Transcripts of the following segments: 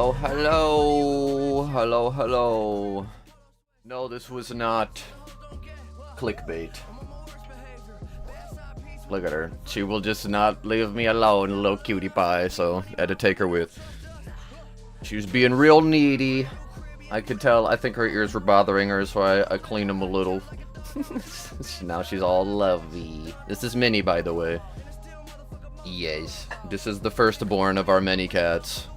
Hello, hello, hello, hello. No, this was not clickbait. Look at her. She will just not leave me alone, little cutie pie, so I had to take her with. She was being real needy. I could tell, I think her ears were bothering her, so I cleaned them a little. Now she's all lovey. This is Minnie, by the way. Yes. This is the firstborn of our many cats.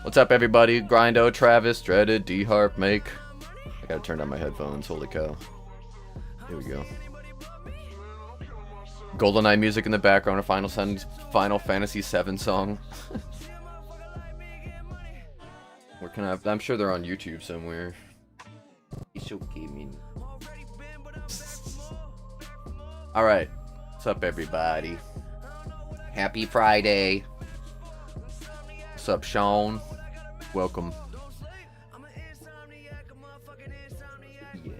What's up, everybody? Grindo, Travis, Dreaded, D-Harp, Make. I gotta turn down my headphones, holy cow. Here we go. GoldenEye music in the background, a Final Fantasy VII song. Where can I'm sure they're on YouTube somewhere. It's okay, man. Alright. What's up, everybody? Happy Friday. What's up, Sean? Welcome. Yeah.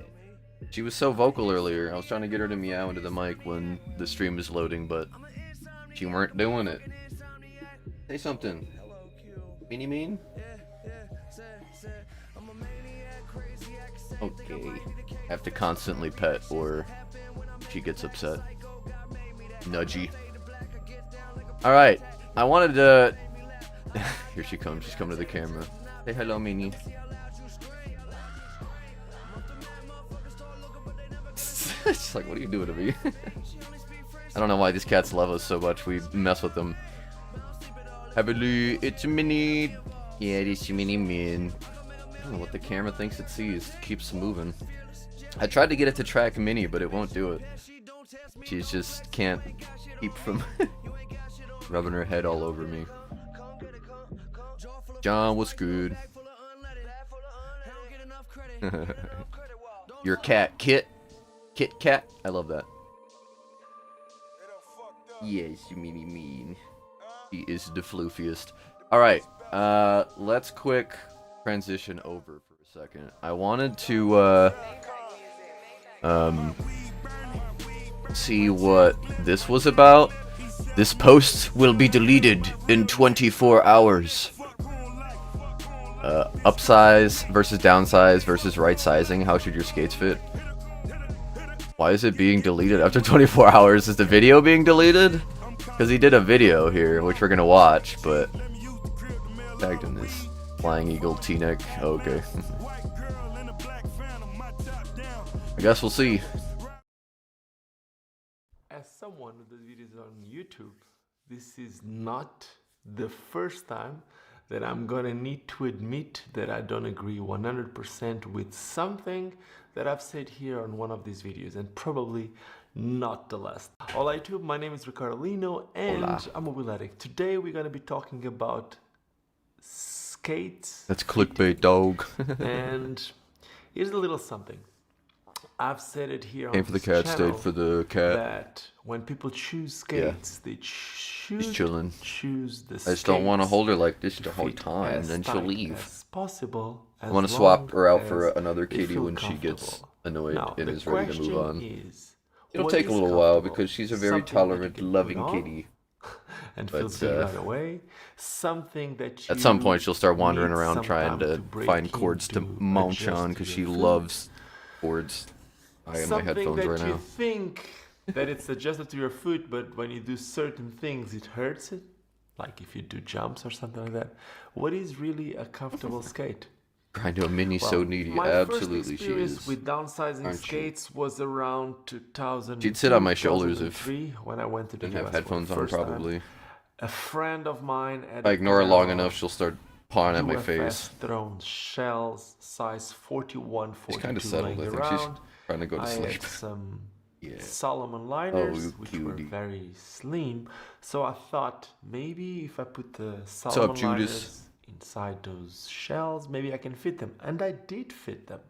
She was so vocal earlier. I was trying to get her to meow into the mic when the stream was loading, but she weren't doing it. Say something. Meanie mean? Okay. I have to constantly pet or she gets upset. Nudgy. Alright. I wanted to... Here she comes. She's coming to the camera. Say hello, Meanie. She's like, what are you doing to me? I don't know why these cats love us so much. We mess with them. Heavily, it's a Minnie. Yeah, it's a Minnie Min. I don't know what the camera thinks it sees. It keeps moving. I tried to get it to track Minnie, but it won't do it. She just can't keep from rubbing her head all over me. John, what's good? Your cat, Kit Kat. I love that. Yes, you mean. He is the floofiest. Alright, let's quick transition over for a second. I wanted to, see what this was about. This post will be deleted in 24 hours. Upsize versus downsize versus right sizing. How should your skates fit? Why is it being deleted after 24 hours? Is the video being deleted? Because he did a video here, which we're gonna watch, but tagged in this flying eagle T-neck. Oh, okay. I guess we'll see. As someone who does videos on YouTube, this is not the first time that I'm gonna need to admit that I don't agree 100% with something that I've said here on one of these videos, and probably not the last. Hola YouTube, my name is Ricardolino and Hola. I'm a wheel addict. Today we're gonna be talking about skates. That's clickbait, dog. And here's a little something. I've said it here Came on for the this cat, channel stayed for the cat. that when people choose skates, they She's chilling. choose the I just don't want to hold her like this the whole fit time, as then she'll tight leave. as possible, I want to swap her out for another kitty when she gets annoyed now, and the is ready to move on. Is, It'll take a little while because she's a very tolerant, loving kitty. And feels good right away. Something that At some point she'll start wandering need around some trying time to break find chords to into, munch adjust on to because your she food. loves chords. I have my Something headphones that right you now. think that it's adjusted to your foot, but when you do certain things, it hurts it. Like if you do jumps or something like that. What is really a comfortable skate? Grindo Minnie's so needy. My Absolutely first she experience is. with downsizing Aren't you? skates was around 2000. She'd sit on my shoulders if 2003 when I went to the didn't have US headphones for the on first time. probably. A friend of mine at If I ignore her long enough, she'll start pawing at my face. thrown shells size 41, She's 42 kind of settled. I laying think she's around. trying to go to I sleep. had some Yeah. Solomon liners, Oh, which were cutie. very slim. So I thought maybe if I put the up, Solomon Judas? liners inside those shells, maybe I can fit them. And I did fit them.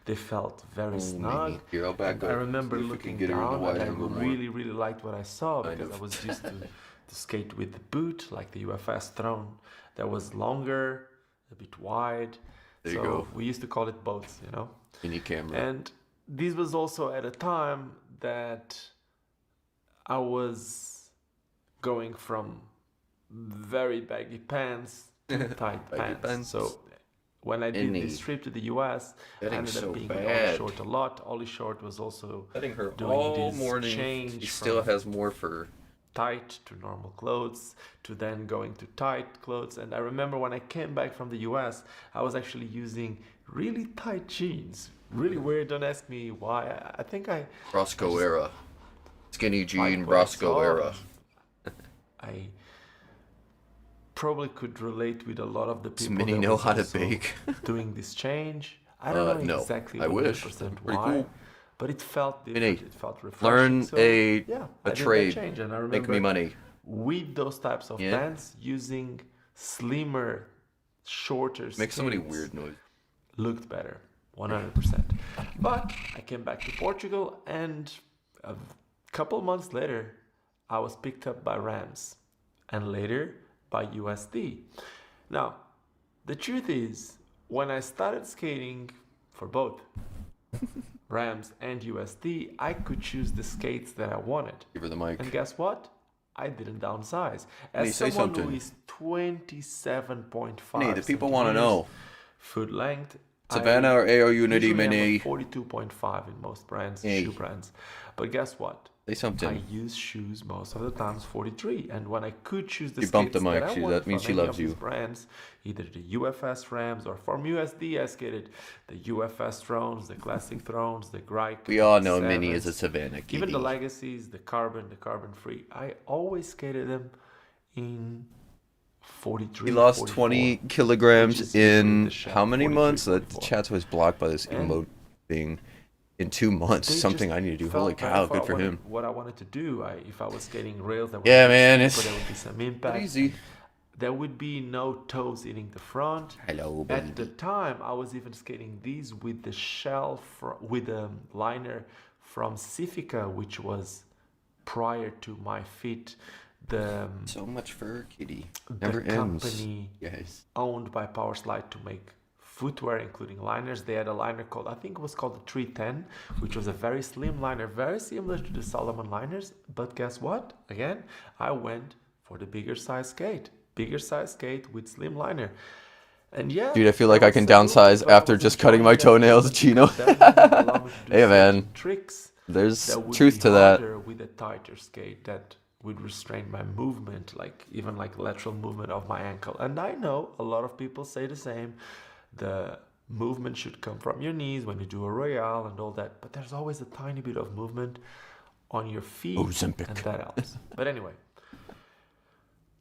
They felt very snug. Minnie. Here, I'll back And up. I remember See if we looking can get her in the down wide and I angle more. really liked what I saw Kind because of. I was used to skate with the boot, like the UFS throne, that was longer, a bit wide. There you so go. we used to call it boats, you know. Mini camera. And this was also at a time that I was going from very baggy pants too tight Baggy pants. So when I did this trip to the US, I ended up being with Ollie Short a lot. Ollie Short was also Petting her doing all this morning. change She still from has more fur. tight to normal clothes to then going to tight clothes. And I remember when I came back from the US, I was actually using really tight jeans. Really weird. Don't ask me why. I think Roscoe era. Skinny jean, liked what I Roscoe saw, era. and I probably could relate with a lot of the Does people Minnie that know was how to also bake? doing this change. I don't know No. exactly I 100% wish. That'd be pretty why, cool. but it felt different. Minnie, It felt refreshing. learn So yeah, I a did trade. that change, and I Make remember me money. with those types of Yeah? pants using slimmer, shorter Make so many skates weird noises. looked better, 100%. But I came back to Portugal, and a couple months later, I was picked up by Rams, and later by USD. Now, the truth is, when I started skating for both Rams and USD, I could choose the skates that I wanted. Give her the mic. And guess what? I didn't downsize. Minnie, As say someone who something. is 27.5 Minnie, the people want to know. foot length, Savannah or AO Unity, usually I'm a Minnie? 42.5 in most brands, Hey. shoe brands. But guess what? Say I something. use shoes most of the times 43, and when I could choose the You bumped skates the mic, that I that wanted means from she any loves of these you. brands, either the UFS Rams or from USD I skated the UFS Thrones, the Classic Thrones, the Greik. We all know the Minnie is a Sevens, Savannah kitty. even the Legacies, the Carbon free. I always skated them in 43. He lost 44, 20 which kilograms is usually in the shell, how many 43, months? That 44. chat's was blocked by this And emote thing. In 2 months, they something just I need to do. felt Holy better cow, for good for what I- him. What I wanted to do, if I was skating rails, there would Yeah, be man, steeper, it's there would be some not impact. easy. There would be no toes hitting the front. Hello, At the baby. time, I was even skating these with the shell with a liner from Civica, which was prior to my feet. The So much fur, kitty. the Never ends. company Yes. owned by Powerslide to make footwear, including liners. They had a liner called, I think it was called the 310, which was a very slim liner, very similar to the Salomon liners. But guess what? Again, I went for the bigger size skate with slim liner. And yeah, Dude, I feel like that I was can so cool, downsize but I after was just cutting my enjoying that toenails, movement Chino. because that would allow me to do Hey, man. certain tricks There's that would truth be to that. harder with a tighter skate that would restrain my movement, like even like lateral movement of my ankle. And I know a lot of people say the same. The movement should come from your knees when you do a royale and all that, but there's always a tiny bit of movement on your feet, Ozempic. and that helps. But anyway,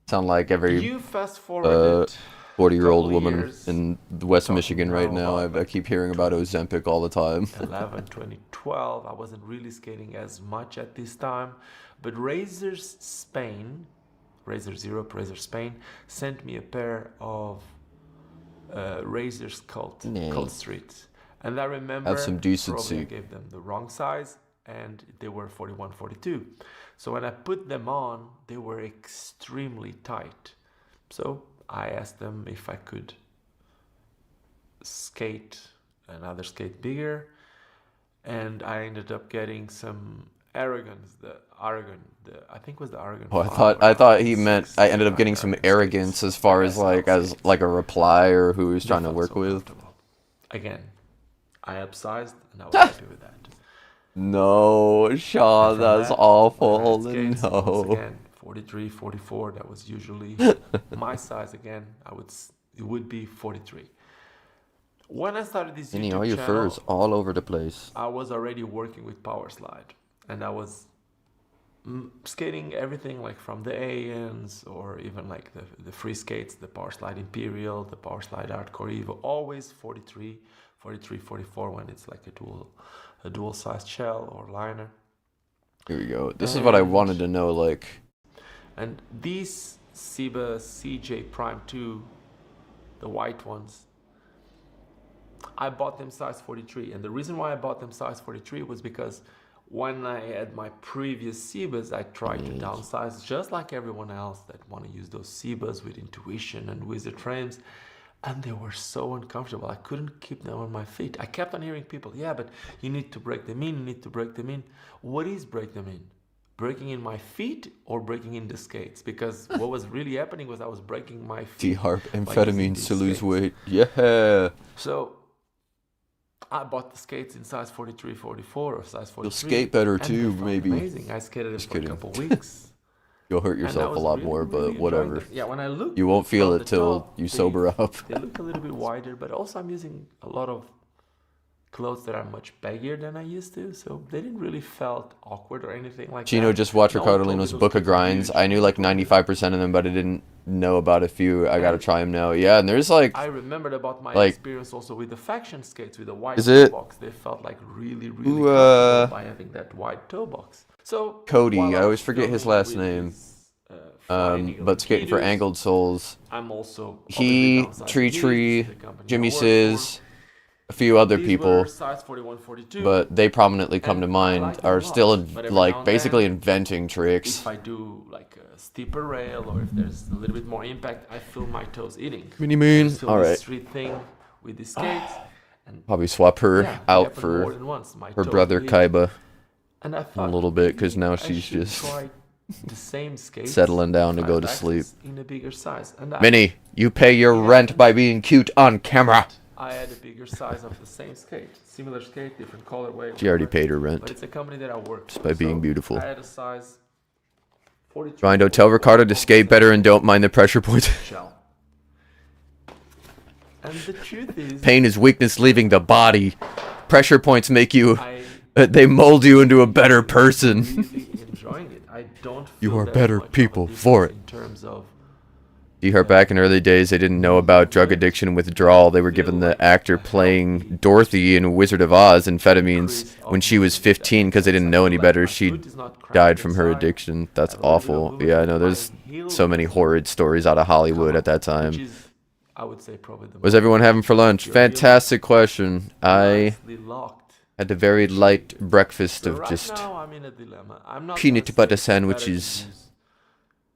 Sound like every you fast forwarded 40-year-old couple woman years, in West talking Michigan right now now. about I keep hearing about Ozempic all the time. 2012. I wasn't really skating as much at this time, but Razor Europe, Spain sent me a pair of Razor's Cult Streets, and I remember Have some decency. probably I gave them the wrong size, and they were 41, 42. So when I put them on, they were extremely tight. So I asked them if I could skate another skate bigger, and I ended up getting some Aragons, I think it was the Aragon. Oh, 5 I or thought he 6, meant I ended up getting Aragon some skates. arrogance as far as like a reply or who he was They trying to felt work so with. comfortable. Again, I upsized and I was happy with that. No, Sean, And from that's that, awful. when I had skates, No. once again, 43, 44, that was usually my size again. It would be 43. When I started this Minnie, YouTube all your channel, furs all over the place. I was already working with Powerslide, and I was skating everything like from the ANs or even like the free skates, the Powerslide Imperial, the Powerslide Hardcore Evo, always 43, 44 when it's like a dual size shell or liner. Here we go. This is what I wanted to know, like... And these Seba CJ Prime 2, the white ones, I bought them size 43. And the reason why I bought them size 43 was because when I had my previous Sebas, I tried to downsize just like everyone else that want to use those Sebas with Intuition and Wizard frames. And they were so uncomfortable. I couldn't keep them on my feet. I kept on hearing people, yeah, but you need to break them in, you need to break them in. What is break them in? breaking in my feet or breaking in the skates, because what was really happening was I was breaking my feet D-harp by using amphetamines these to lose skates. weight. Yeah. So I bought the skates in size 43, 44 or size 43. You'll skate better and they too, felt maybe. amazing. I skated it Just for kidding. a couple weeks. You'll hurt And I yourself a was lot really, more, really but enjoying whatever. them. Yeah, when I look You won't feel from it the till top, you sober up. they look a little bit wider, but also I'm using a lot of clothes that are much baggier than I used to, so they didn't really felt awkward or anything like Chino, that. just watch No one told me Ricardolino's those Book of skates are Grinds. huge. I knew like 95% of them, but I didn't know about a few. I gotta try them now. Yeah, and there's like... I remembered about my like- experience also with the faction skates with the wide Is toe it- box. They felt like really, really Ooh, comfortable by having that wide toe box. So Cody, while I was always forget his filming last with name. his, Flying Eagle But and skating for Ski-Doos, Angled Souls. I'm also He, obviously downsizing Tree these, Tree, the company Jimmy I work Sizz, a few other These people, were size 41, 42. but they prominently come And to I mind, like them a are lot, still but every now like and basically then, inventing tricks. if I do like a steeper rail or if there's a little bit more impact, I feel my toes eating. Mini Moon. Feel All this right. street thing with the skates. And Probably swap her yeah, it out happened more for than once. My her toes brother bleed. Kaiba And I a thought, little bit, because maybe now I she's should just try the same skates, settling down to go to 5 sleep. axis in a bigger size. And Minnie, you pay your rent by being cute on camera. I had a bigger size of the same skate, similar skate, different colorway. She already whatever. paid her But rent. it's a company that I worked Just by being beautiful. I had a size 43. Rindo, tell Ricardo to skate better and don't mind the pressure points. Shell. And the truth is, Pain is weakness leaving the body. Pressure points make you... I they mold you into a better person. really enjoying it. I don't You feel are that better much of a people difference for it. in terms of D-Harp back in early days, they didn't know about drug addiction and withdrawal. They were given the actor playing Dorothy in Wizard of Oz amphetamines when she was 15 because they didn't know any better. She died from her addiction. That's awful. Yeah, I know. There's so many horrid stories out of Hollywood at that which time. is, I would say, probably the What's everyone having for lunch? Fantastic question. I nicely locked. had a very light breakfast So of right just now I'm in a dilemma. I'm not peanut gonna say butter it's better to sandwiches, use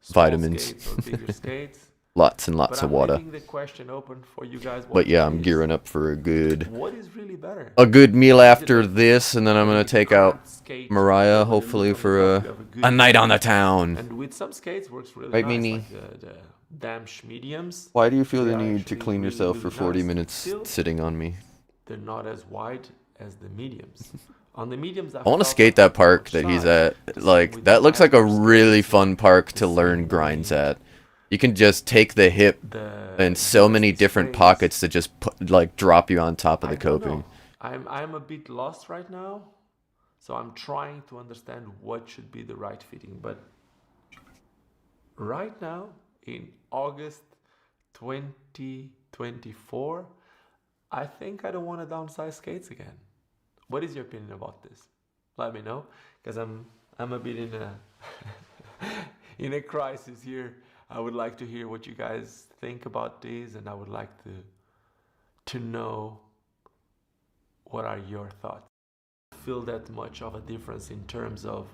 small vitamins. skates or bigger skates, lots and but lots of I'm water. leaving the question open for you guys. But yeah, I'm gearing up for a good really better? meal after this, and then I'm gonna take out Skate Mariah, with a hopefully look on for the a top, you have good night on the grip. town. And with some skates works really Right, nice, Mini? like the Damsh mediums. Why do you feel They the are need to actually clean really, yourself for really 40 nice. minutes Still, sitting on me? they're not as wide as the mediums. On the mediums, I want to skate that park that he's at. Like, that looks like a really fun park to learn grinds at. You can just take the hip and so many different pockets that just put, like drop you on top of the coping. I'm a bit lost right now, so I'm trying to understand what should be the right fitting. But right now, in August 2024, I think I don't want to downsize skates again. What is your opinion about this? Let me know, because I'm a bit in a in a crisis here. I would like to hear what you guys think about this, and I would like to know what are your thoughts. I feel that much of a difference in terms of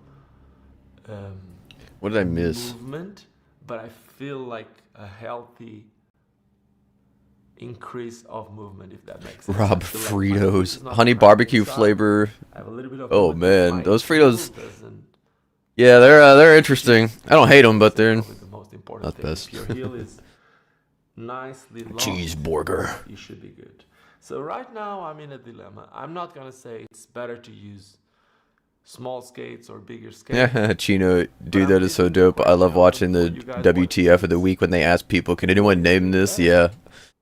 What did I miss? movement, but I feel like a healthy increase of movement, if that makes sense. Rob I feel like my foot is Fritos. not Honey cramped barbecue inside. flavor. I have a little bit of Oh, movement, but man, my those heel Fritos- doesn't- Yeah, they're interesting. I don't hate them, but they're probably the most important not thing. best. If your heel is nicely long, cheeseburger. you should be good. So right now I'm in a dilemma. I'm not gonna say it's better to use small skates or bigger skates. Yeah, Chino, dude, that is so dope. I love watching the WTF of the week when they ask people, can anyone name this? Yeah.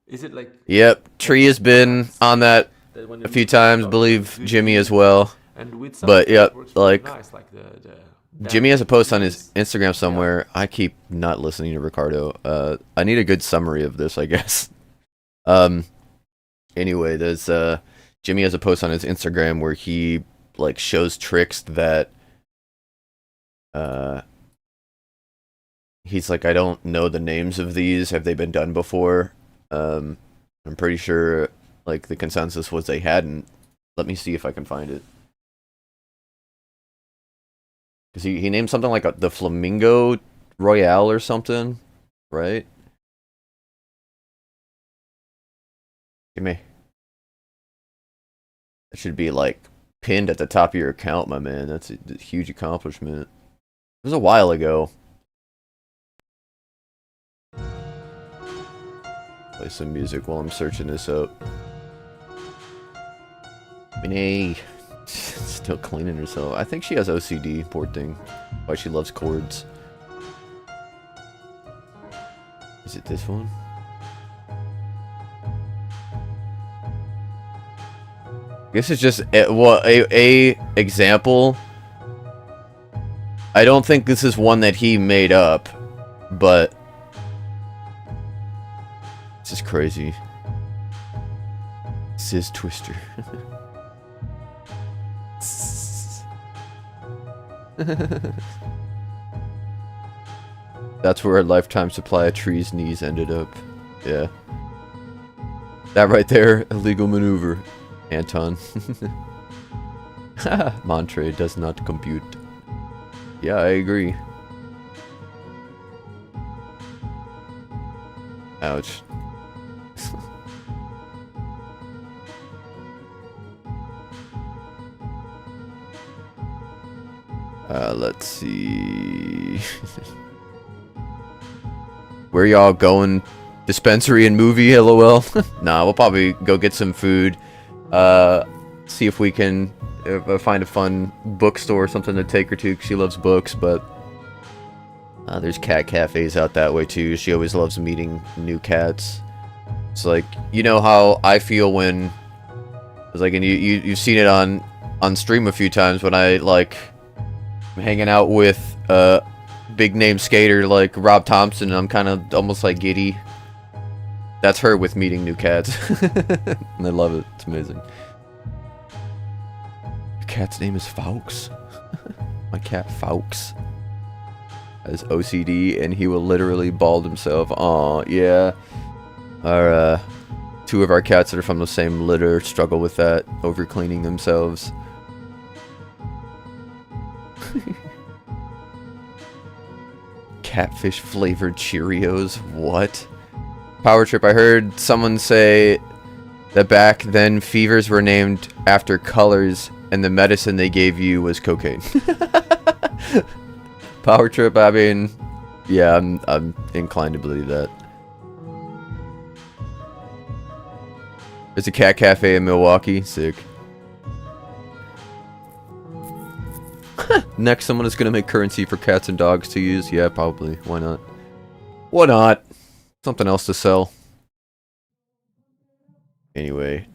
Is it like Yep, Tree has been on that that when a you few look times, up, believe good Jimmy as heel, well. and with some But, skates yep, it works really like, nice, like the Jimmy has a post on his Damsh Instagram somewhere. I keep not listening to Ricardo. I need a good summary of this, I guess. Anyway, there's Jimmy has a post on his Instagram where he like shows tricks that he's like, I don't know the names of these. Have they been done before? I'm pretty sure like the consensus was they hadn't. Let me see if I can find it. Cause he named something like the Flamingo Royale or something, right? Give me. It should be like pinned at the top of your account, my man. That's a huge accomplishment. was a while ago. Play some music while I'm searching this up. Minnie. Still cleaning herself. I think she has OCD, poor thing. Why she loves chords. Is it this one? I guess it's just a example. I don't think this is one that he made up, but this is crazy. Sis Twister. That's where a lifetime supply of trees' knees ended up. Yeah. That right there, illegal maneuver. Anton. Montre does not compute. Yeah, I agree. Ouch. Let's see. Where y'all going? Dispensary and movie, lol. Nah, we'll probably go get some food. See if we can find a fun bookstore or something to take her to, 'cause she loves books, but there's cat cafes out that way too. She always loves meeting new cats. It's like, you know how I feel when it's like, and you've seen it on stream a few times when I like I'm hanging out with big name skater like Rob Thompson, and I'm kind of almost like giddy. That's her with meeting new cats. And I love it. It's amazing. Your cat's name is Fawkes. My cat Fawkes has OCD, and he will literally bald himself. Aw, yeah. Our two of our cats that are from the same litter struggle with that, over cleaning themselves. Catfish flavored Cheerios. What? Power Trip, I heard someone say that back then fevers were named after colors and the medicine they gave you was cocaine. Power Trip, I mean, yeah, I'm inclined to believe that. There's a cat cafe in Milwaukee. Sick. Next, someone is going to make currency for cats and dogs to use. Yeah, probably. Why not? Why not? Something else to sell. Anyway.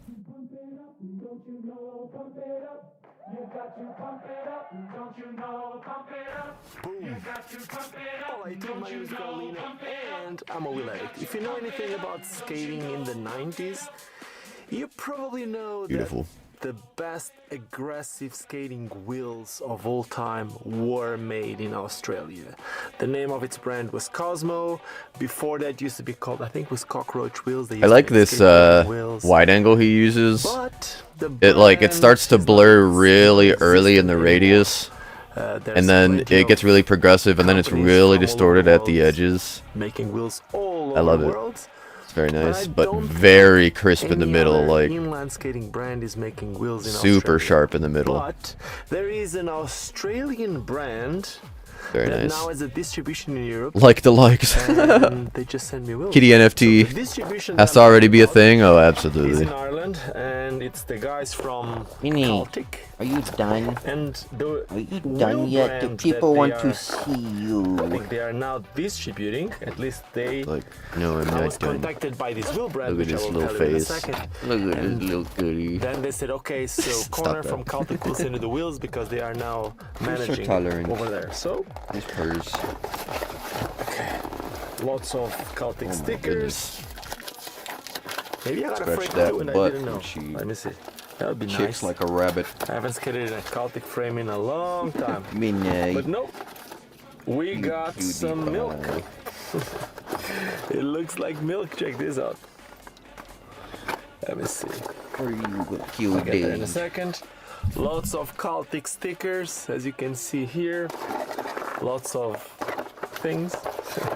And I'm a Will. If you know anything about skating in the 90s, you probably know Beautiful. that the best aggressive skating wheels of all time were made in Australia. The name of its brand was Cosmo. Before that used to be called, I think it was Cockroach Wheels. I like this wide angle he uses. But it starts to blur really early in the radius. And then it gets really progressive, and then it's really distorted at the edges. Making wheels all I love over it. the world. It's very nice, but very crisp in the middle, like inline skating brand is making wheels in super Australia. sharp in the middle. But there is an Australian brand Very that nice. now has a distribution in Europe. Like the likes. And they just send me wheels. Kitty So the NFT distribution has that to I'm already be a about thing. Oh, is absolutely. in Ireland, and it's the guys from Minnie, Celtic. are you done? And the Are you wheel done yet? The brand people that want they to are- see I you. think they are now distributing. At least they. Like, no, I'm I was not done. contacted by this wheel brand, Look at which I his will little tell you in a face. second. Look at his And little goodie. Then they said, okay, so Connor that. from Celtic will send you the wheels because they are now managing tolerant. over there. So, His purse. lots of Celtic Oh my stickers. Maybe I got a Scratch frame that too and I butt didn't know. and she Let me see. That would be Chicks nice. like a rabbit. I haven't skated in a Celtic frame in a long time. Minnie. But nope. We got cutie some pie. milk. It looks like milk. Check this out. Let me see. Are you I'll get there in a cutie? second. Lots of Celtic stickers, as you can see here. Lots of things.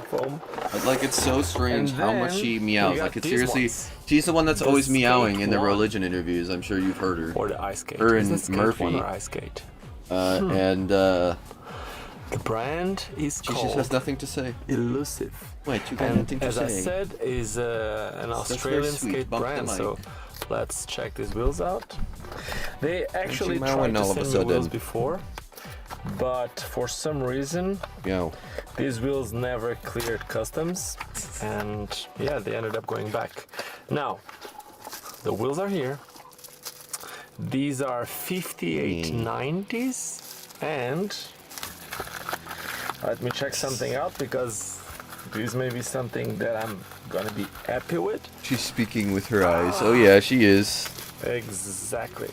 Foam. Like, it's so strange And how much then she we meows. got Like, it's these seriously. ones. She's the one that's The always meowing skate in the one. religion interviews. I'm sure you've heard her. Or the ice skate. Her Is and it skate Murphy. one or ice skate? And The brand is She called just has nothing to say. Elusive. Wait, you got And nothing to as I say. said, is an Australian sweet. skate Bump the brand. mic. So let's check these wheels out. They actually mowing tried to all of a send me wheels sudden? before, but for some reason Yo. these wheels never cleared customs, and yeah, they ended up going back. Now, the wheels are here. These are 5890s, and let me check something out because this may be something that I'm gonna be happy with. She's speaking with her eyes. Oh yeah, she is. Exactly.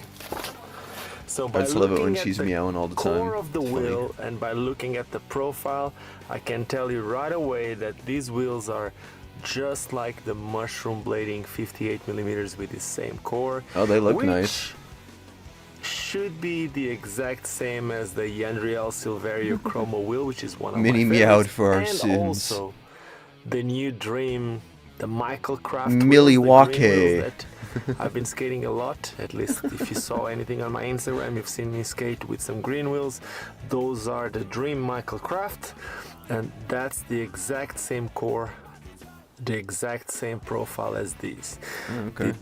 So I by just love it when looking at she's the meowing all the core time. of the It's funny. wheel and by looking at the profile, I can tell you right away that these wheels are just like the mushroom blading 58 millimeters with the same core. Oh, they look which nice. should be the exact same as the Yandriel Silverio Chromo wheel, which is one of Mini my meowed favorites, for our and sins. also the new Dream, the Michael Craft Milwaukee. wheels, the green wheels that I've been skating a lot. At least if you saw anything on my Instagram, you've seen me skate with some green wheels. Those are the Dream Michael Craft, and that's the exact same core, the exact same profile as these. Okay.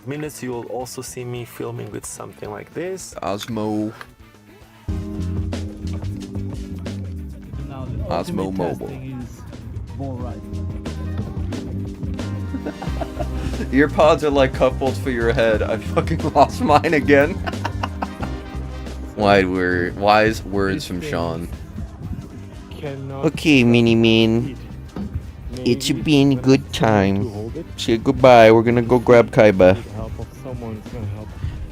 Minutes you'll also see me filming with something like this. Osmo. Now the Osmo ultimate Mobile. testing is ball ride. Your pods are like coupled for your head. I fucking lost mine again. Wise words from Sean. Okay, Mini Mean. It's been a good time. Say goodbye. We're gonna go grab Kaiba.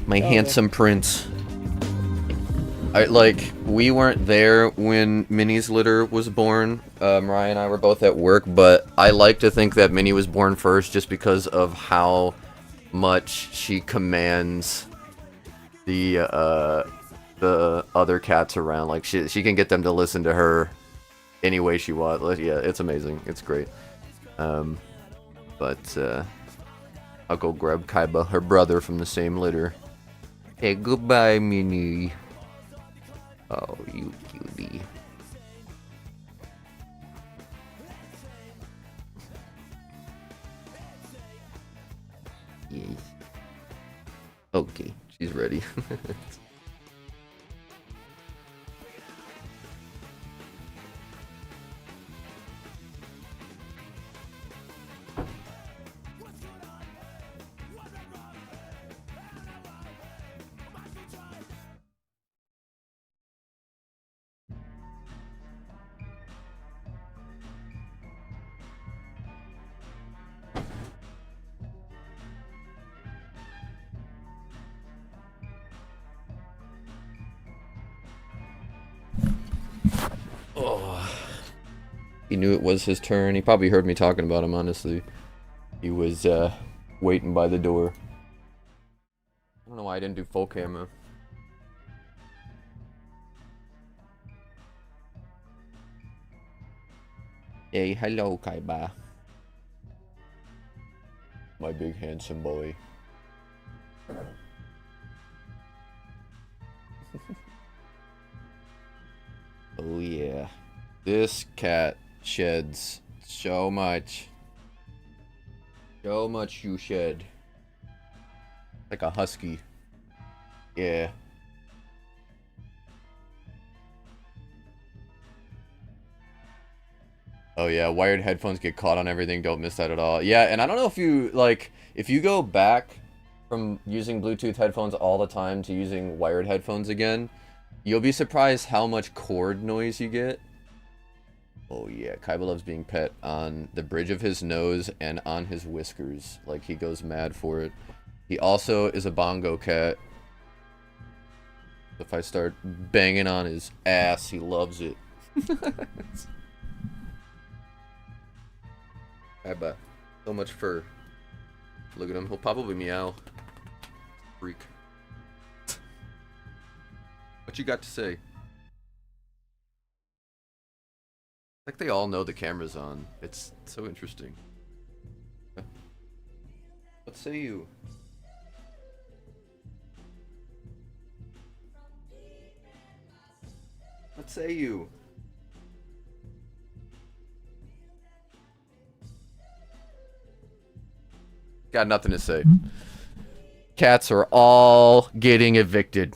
My handsome prince. We weren't there when Minnie's litter was born. Mariah and I were both at work, but I like to think that Minnie was born first just because of how much she commands the other cats around. Like, she can get them to listen to her any way she wants. Like, yeah, it's amazing. It's great. I'll go grab Kaiba, her brother from the same litter. Hey, goodbye, Minnie. Oh, you cutie. Yes. Okay, she's ready. Oh. He knew it was his turn. He probably heard me talking about him, honestly. He was, waiting by the door. I don't know why I didn't do full camera. Hey, hello, Kaiba. My big handsome boy. Oh yeah. This cat sheds so much. So much you shed. Like a husky. Yeah. Oh yeah, wired headphones get caught on everything. Don't miss that at all. Yeah, and I don't know if you, like, if you go back from using Bluetooth headphones all the time to using wired headphones again, you'll be surprised how much cord noise you get. Oh yeah, Kaiba loves being pet on the bridge of his nose and on his whiskers. Like, he goes mad for it. He also is a bongo cat. If I start banging on his ass, he loves it. Kaiba, so much fur. Look at him, he'll probably meow. Freak. What you got to say? Like they all know the camera's on. It's so interesting. What say you? What say you? Got nothing to say. Cats are all getting evicted.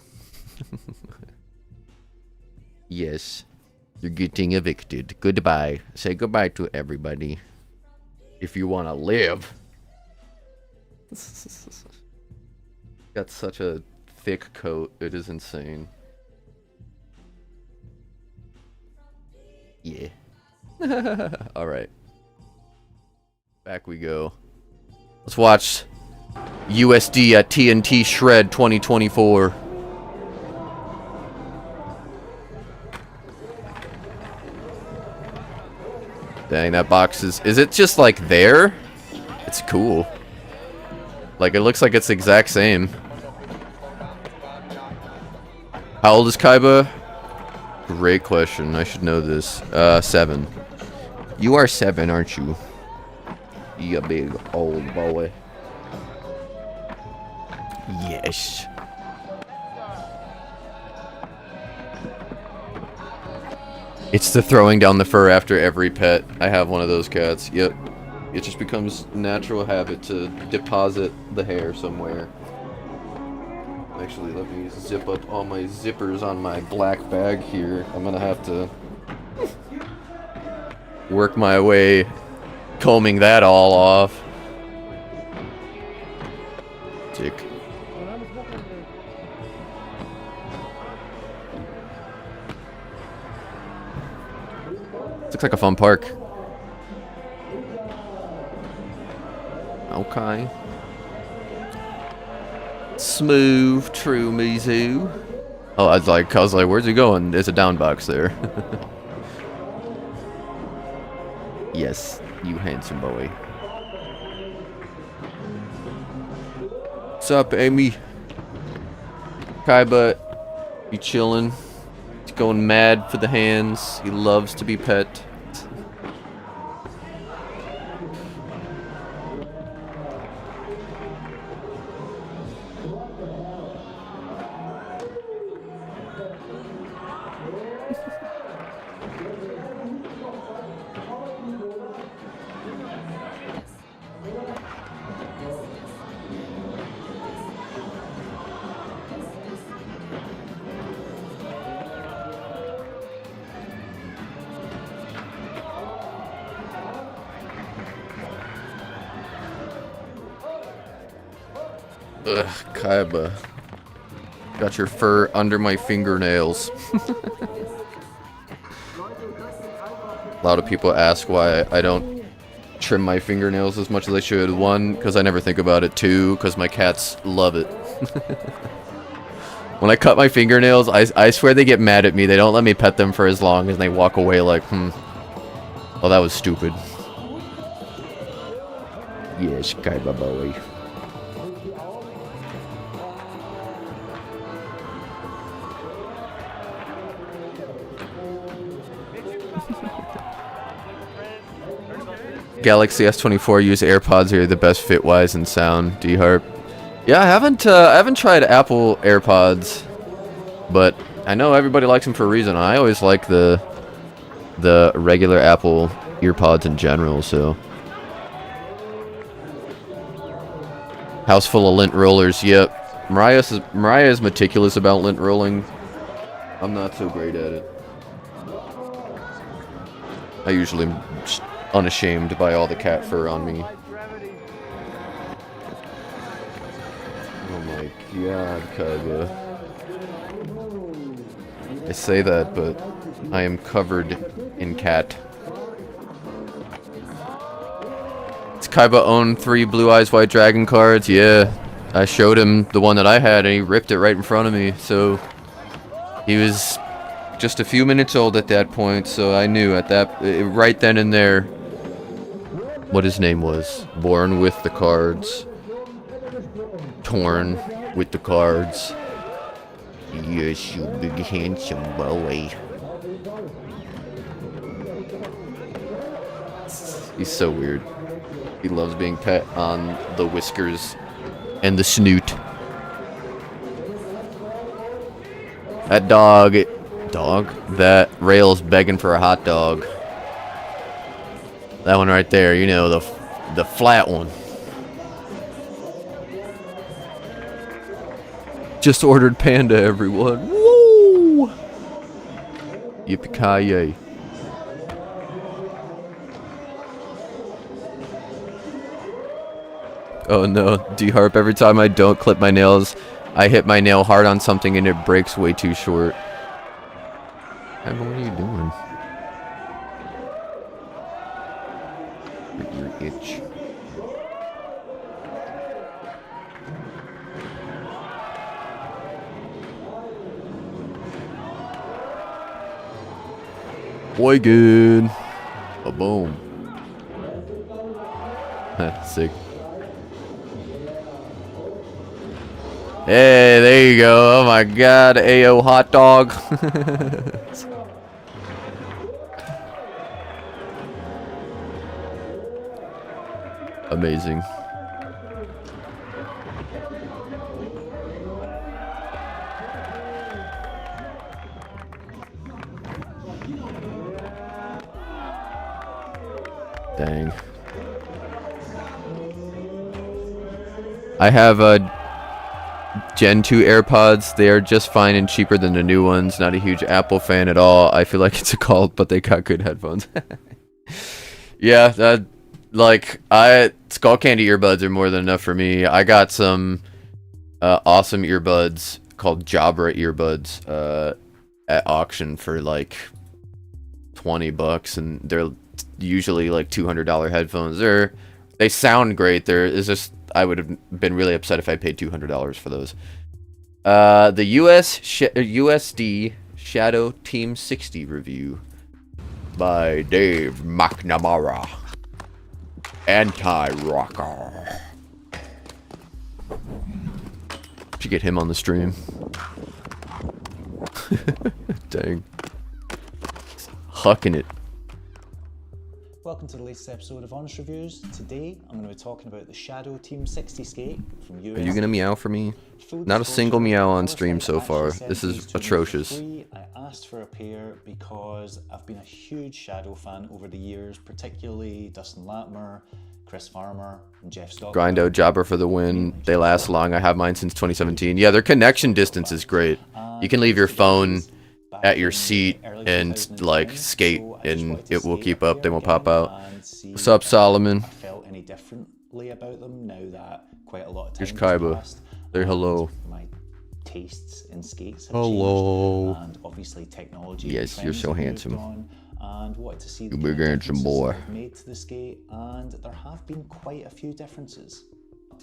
Yes. You're getting evicted. Goodbye. Say goodbye to everybody. If you want to live. Got such a thick coat. It is insane. Yeah. Alright. Back we go. Let's watch USD at TNT Shred 2024. Dang, that box is it just like there? It's cool. Like, it looks like it's the exact same. How old is Kaiba? Great question. I should know this. 7. You are 7, aren't you? You big old boy. Yes. It's the throwing down the fur after every pet. I have one of those cats. Yep. It just becomes natural habit to deposit the hair somewhere. Actually, let me zip up all my zippers on my black bag here. I'm gonna have to work my way combing that all off. Tick. Looks like a fun park. Okay. Smooth, true Mizu. Oh, I was like, where's he going? There's a down box there. Yes, you handsome boy. What's up, Amy? Kaiba, you chillin'? He's going mad for the hands. He loves to be pet. Ugh, Kaiba. Got your fur under my fingernails. A lot of people ask why I don't trim my fingernails as much as I should. 1, because I never think about it. 2, because my cats love it. When I cut my fingernails, I swear they get mad at me. They don't let me pet them for as long, and they walk away like, well, that was stupid. Yes, Kaiba boy. Galaxy S24 use AirPods are the best fit-wise and sound. D-Harp. Yeah, I haven't tried Apple AirPods, but I know everybody likes them for a reason. I always like the regular Apple earpods in general. So, house full of lint rollers. Yep, Mariah is meticulous about lint rolling. I'm not so great at it. I usually am unashamed by all the cat fur on me. Oh my god, Kaiba. I say that, but I am covered in cat. Does Kaiba own 3 Blue Eyes White Dragon cards? Yeah. I showed him the one that I had and he ripped it right in front of me, so he was just a few minutes old at that point, so I knew at that right then and there what his name was. Born with the cards. Torn with the cards. Yes, you big handsome boy. He's so weird. He loves being pet on the whiskers and the snoot. That dog dog? That rail's begging for a hot dog. That one right there, you know, the flat one. Just ordered panda, everyone. Woo! Yippee-ki-yay. Oh no, D-Harp, every time I don't clip my nails, I hit my nail hard on something and it breaks way too short. Emma, what are you doing? Your itch. Boy, good. A boom. Sick. Hey, there you go. Oh my god, AO hot dog. Amazing. Dang. I have Gen 2 AirPods. They are just fine and cheaper than the new ones. Not a huge Apple fan at all. I feel like it's a cult, but they got good headphones. Yeah, like, Skull Candy earbuds are more than enough for me. I got some awesome earbuds called Jabra earbuds at auction for like $20, and they're usually like $200 headphones. They sound great. I would have been really upset if I paid $200 for those. The USD Shadow Team 60 review by Dave McNamara. Anti-rocker. Should get him on the stream. Dang. Hucking it. Welcome to the latest episode of Honest Reviews. Today, I'm going to be talking about the Shadow Team 60 skate from US. Are you gonna meow for me? Not a single meow on stream so far. This is atrocious. I asked for a pair because I've been a huge Shadow fan over the years, particularly Dustin Latimer, Chris Farmer, and Jeff Stockman. Grindo, Jobber for the win. They last long. I have mine since 2017. Yeah, their connection distance is great. You can leave your phone at your seat and like skate and it will keep up, they won't pop out. What's up, Solomon? I felt any differently about them now that quite a lot of time Here's has Kaiba. passed. Say hello. My tastes in skates have Hello. changed, and obviously technology. Yes, and you're trends so have moved handsome. on, and wanted to see the You big kind of handsome differences boy. they've made to the skate, and there have been quite a few differences.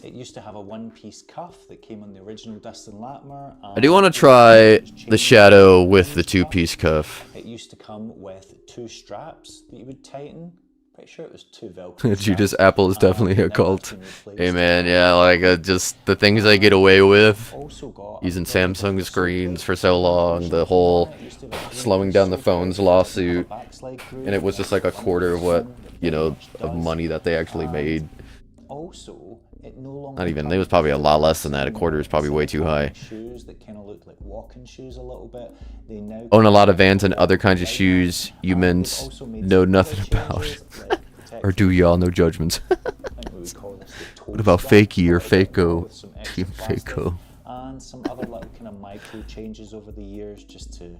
It used to have a one-piece cuff that came on the original Dustin Latimer. I do want to try the Shadow with the two-piece cuff. It used to come with two straps that you would tighten. Pretty sure it was two Velcro Judas straps. Apple is definitely a Now cult. that's been replaced. Hey man, yeah, like just the things they get away with Also got using Samsung screens for so long, the whole slowing down the phones lawsuit, and it was just like a quarter of what, you know, of money that they actually made. Also, it no longer Not even, it was probably a lot less than that. A quarter is probably way too high. Shoes that kind of look like walking shoes a little bit. They now Own a lot of Vans and other kinds of shoes humans know nothing about. Or do y'all? No judgments. What about Fakey or Faco? Team Faco. And some other little kind of micro changes over the years just to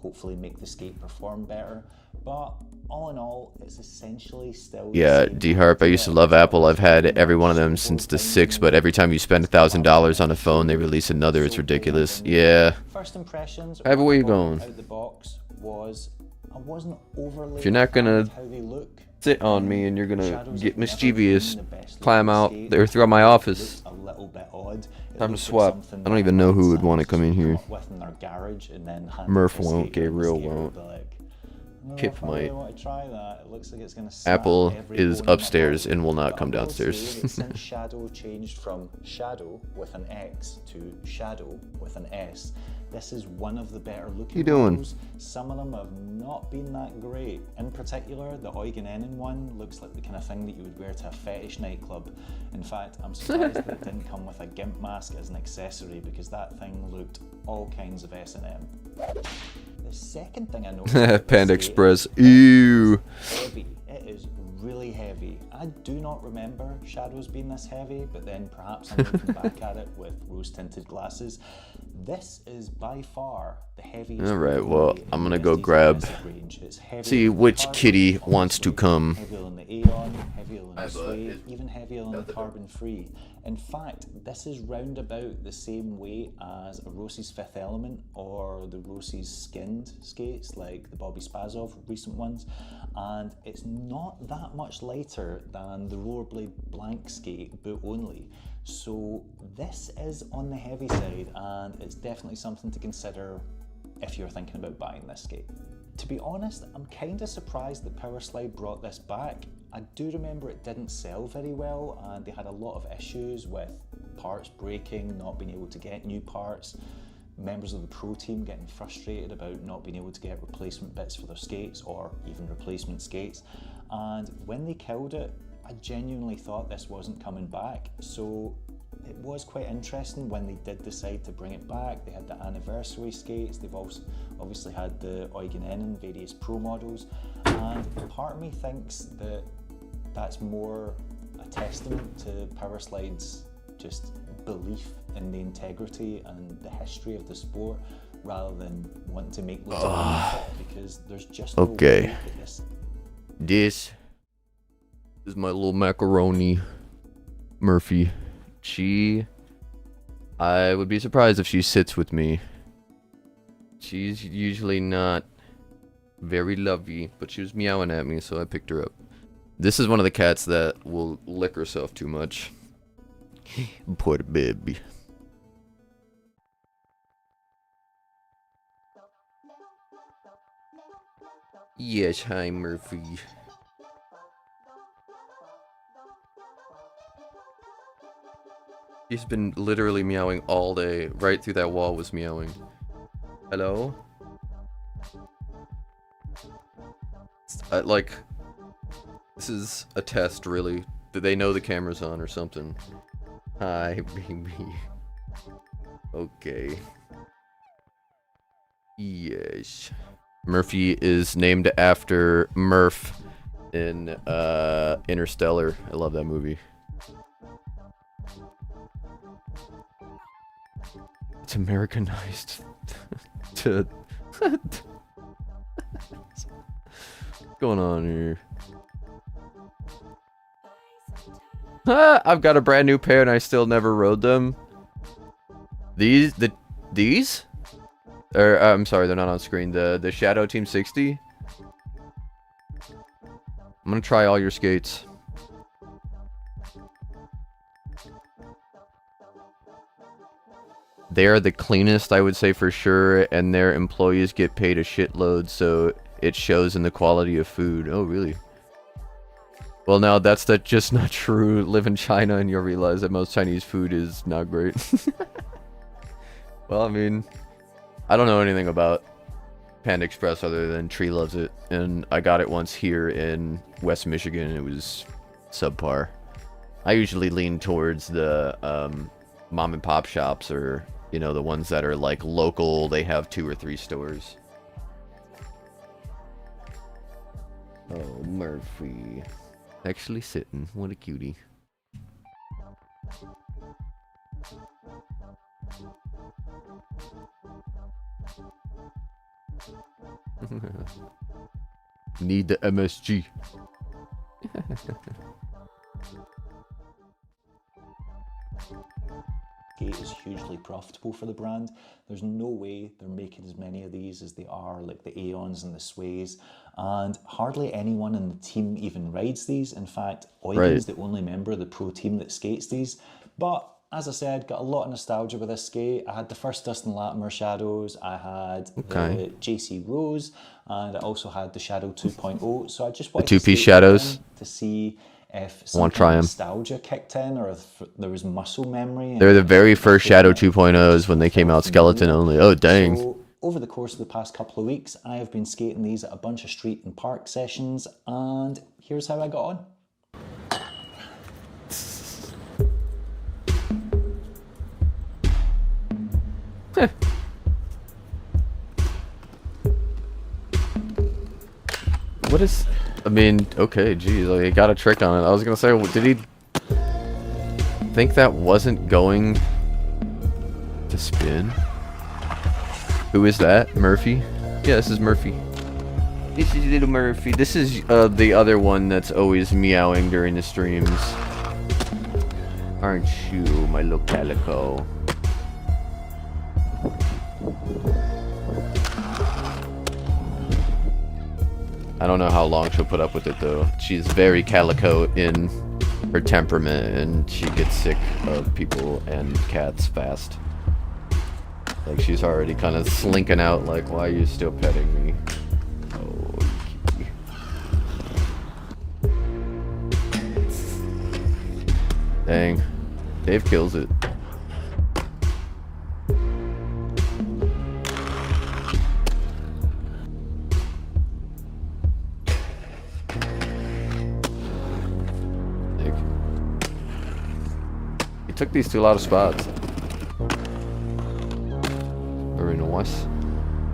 hopefully make the skate perform better. But all in all, it's essentially still the Yeah, same D-Harp, I used to love Apple. I've had every one of them since the 6, but every time you spend $1,000 on a phone, they release another. It's ridiculous. Yeah. First impressions Have where you going? out the box was I wasn't overly If you're not gonna how they look. sit on me and you're gonna Shadows get have never mischievous, been the best climb looking out skate. there throughout my office. Looked a little bit odd. It Time to looked like swap. something I don't that even know who would someone want to come in here. up with in their garage and then hand Murph it to a won't, skater, and the Gabriel skater would won't. be like, I don't know Kip if I really might. want to try that. It looks like it's gonna slap Apple every is bone in my upstairs body. and will not But come I will downstairs. say that since Shadow changed from Shadow with an X to Shadow with an S, this is one of the better looking You doing? models. Some of them have not been that great. In particular, the Eugen Ennen one looks like the kind of thing that you would wear to a fetish nightclub. In fact, I'm surprised that it didn't come with a gimp mask as an accessory because that thing looked all kinds of S&M. The second thing I noticed about this Panda skate Express. is Ew. heavy. It is really heavy. I do not remember Shadows being this heavy, but then perhaps I'm looking back at it with rose-tinted glasses. This is by far the heaviest. Alright, well, in I'm gonna the go USD's grab. aggressive range. It's heavier See than the which carbon, kitty wants to obviously, come. heavier than the Aeon, heavier than the Suede, even heavier than the Carbon Free. In fact, this is round about the same weight as a Rossi's Fifth Element or the Rossi's skinned skates, like the Bobby Spazov recent ones, and it's not that much lighter than the Rollerblade Blank skate, boot only. So this is on the heavy side, and it's definitely something to consider if you're thinking about buying this skate. To be honest, I'm kind of surprised that Powerslide brought this back. I do remember it didn't sell very well, and they had a lot of issues with parts breaking, not being able to get new parts, members of the pro team getting frustrated about not being able to get replacement bits for their skates or even replacement skates. And when they killed it, I genuinely thought this wasn't coming back. So it was quite interesting when they did decide to bring it back. They had the anniversary skates, they've also obviously had the Eugen Ennen various pro models, and part of me thinks that that's more a testament to Powerslide's just belief in the integrity and the history of the sport rather than wanting to make loads of money with it, because there's just no way that This is my little macaroni Murphy. I would be surprised if she sits with me. She's usually not very lovey, but she was meowing at me, so I picked her up. This is one of the cats that will lick herself too much. Poor baby. Yes, hi Murphy. She's been literally meowing all day. Right through that wall was meowing. Hello? Like, this is a test, really. Do they know the camera's on or something? Hi, baby. Okay. Yes. Murphy is named after Murph in Interstellar. I love that movie. It's Americanized to what's going on here? I've got a brand new pair and I still never rode them. These? Or I'm sorry, they're not on screen. The Shadow Team 60. I'm gonna try all your skates. They're the cleanest, I would say, for sure, and their employees get paid a shitload, so it shows in the quality of food. Oh, really? Well, now that's just not true. Live in China and you'll realize that most Chinese food is not great. Well, I mean, I don't know anything about Panda Express other than Tree loves it, and I got it once here in West Michigan, and it was subpar. I usually lean towards the mom and pop shops, or you know, the ones that are like local. They have 2 or 3 stores. Oh, Murphy. Actually sitting. What a cutie. Need the MSG. Skate is hugely profitable for the brand. There's no way they're making as many of these as they are, like the Aeons and the Sways, and hardly anyone in the team even rides these. In fact, Eugen's the only member of the pro team that skates these. But as I said, got a lot of nostalgia with this skate. I had the first Dustin Latimer Shadows, I had the JC Rose, and I also had the Shadow 2.0. So I just wanted the 2-piece Shadows to see if some kind of nostalgia kicked in, or if there was muscle memory. They're the very first Shadow 2.0s when they came out skeleton only. Oh, dang. So over the course of the past couple of weeks, I have been skating these at a bunch of street and park sessions, and here's how I got on. What is... I mean, okay, geez, like, he got a trick on it. I was gonna say, did he think that wasn't going to spin? Who is that? Murphy? Yeah, this is Murphy. This is little Murphy. This is the other one that's always meowing during the streams. Aren't you, my little calico? I don't know how long she'll put up with it though. She's very calico in her temperament and she gets sick of people and cats fast. Like she's already kind of slinking out like, why are you still petting me? Oh, kitty. Dang. Dave kills it. He took these to a lot of spots. Very nice.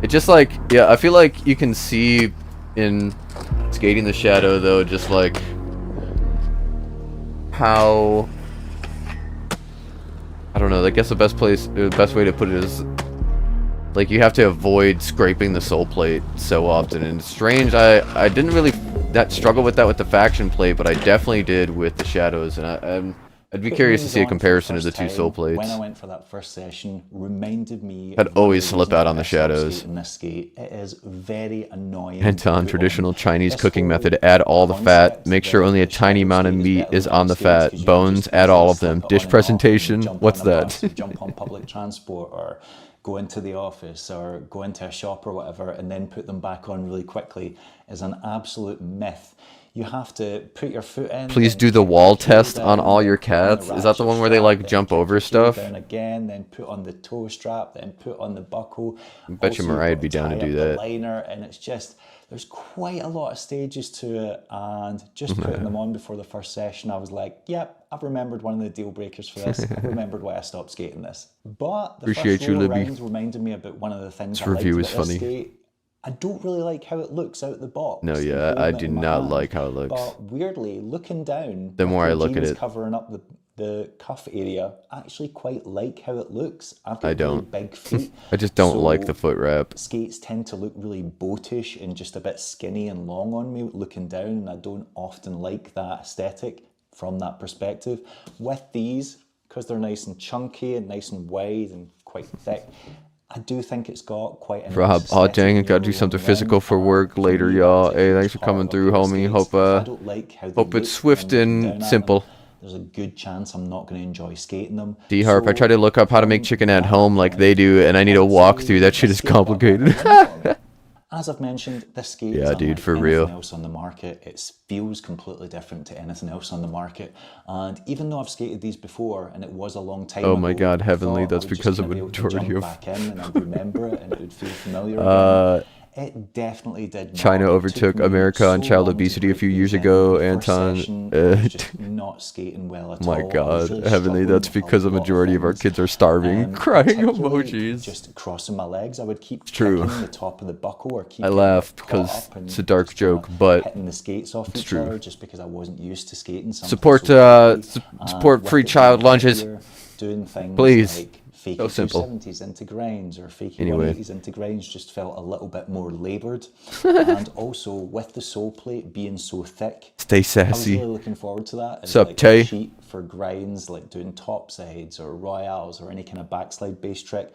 It just like, yeah, I feel like you can see in Skating the Shadow though, just like how, I don't know, I guess the best way to put it is like you have to avoid scraping the soul plate so often. And it's strange, I didn't really struggle with that with the faction plate, but I definitely did with the shadows, and I'd be curious to see a comparison of the two soul plates. When I went for that first session, reminded me. I'd always slip out on the shadows. In this skate, it is very annoying. Anton, traditional Chinese cooking method: add all the fat. Make sure only a tiny amount of meat is on the fat. Bones, add all of them. Dish presentation. What's that? Jump on public transport or go into the office or go into a shop or whatever, and then put them back on really quickly is an absolute myth. You have to put your foot in. Please do the wall test on all your cats. Is that the one where they like jump over stuff? Down again, then put on the toe strap, then put on the buckle. I bet you Mariah'd be down to do that. Liner, and it's just, there's quite a lot of stages to it, and just putting them on before the first session, I was like, yep, I've remembered one of the deal breakers for this. I've remembered why I stopped skating this. But the Appreciate first you, roll Libby. around reminded me about one of the things This I liked review about is this funny. skate. I don't really like how it looks out the box. No, yeah, I do not like how it looks. But weirdly, looking down, The more I look at jeans it, covering up the cuff area, I actually quite like how it looks. I've got I really don't. big feet. I just don't so like the foot wrap. Skates tend to look really boatish and just a bit skinny and long on me looking down, and I don't often like that aesthetic from that perspective. With these, because they're nice and chunky and nice and wide and quite thick, I do think it's got quite a Rob, nice oh aesthetic dang, I when gotta you're do something rolling physical around. for work For later, me, y'all. that's a Hey, thanks huge for coming part through, of homie. skates. Hope If I don't like how they hope look it's swift when I'm looking and down at simple. them, there's a good chance I'm not going to enjoy skating them. D-Harp, I So, try to look up how to make chicken at home like they do, and I need a walkthrough. That shit is complicated. As I've mentioned, this skate Yeah, is dude, unlike for anything real. else on the market. It feels completely different to anything else on the market. And even though I've skated these before, and it was a long time Oh ago, my God, I Heavenly, thought that's I would because just of kinda be able to majority jump of- back in and I'd remember it and it would feel familiar again. It definitely did not. China It took overtook me America on so child long to obesity a break few years these in. ago, The first Anton. session, I was just not skating well at My all. I was God, really Heavenly, that's struggling with because a lot of majority of our things. kids are starving. Crying Particularly emojis. Just crossing my legs, I would keep true. kicking the top of the buckle or keep I getting laughed caught because up and it's a dark just kinda joke, but hitting the skates off each true. other just because I wasn't used to skating. something Support, so quickly. support And free with it child being lunches. heavier, doing things Please. like faking So simple. 270s into grinds or faking Anyway. 180s into grinds just felt a little bit more laboured. And also with the sole plate being so thick, Stay I was sassy. really looking forward to that. As Sup, like Tay? a sheet for grinds, like doing top sides or royales or any kind of backslide base trick.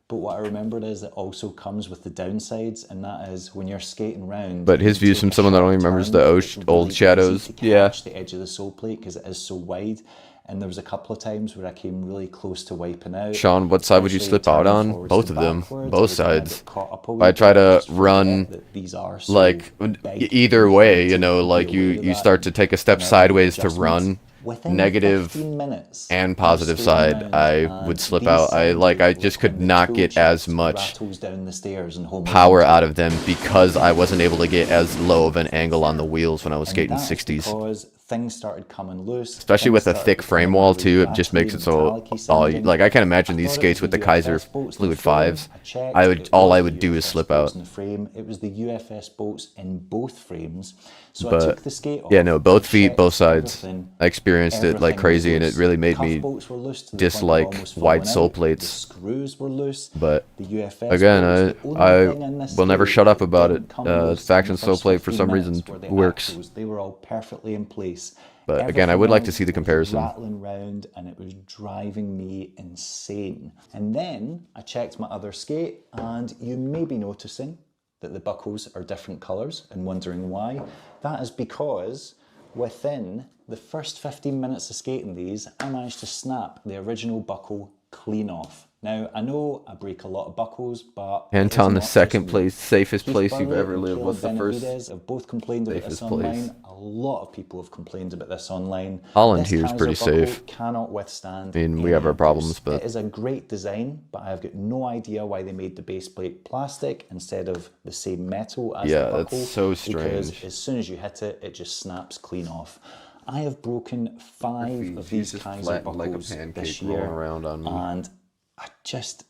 But what I remembered is it also comes with the downsides, and that is when you're skating round. But his you views take from a someone that sharp only remembers turn, the it's old really shadows. easy to Yeah. catch the edge of the sole plate because it is so wide. And there was a couple of times where I came really close to wiping out. Sean, what side would you especially slip out turning on? forwards Both and of them. backwards. Both I would kinda sides. get caught up a I wee try bit and to just forget run, that these are so like big either and way, to you know, be like aware of you that start to take a step and sideways to adjustments. run. Within Negative 15 minutes, and I was positive skating side, around, I and would slip these out. I sandals just were could kind of not tool get as chips, much rattles down the stairs and home power into out of them because I wasn't able to get as low of an angle on the wheels when I was and skating that's 60s. because things started coming loose. Especially things with a started thick frame becoming wall really too, it just makes it rattly, so metallic-y sounding. like I can't imagine I these thought it skates was with the Kaiser UFS bolts in Fluid the frame. 5s. I checked, All it I was would the do is UFS slip bolts out. in the frame. It was the UFS bolts in both frames. So I But took the skate off. yeah, no, both I feet, checked both sides. everything. I experienced it like Everything was crazy, and it loose. really made Cuff me bolts were loose to the point of dislike almost wide falling sole out. The plates. screws were loose. But The UFS again, bolts, the only I thing in this will never skate shut up that about didn't it. come The loose in faction the sole first plate for 15 some minutes reason were the works. axles. They were all perfectly in place. But again, I would Everything like to else see the was comparison. rattling round, and it was driving me insane. And then I checked my other skate, and you may be noticing that the buckles are different colours and wondering why. That is because within the first 15 minutes of skating these, I managed to snap the original buckle clean off. Now, I know I break a lot of buckles, but Anton, the it's not second just me. place, safest Keith place you've Burley ever and lived. Caleb What's the first Benavides have both complained about this safest place? online. A lot of people have complained about this online. Holland This here is Kaiser pretty buckle safe. cannot withstand I mean, we any have our abuse. problems, but It is a great design, but I've got no idea why they made the base plate plastic instead of the same metal as yeah, the buckle. that's so Because strange. as soon as you hit it, it just snaps clean off. I have broken 5 of these Kaiser buckles this year, around on me. and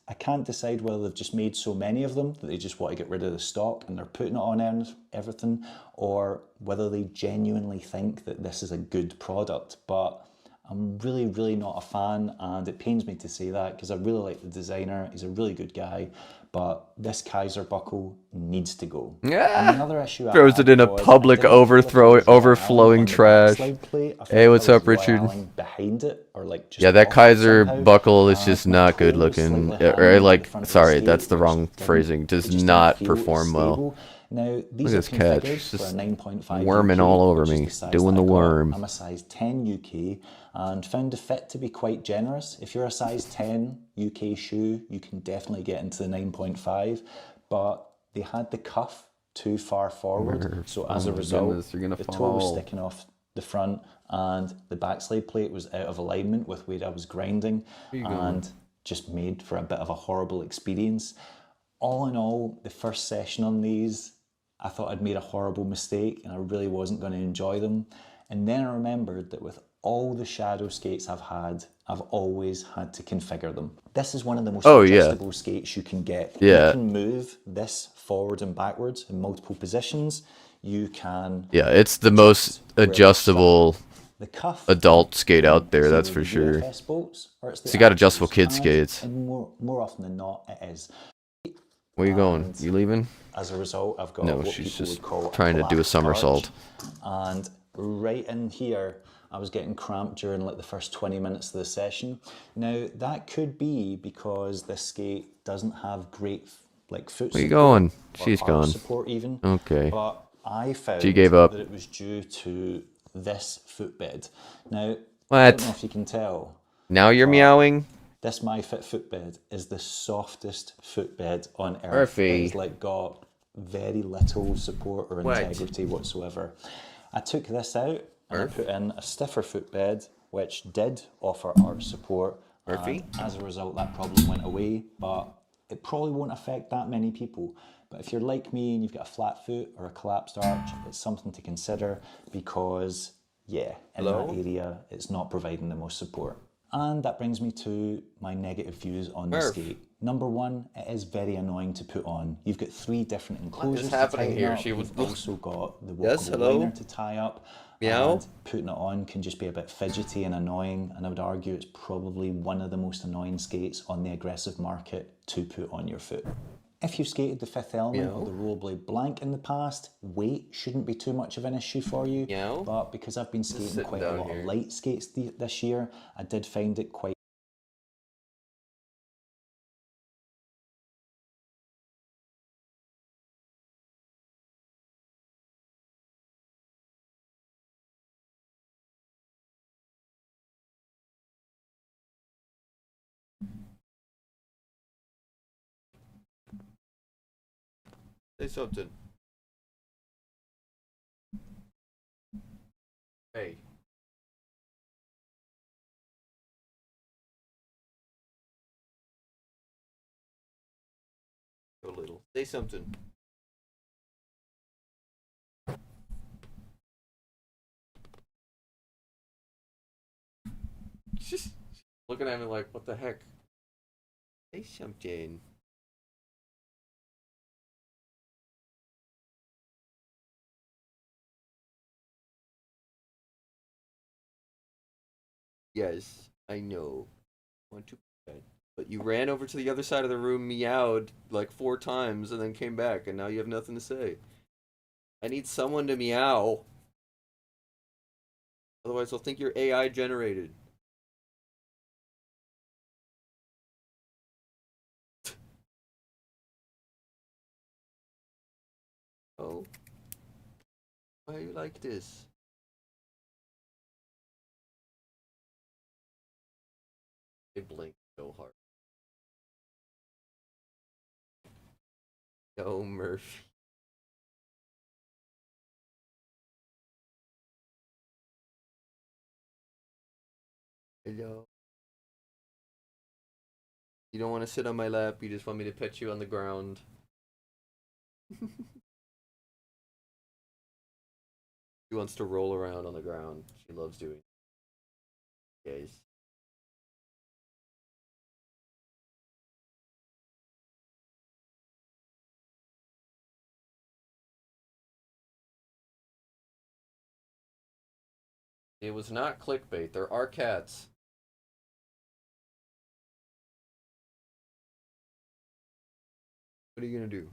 I can't decide whether they've just made so many of them that they just want to get rid of the stock and they're putting it on everything, or whether they genuinely think that this is a good product. But I'm really, really not a fan, and it pains me to say that because I really like the designer. He's a really good guy, but this Kaiser buckle needs to go. Yeah. And another issue I Throws had it in a was I public didn't feel like there was overflowing Royale on the trash. backslide plate. I felt Hey, like what's there was up, Richard? Royale behind it, or like just Yeah, that off it Kaiser somehow. buckle is just My not good toe was looking. slightly Or hanging on like, the front of the sorry, skate, that's the which wrong didn't- phrasing. it Does just didn't not feel perform well. stable. Now, these Look are at this catch. configured It's for a just 9.5 worming UK, all over which is me. the size Doing that the I got. worm. I'm a size 10 UK and found the fit to be quite generous. If you're a size 10 UK shoe, you can definitely get into the 9.5, but they had the cuff too far forward, so as a my result, goodness, you're gonna the toe was fall. sticking off the front and the backslide plate was out of alignment with where I was grinding and just made for a bit of a horrible experience. All in all, the first session on these, I thought I'd made a horrible mistake and I really wasn't going to enjoy them. And then I remembered that with all the shadow skates I've had, I've always had to configure them. This is one of the most adjustable skates you can get. Yeah. You can move this forward and backwards in multiple positions. You can... Yeah, it's the most adjustable the cuff adult skate out there, it's that's either for the sure. UFS bolts or it's the So you got axles, adjustable kid and- skates. And more often than not, it is. Where you going? You leaving? As a result, I've got No, what she's people just would call trying to do a collapsed somersault. arch. And right in here, I was getting cramped during like the first 20 minutes of the session. Now, that could be because this skate doesn't have great like foot Where you support going? or She's arch gone. support even. Okay. But I found She gave up. that it was due to this footbed. Now, I What? don't know if you can tell, Now you're meowing? this MyFit footbed is the softest footbed on earth. Murphy. It's like got very little support or What? integrity whatsoever. I took this out and I put in a stiffer footbed, which did offer arch support. Murphy? And as a result, that problem went away, but it probably won't affect that many people. But if you're like me and you've got a flat foot or a collapsed arch, it's something to consider because, yeah, in that area, it's not providing the most support. And that brings me to my negative views on the skate. Number one, it is very annoying to put on. You've got 3 different enclosures to happening tighten here? up. You've also got the Yes, walkable hello? liner to tie up. Meow? And putting it on can just be a bit fidgety and annoying. And I would argue it's probably one of the most annoying skates on the aggressive market to put on your foot. If you've skated the Fifth Element or the Rollerblade Blank in the past, weight shouldn't be too much of an issue for you. But because I've been skating quite a lot of light skates this year, I did find it quite Say something. Hey. A little. Say something. Just looking at me like, what the heck? Say something. Yes, I know. 1-2%. But you ran over to the other side of the room, meowed like 4 times, and then came back, and now you have nothing to say. I need someone to meow. Otherwise, they'll think you're AI generated. Oh. Why are you like this? They blink so hard. Yo, Murphy. Hello. You don't want to sit on my lap, you just want me to pet you on the ground. She wants to roll around on the ground. She loves doing it. Guys. It was not clickbait. There are cats. What are you gonna do?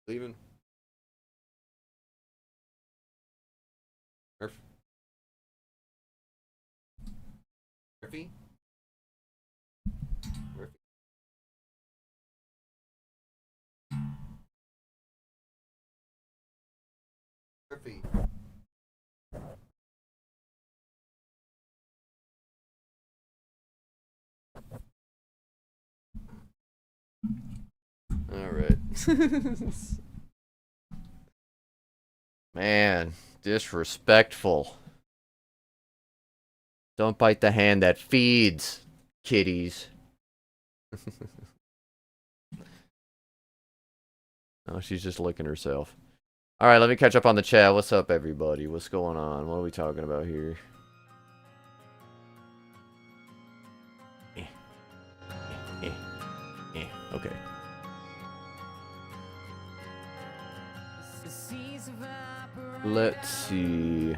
Leaving? Murphy? Murphy? Murphy? Murphy? Alright. Man, disrespectful. Don't bite the hand that feeds, kitties. Oh, she's just licking herself. Alright, let me catch up on the chat. What's up, everybody? What's going on? What are we talking about here? Okay. Let's see.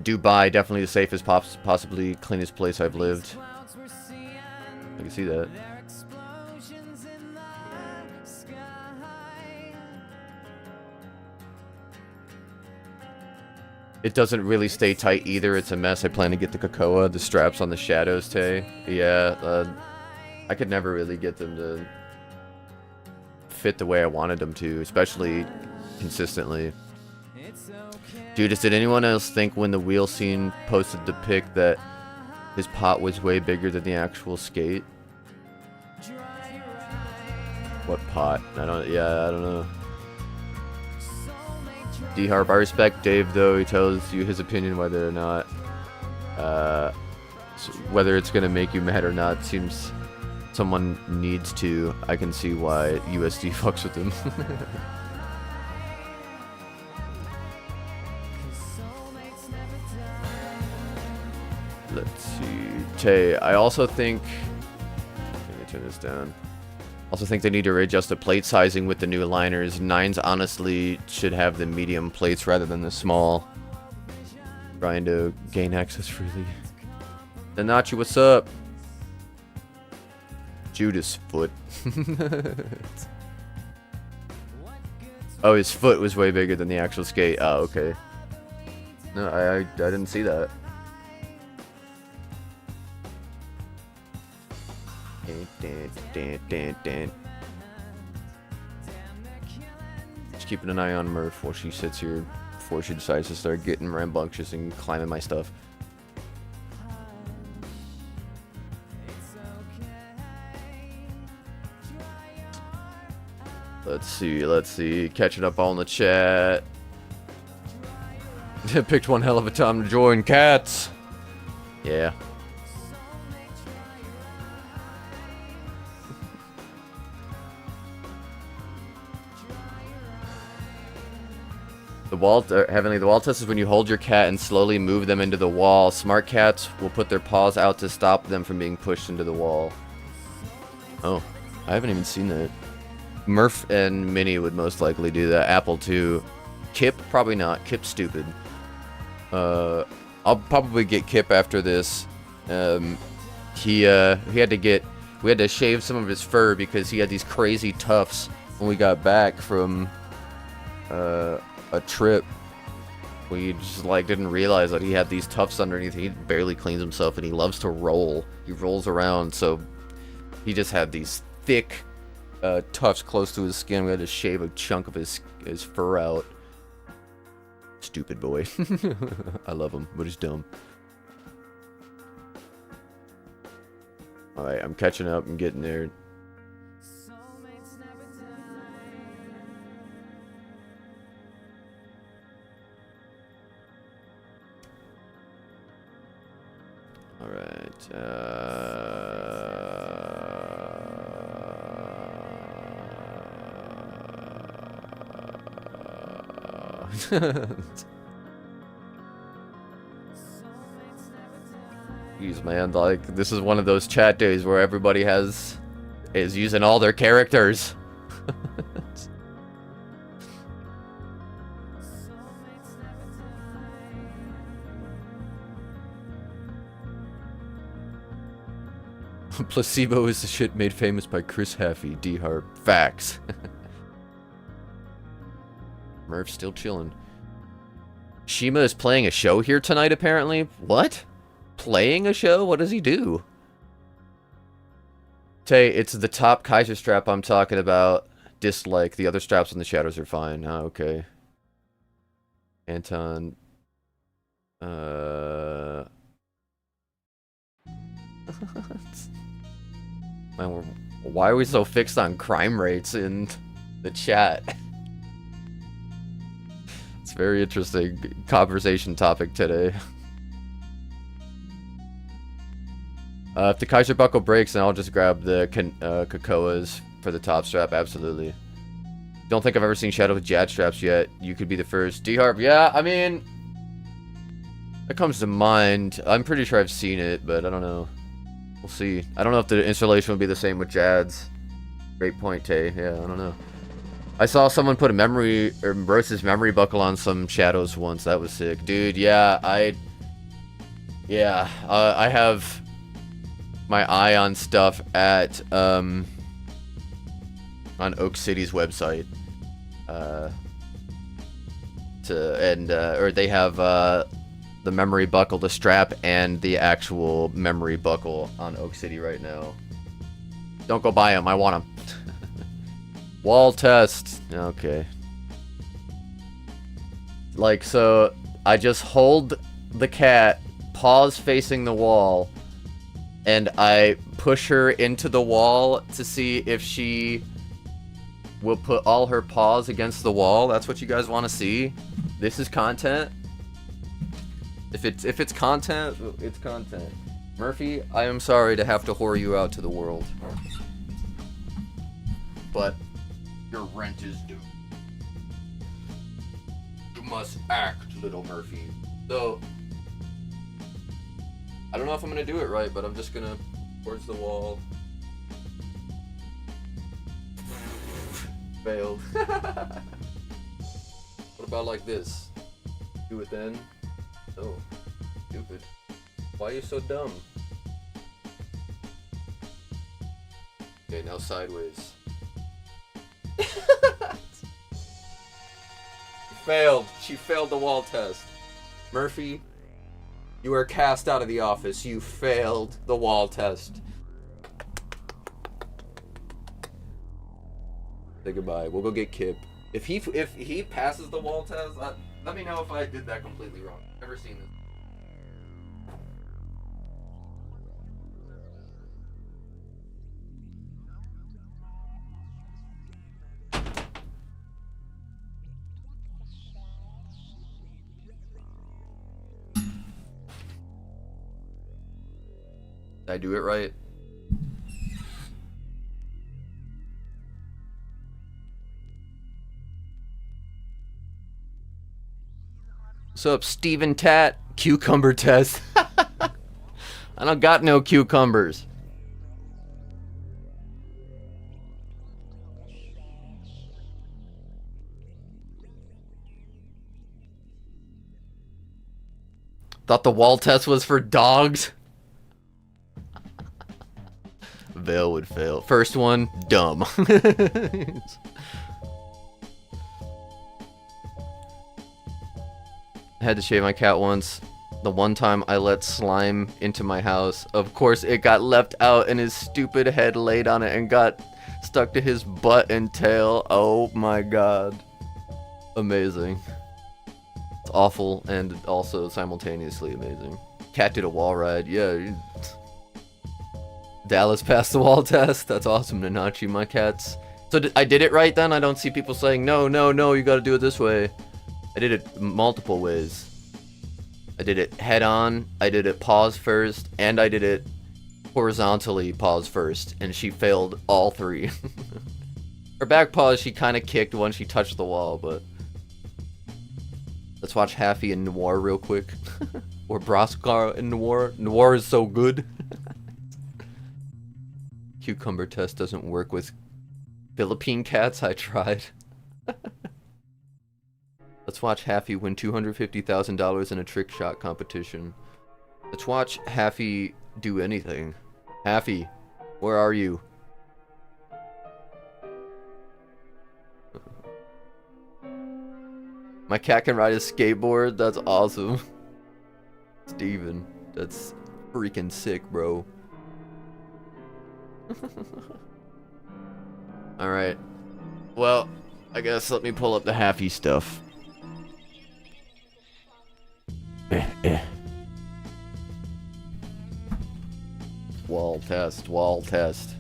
Dubai, definitely the safest, possibly cleanest place I've lived. I can see that. It doesn't really stay tight either. It's a mess. I plan to get the cocoa, the straps on the shadows, Tay. Yeah, I could never really get them to fit the way I wanted them to, especially consistently. Judas, did anyone else think when the wheel scene posted the pic that his pot was way bigger than the actual skate? What pot? I don't know. D-Harp, I respect Dave though. He tells you his opinion whether or not, whether it's gonna make you mad or not. Seems someone needs to. I can see why USD fucks with him. Let's see. Tay, I also think... Let me turn this down. Also think they need to readjust the plate sizing with the new liners. 9s honestly should have the medium plates rather than the small. Trying to gain access freely. Nanachi, what's up? Judas' foot. Oh, his foot was way bigger than the actual skate. Oh, okay. No, I didn't see that. Just keeping an eye on Murph while she sits here before she decides to start getting rambunctious and climbing my stuff. Let's see. Catching up all in the chat. Picked one hell of a time to join cats. Yeah. The wall, Heavenly, the wall test is when you hold your cat and slowly move them into the wall. Smart cats will put their paws out to stop them from being pushed into the wall. Oh, I haven't even seen that. Murph and Minnie would most likely do that. Apple too. Kip, probably not. Kip's stupid. I'll probably get Kip after this. We had to shave some of his fur because he had these crazy tufts when we got back from a trip. We just like didn't realize that he had these tufts underneath. He barely cleans himself and he loves to roll. He rolls around, so he just had these thick tufts close to his skin. We had to shave a chunk of his fur out. Stupid boy. I love him, but he's dumb. Alright, I'm catching up and getting there. Alright, Jeez, man, like, this is one of those chat days where everybody is using all their characters. Placebo is the shit made famous by Chris Haffey, D-Harp. Facts. Murph's still chilling. Shima is playing a show here tonight, apparently. What? Playing a show? What does he do? Tay, it's the top Kaiser strap I'm talking about. Dislike. The other straps in the shadows are fine. Oh, okay. Anton. Man, why are we so fixed on crime rates in the chat? It's a very interesting conversation topic today. If the Kaiser buckle breaks, then I'll just grab the Kakoas for the top strap. Absolutely. Don't think I've ever seen Shadow with Jad straps yet. You could be the first. D-Harp, yeah, I mean, that comes to mind. I'm pretty sure I've seen it, but I don't know. We'll see. I don't know if the installation will be the same with Jad's. Great point, Tay. Yeah, I don't know. I saw someone put a memory, or Rose's memory buckle on some Shadows once. That was sick. Dude, yeah, I have my eye on stuff at, on Oak City's website. Or they have, the memory buckle, the strap, and the actual memory buckle on Oak City right now. Don't go buy them. I want them. Wall test. Okay. Like, so I just hold the cat, paws facing the wall, and I push her into the wall to see if she will put all her paws against the wall. That's what you guys want to see? This is content? If it's content, it's content. Murphy, I am sorry to have to whore you out to the world. But your rent is due. You must act, little Murphy. So, I don't know if I'm gonna do it right, but I'm just gonna towards the wall. Failed. What about like this? Do it then? Oh, stupid. Why are you so dumb? Okay, now sideways. Failed. She failed the wall test. Murphy, you are cast out of the office. You failed the wall test. Say goodbye. We'll go get Kip. If he passes the wall test, let me know if I did that completely wrong. Never seen this. Did I do it right? What's up, Steven Tat? Cucumber test. I don't got no cucumbers. Thought the wall test was for dogs. Veil would fail. First one, dumb. I had to shave my cat once. The one time I let slime into my house, of course it got left out and his stupid head laid on it and got stuck to his butt and tail. Oh my god. Amazing. It's awful and also simultaneously amazing. Cat did a wall ride. Yeah. Dallas passed the wall test. That's awesome, Nanachi. My cats. So I did it right then? I don't see people saying, no, no, no, you gotta do it this way. I did it multiple ways. I did it head on, I did it pause first, and I did it horizontally pause first, and she failed all three. Her back pause, she kind of kicked once she touched the wall, but... Let's watch Haffy and Noir real quick. Or Broskar and Noir. Noir is so good. Cucumber test doesn't work with Philippine cats. I tried. Let's watch Haffy win $250,000 in a trick shot competition. Let's watch Haffy do anything. Haffy, where are you? My cat can ride a skateboard? That's awesome. Steven, that's freaking sick, bro. Alright. Well, I guess let me pull up the Haffy stuff. Wall test, wall test.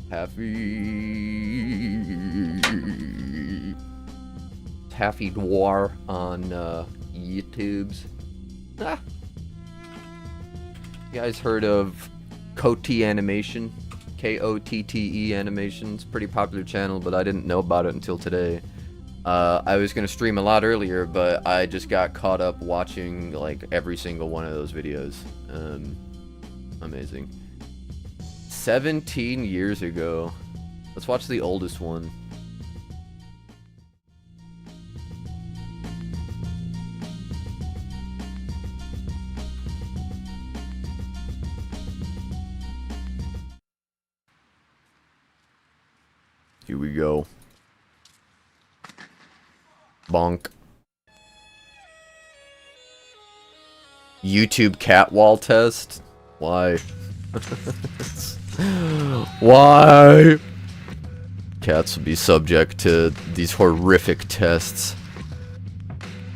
Haffy Noir on YouTube's. Ah. You guys heard of Kotte Animation? Kotte Animations. Pretty popular channel, but I didn't know about it until today. I was gonna stream a lot earlier, but I just got caught up watching like every single one of those videos. Amazing. 17 years ago. Let's watch the oldest one. Here we go. Bonk. YouTube cat wall test? Why? Why? Cats will be subject to these horrific tests.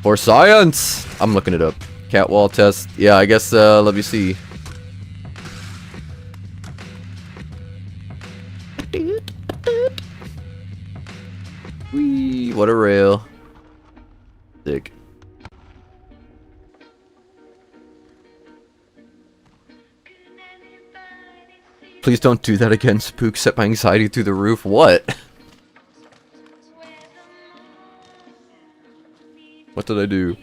For science! I'm looking it up. Cat wall test. Yeah, I guess, let me see. Whee, what a rail. Sick. Please don't do that again, Spook. Set my anxiety through the roof. What? What did I do?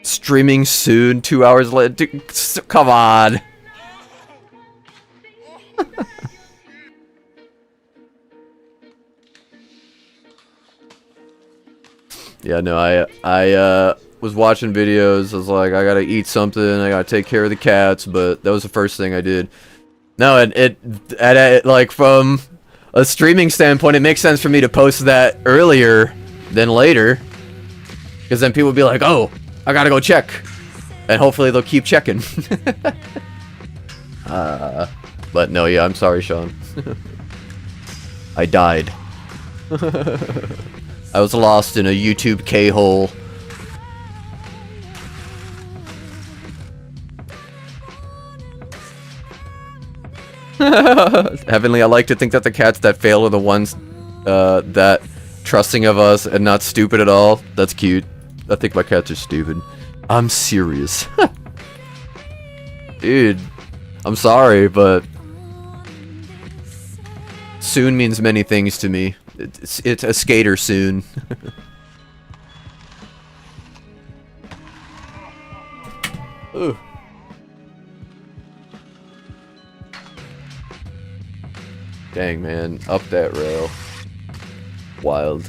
Streaming soon, 2 hours later. Come on. Yeah, no, I was watching videos. I was like, I gotta eat something. I gotta take care of the cats. But that was the first thing I did. No, it like from a streaming standpoint, it makes sense for me to post that earlier than later, because then people will be like, oh, I gotta go check, and hopefully they'll keep checking. But no, yeah, I'm sorry, Sean. I died. I was lost in a YouTube K-hole. Heavenly, I like to think that the cats that fail are the ones that trusting of us and not stupid at all. That's cute. I think my cats are stupid. I'm serious. Dude, I'm sorry, but Soon means many things to me. It's a skater soon. Ooh. Dang, man. Up that rail. Wild.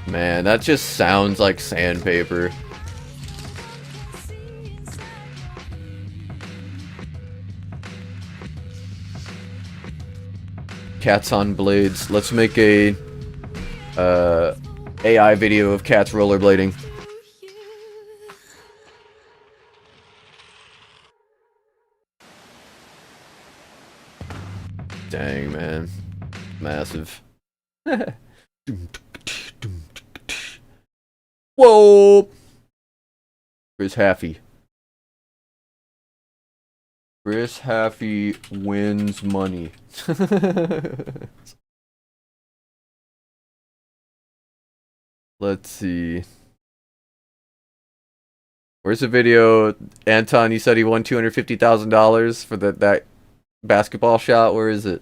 Man, that just sounds like sandpaper. Cats on blades. Let's make a AI video of cats rollerblading. Dang, man. Massive. Whoa! Chris Haffey. Chris Haffey wins money. Let's see. Where's the video? Anton, you said he won $250,000 for that basketball shot. Where is it?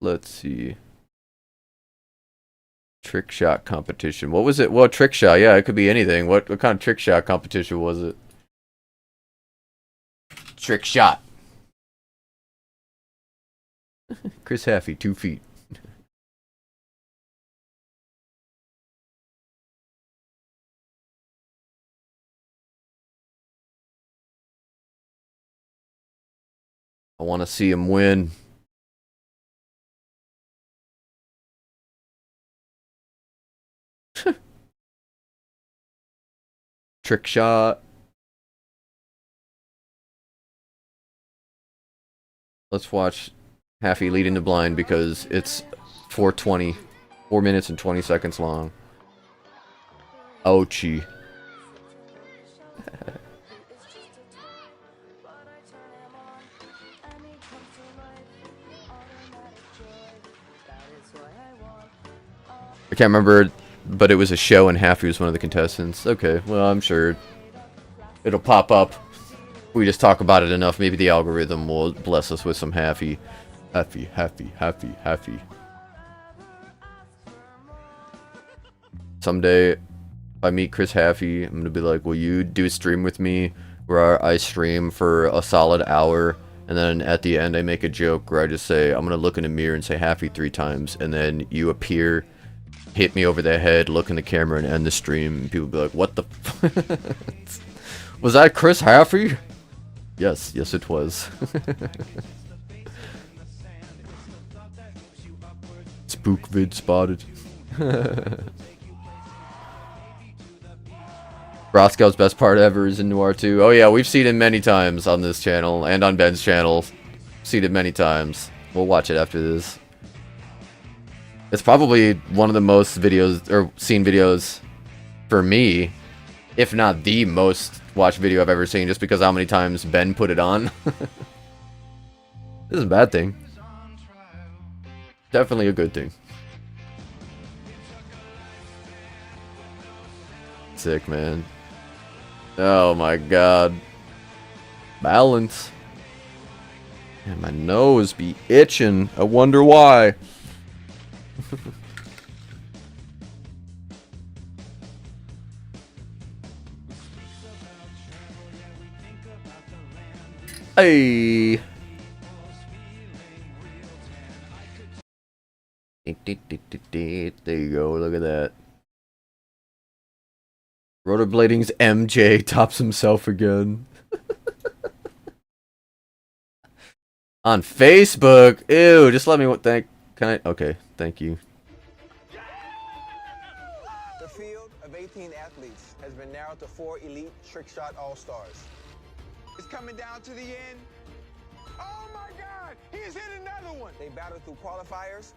Let's see. Trick shot competition. What was it? Well, trick shot. Yeah, it could be anything. What kind of trick shot competition was it? Trick shot. Chris Haffey, 2 feet. I want to see him win. Trick shot. Let's watch Haffey leading the blind because it's 4:20, 4 minutes and 20 seconds long. Ouchie. I can't remember, but it was a show and Haffey was one of the contestants. Okay, well, I'm sure it'll pop up. We just talk about it enough. Maybe the algorithm will bless us with some Haffey. Haffey, Haffey, Haffey, Haffey. Someday, if I meet Chris Haffey, I'm gonna be like, will you do a stream with me where I stream for a solid hour, and then at the end I make a joke where I just say, I'm gonna look in the mirror and say Haffey 3 times, and then you appear, hit me over the head, look in the camera, and end the stream, and people be like, what the f Was that Chris Haffey? Yes, yes it was. Spook vid spotted. Roscow's best part ever is in Noir 2. Oh yeah, we've seen it many times on this channel, and on Ben's channel. Seen it many times. We'll watch it after this. It's probably one of the most videos, or seen videos, for me, if not the most watched video I've ever seen, just because how many times Ben put it on. This isn't a bad thing. Definitely a good thing. Sick, man. Oh my god. Balance. And my nose be itching. I wonder why. Hey. There you go, look at that. Rollerblading's MJ tops himself again. On Facebook? Ew, just let me thank. Can I? Okay, thank you. The field of 18 athletes has been narrowed to 4 elite trick shot all-stars. It's coming down to the end. Oh my God, he's hit another one. They battled through qualifiers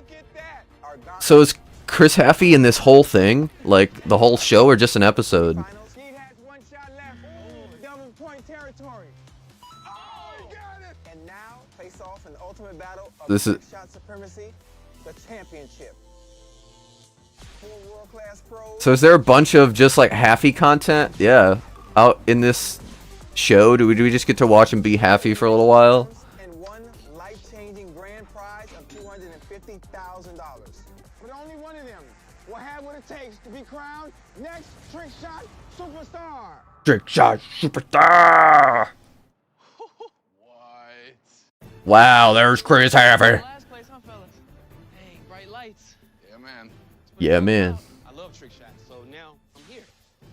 Look at that. Our So is Chris Haffey in this whole thing? Like, the whole show or just an episode? finals. He has one shot left. Double point territory. Oh, got it. And now face off in the ultimate battle of This is- trick shot supremacy, the championship. 4 world-class pros. So is there a bunch of just like Haffey content? Yeah. Out in this show? Do we just get to watch him be Haffey for a little while? And one life-changing grand prize of $250,000. But only one of them will have what it takes to be crowned next trick shot superstar. Trick shot superstar! What? Wow, there's Chris Haffey. Last place, huh, fellas? Dang, bright lights. Yeah, man. Yeah, man. I love trick shots, so now I'm here.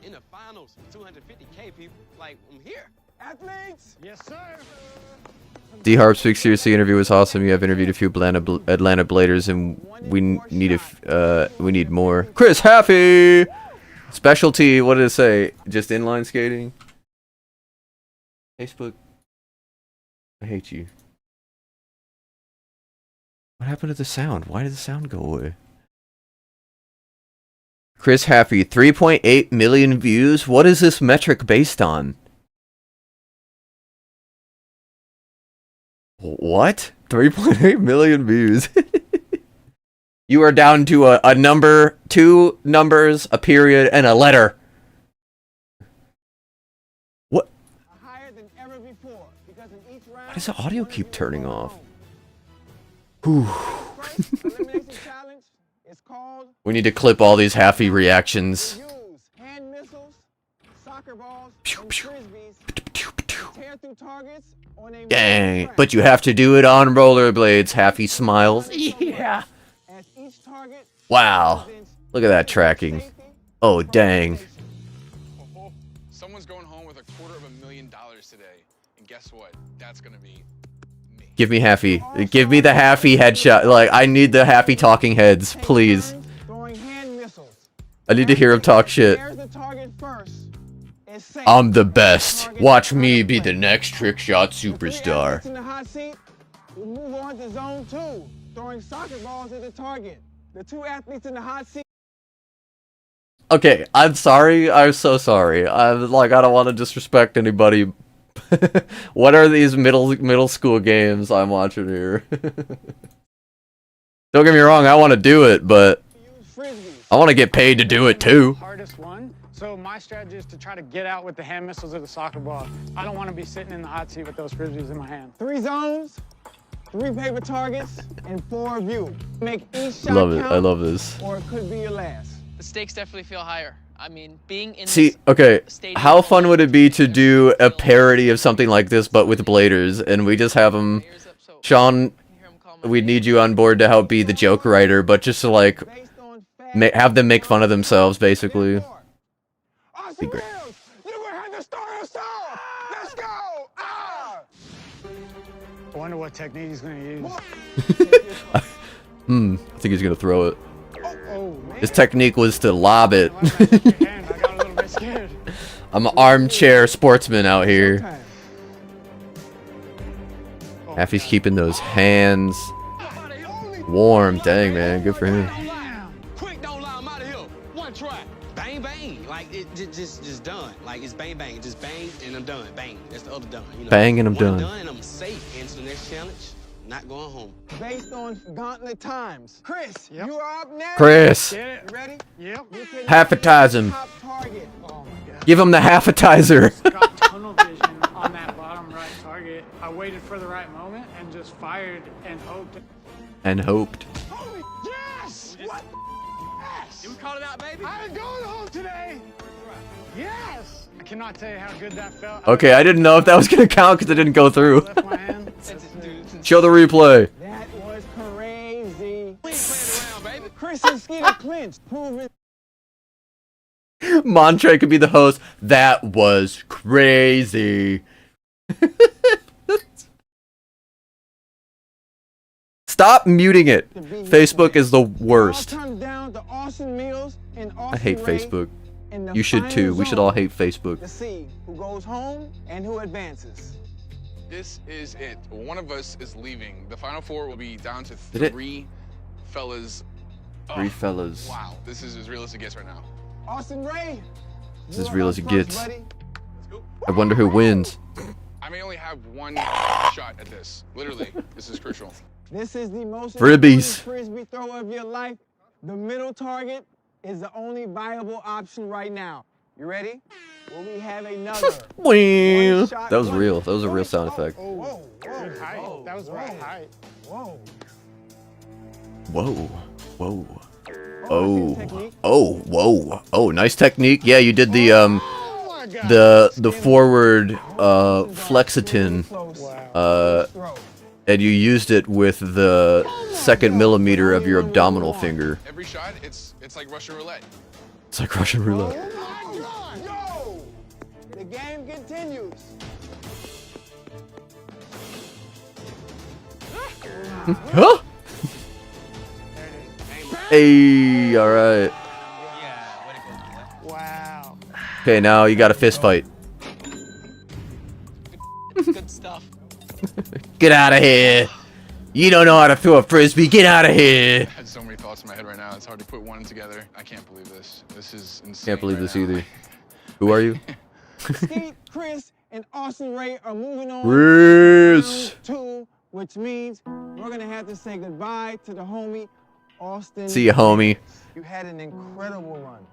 In the finals, 250K people. Like, I'm here. Athletes, Yes, sir. D Harp Speaks Seriously interview was awesome. You have interviewed a few Atlanta Bladers, and we need more. Chris Haffey. Specialty. What did it say? Just inline skating. Facebook. I hate you. What happened to the sound? Why did the sound go away? Chris Haffey, 3.8 million views. What is this metric based on? What? 3.8 million views. You are down to a number, 2 numbers, a period, and a letter. What? higher than ever before because in each round. Why does the audio one of keep you turning will go off? home. Whew. First elimination challenge is called We need to clip all these Haffey reactions. use hand missiles, soccer balls, Pew, and pew. frisbees. Tear through targets on a Dang, track. but you have to do it on rollerblades. Haffey smiles. Yeah. As each target Wow. represents Look at that tracking. safety Oh, from dang. station. Oh, someone's going home with $250,000 today. And guess what? That's gonna be me. Give me Haffey. Give me the Haffey headshot. Like, I need the Haffey talking heads, Take please. turns throwing hand missiles. I need to hear him talk shit. There's the target first. Is safe. I'm the best. Target Watch out me of be play. the next trick shot The 3 superstar. athletes in the hot seat will move on to zone 2, throwing soccer balls at the target. The 2 athletes in the hot seat. Okay, I'm sorry. I'm so sorry. I'm like, I don't want to disrespect anybody. What are these middle school games I'm watching here? Don't get me wrong, I want to do it, but Use frisbees. I want to get paid to do it too. Hardest one. So my strategy is to try to get out with the hand missiles of the soccer ball. I don't want to be sitting in the hot seat with those frisbees in my hand. 3 zones, 3 paper targets, and 4 of you. Make each shot Love it. count, I love this. or it could be your last. The stakes definitely feel higher. I mean, being in See, this okay, stadium how fun would it be to alone, do a feels- parody of something like this, but with Bladers, and we just have them, Ears up, so Sean, I can hear 'em call my we name. need you on board to help be the joke writer, but just to like, Based on fact, have them make fun of themselves, basically. Austin great. Mills, you gonna have the star of soul. Let's go. Ah! I wonder what technique he's going to use. I think he's gonna throw it. Oh, man. His technique was to lob it. Why did I lift your hand? I got a little bit scared. I'm an armchair sportsman out here. Time. Haffy's keeping those hands warm. Dang, man, good for him. Quick, don't lie, I'm out of here. One try. Bang, bang. Like, it just done. Like, it's bang, bang. Just bang, and I'm done. Bang. That's the other done. You know? Bang, and I'm One done. done, and I'm safe. And to the next challenge, not going home. Based on gauntlet times. Chris, Yep. you are up next. Chris, Get it? You ready? Yep. You can Half-atize him. top target. Oh my God. give him the half-atizer. Got tunnel vision on that bottom right target. I waited for the right moment and just fired and hoped. And hoped. Holy yes! What? Yes! We called it out, baby. I ain't going home today. Yes. I cannot tell you how good that felt. Okay, I didn't know if that was gonna count because it didn't go through. Left my hand. Show the replay. That was crazy. We ain't playing around, baby. Chris and Skeeter clinched, proving Montre could be the host. That was crazy. Stop muting it. to be Facebook is the It all worst. comes down to Austin Mills and Austin I hate Ray Facebook. in the You should final too. We should zone all hate Facebook. to see who goes home and who advances. This is it. One of us is leaving. The final 4 will be down to Did it- 3 fellas. Three fellas. Wow, this is as real as it gets right now. Austin Ray. This is as real as it gets. I wonder who wins. I may only have one shot at this. Literally, this is crucial. This is the most Fribbies. important frisbee throw of your life. The middle target is the only viable option right now. You ready? Will we have another? Wham! Shot, That was one real. That was a real sound point. effect. Whoa, Good height. That was right height. whoa. Whoa. Whoa. Oh, Whoa. Nice technique. Yeah, you did the Oh my God. the forward flexitin, and you used it with the 2nd millimeter of your abdominal finger. Every shot, it's like Russian roulette. It's like Russian roulette. Oh my God, no! The game continues. Huh? Hey, all right. Wow. Okay, now you got a fist fight. Good stuff. Get out of here. You don't know how to throw a frisbee. Get out of here. I had so many thoughts in my head right now. It's hard to put one together. I can't believe this. This is insane. Can't believe right this now. either. Who are you? Skeet, Chris, and Austin Ray are moving on Chris. to round 2, which means we're gonna have to say goodbye to the homie Austin. See ya, homie. You had an incredible run.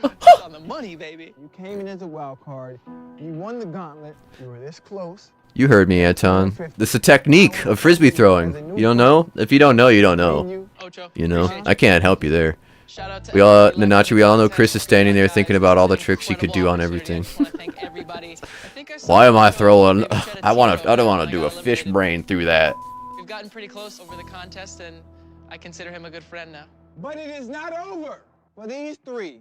It's on the money, baby. You came in as a wild card. You won the gauntlet. You were this close. You heard me, Anton. This is a technique of frisbee throwing. You don't know? If you don't know, you don't know. Ocho. You know? appreciate I can't help you there. Shout out to We all, everybody Nanachi, we all know listening. Chris is standing there thinking about all the Guys, tricks he could do on everything. I wanna thank everybody. I think I saw Why am I Ocho, throwing? maybe shed a I tear don't want like to do I a fish eliminated. brain through that. We've gotten pretty close over the contest, and I consider him a good friend now. But it is not over for these 3.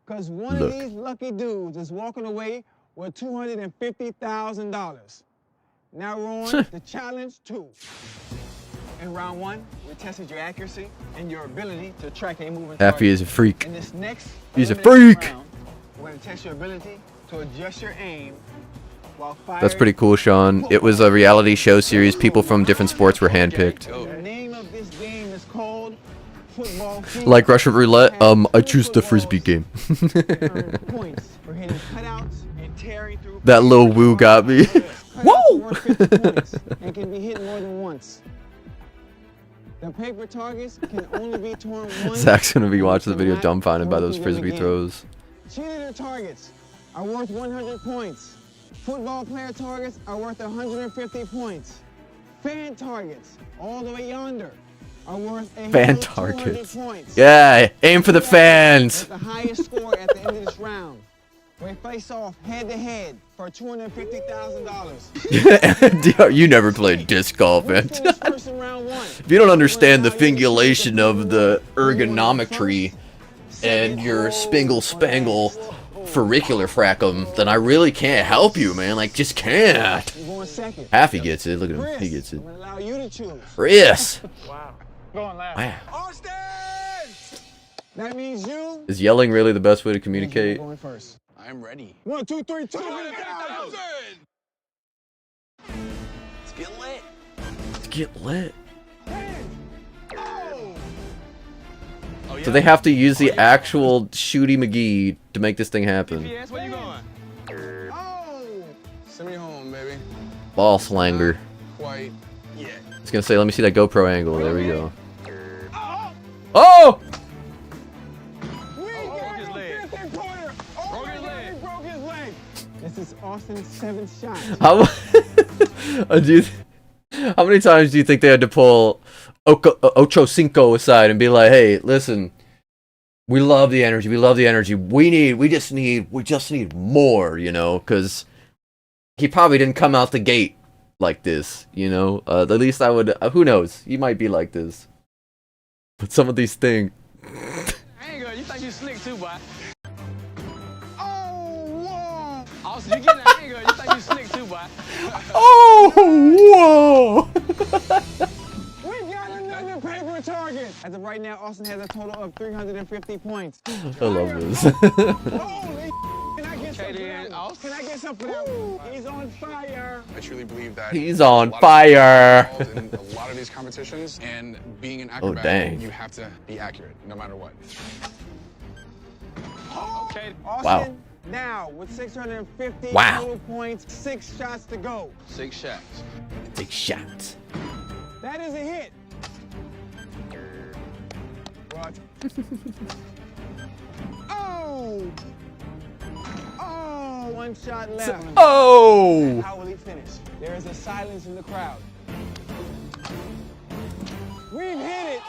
Because one Look. of these lucky dudes is walking away with $250,000. Now we're on to challenge 2. In round 1, we tested your accuracy and your ability to track a moving Happy target. is a freak. In this next He's a elimination freak. round, we're going to test your ability to adjust your aim while firing. That's pretty cool, Sean. It was a reality show series. People from different sports were handpicked. The name of this game is called Football Field. Like Russian roulette, I choose the frisbee game. Earn points for hitting cutouts and tearing through That little woo got me. Cutouts are worth 50 points and can be hit more than once. The paper targets can only be torn once. Zach's gonna be watching the and video not dumbfounded by torn those through them frisbee again. throws. Cheerleader targets are worth 100 points. Football player targets are worth 150 points. Fan targets, all the way yonder, are worth a Fan whole 200 targets. points. Yeah, aim for the fans. With the highest score at the end of this round. We face off head to head for $250,000. You never played disc golf, man. First in round 1. If you don't understand the fingulation of the ergonometry and your spingle spangle furricular frackum, then I really can't help you, man. Like, just can't. You're going second. Half he gets it. Look at him. Chris, He gets it. I'm gonna allow you to choose. Chris. Wow. Going last. Wow. Austin! That means you. Is yelling really the best way to You're communicate? going first. I'm ready. 1, 2, 3, 2. Let's get lit. Let's get lit. Oh! Oh, yeah. So they have to use the actual Shooty McGee to make this thing happen. Yes, where you going? Oh! Send me home, baby. Ball slanger. Quite yet. I was gonna say, let me see that GoPro angle. There we go. Oh! We got his him leg. fifth and corner. Oh Broke my his God, leg. he broke his leg. This is Austin's 7th shot. How many times do you think they had to pull Ocho Cinco aside and be like, "Hey, listen, we love the energy. We love the energy. We just need more, you know?" Because he probably didn't come out the gate like this, you know. At least I would. Who knows? He might be like this. But some of these things. I ain't good. You think you slick too, boy. Oh, whoa! Austin, you getting that? I ain't good. You think you slick too, boy. Oh, whoa! We got another paper target. As of right now, Austin has a total of 350 points. I love this. Holy and I get Okay then, Austin. Can I get some for that one? He's on fire. I truly believe that He's on a lot of fire. people are involved in a lot of these competitions, and being an Oh, acrobat, dang. you have to be accurate no matter what. Okay. Austin, Wow. now with 650 Wow. total points, 6 shots to go. 6 shots. Take shots. That is a hit. What? Oh! Oh, 1 shot left. Oh! How will he finish? There is a silence in the crowd. We've hit it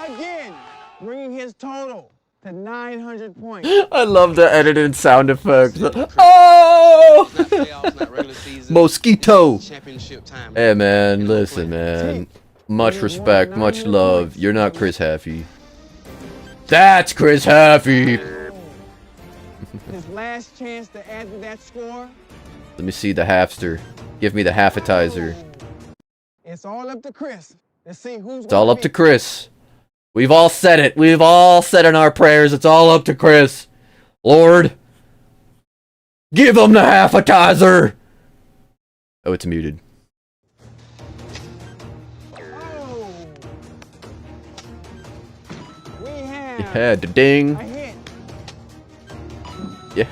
again, bringing his total to 900 points. I love the edited sound effects. Oh! Not playoffs, not regular season. Mosquito. It's championship time. Hey man, listen man. Much respect, much love. You're not Chris Haffey. That's Chris Haffey. His last chance to add to that score. Let me see the halfster. Give me the halfatizer. It's all up to Chris. Let's see who's. It's all up to Chris. We've all said it. We've all said in our prayers. It's all up to Chris. Lord, give him the halfatizer. Oh, it's muted. Oh. We have Yeah, da-ding. a hit. Yeah.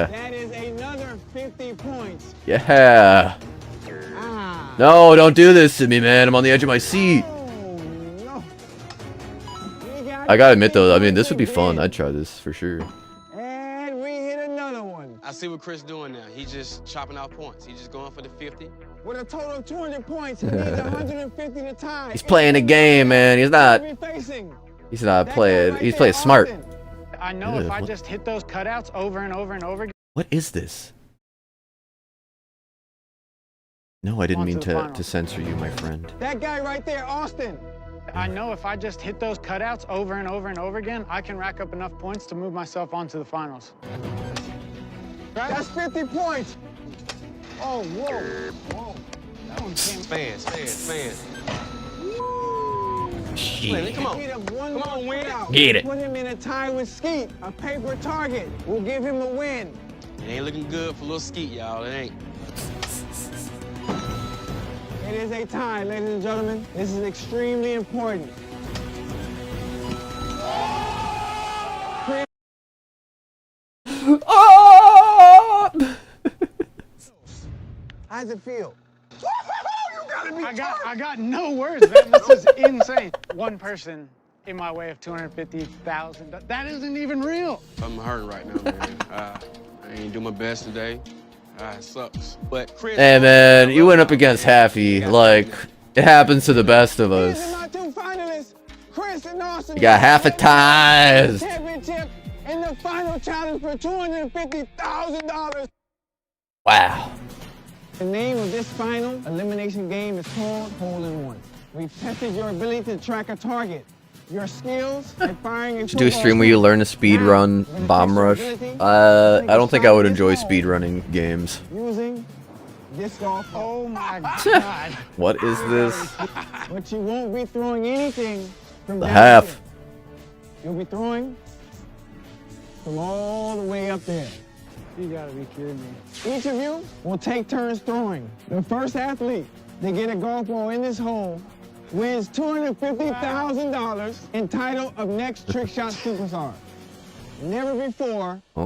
That is another 50 points. Yeah. Ah. No, don't do this to me, man. I'm on the edge of my seat. Oh, no. We got I gotta admit though, I mean, this would be again. fun. I'd try this for sure. And we hit another one. I see what Chris doing now. He's just chopping out points. He's just going for the 50. With a total of 200 points, he needs 150 to tie. He's playing a game, man. He's not. Facing. He's not That guy playing. right He's there, playing smart. Austin. I know if I what- just hit those cutouts over and over and over again. What is this? No, I didn't On mean to the to finals. censor you, my friend. That guy right there, Austin. I know if I just hit those cutouts over and over and over again, I can rack up enough points to move myself on to the finals. That's 50 points. Oh, whoa. Whoa. That one came. Fans. Shit. Come on. Beat up one Come on, more win. cutout. Get it. Put him in a tie with Skeet. A paper target will give him a win. It ain't looking good for little Skeet, y'all. It ain't. It is a tie, ladies and gentlemen. This is extremely important. Oh! How's it feel? I got no words, man. This is insane. One person in my way of 250,000. That isn't even real. I'm hurting right now, man. I ain't do my best today. It sucks. But Chris. Hey man, you went up against Haffy. Like, it happens to the best of These us. are my 2 finalists, Chris and Austin. You got halfatized. Championship in the final challenge for $250,000. Wow. The name of this final elimination game is called Hole in One. We've tested your ability to track a target, your skills at firing a Should do a stream where you learn to speed run Bomb Rush. I don't think I would enjoy speed running games. using disc golf. Oh my God. What is this? But you won't be throwing anything from The down half. here. You'll be throwing from all the way up there. You gotta be kidding me. Each of you will take turns throwing. The first athlete to get a golf ball in this hole wins $250,000 in title of Next Trick Shot Superstar. Never before in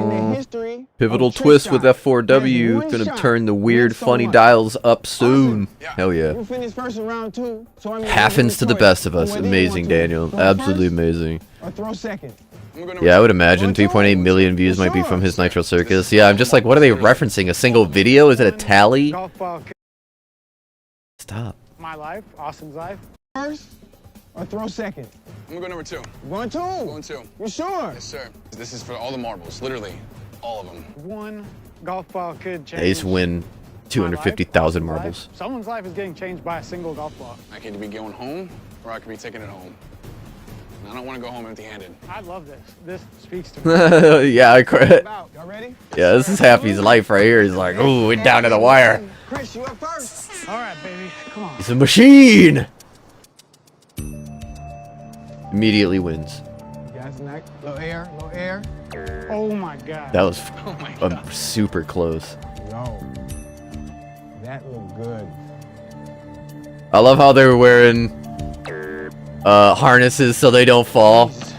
the Oh. history Pivotal of trick twist with shot F4W. has one Gonna shot turn the meant weird so funny much. dials up soon. Hell yeah. You finished first in round 2, so I'm Happens to the best of us. Amazing, Daniel. Absolutely amazing. Or throw second. Yeah, I would imagine 3.8 million views might be from his Nitro Circus. Yeah, I'm just like, what are they referencing? A single video? Is it a tally? Golf ball. Stop. My life, Austin's life. First or throw second. I'm gonna go number 2. Going 2. Going 2. You sure? Yes, sir. This is for all the marbles, literally all of them. One golf ball could change. Ace win my life, 250,000 Austin's marbles. life. Someone's life is getting changed by a single golf ball. I could be going home, or I could be taking it home. And I don't want to go home empty-handed. I love this. This speaks to me. Yeah, About. Y'all ready? yeah, this is Happy's life right here. He's like, ooh, we're down to the wire. Chris, you up first. All right, baby. Come on. He's a machine. Immediately wins. You guys, neck. Low air, low air. Oh my God. That was Oh my God. super close. Yo, that looked good. I love how they were wearing harnesses so they don't fall. This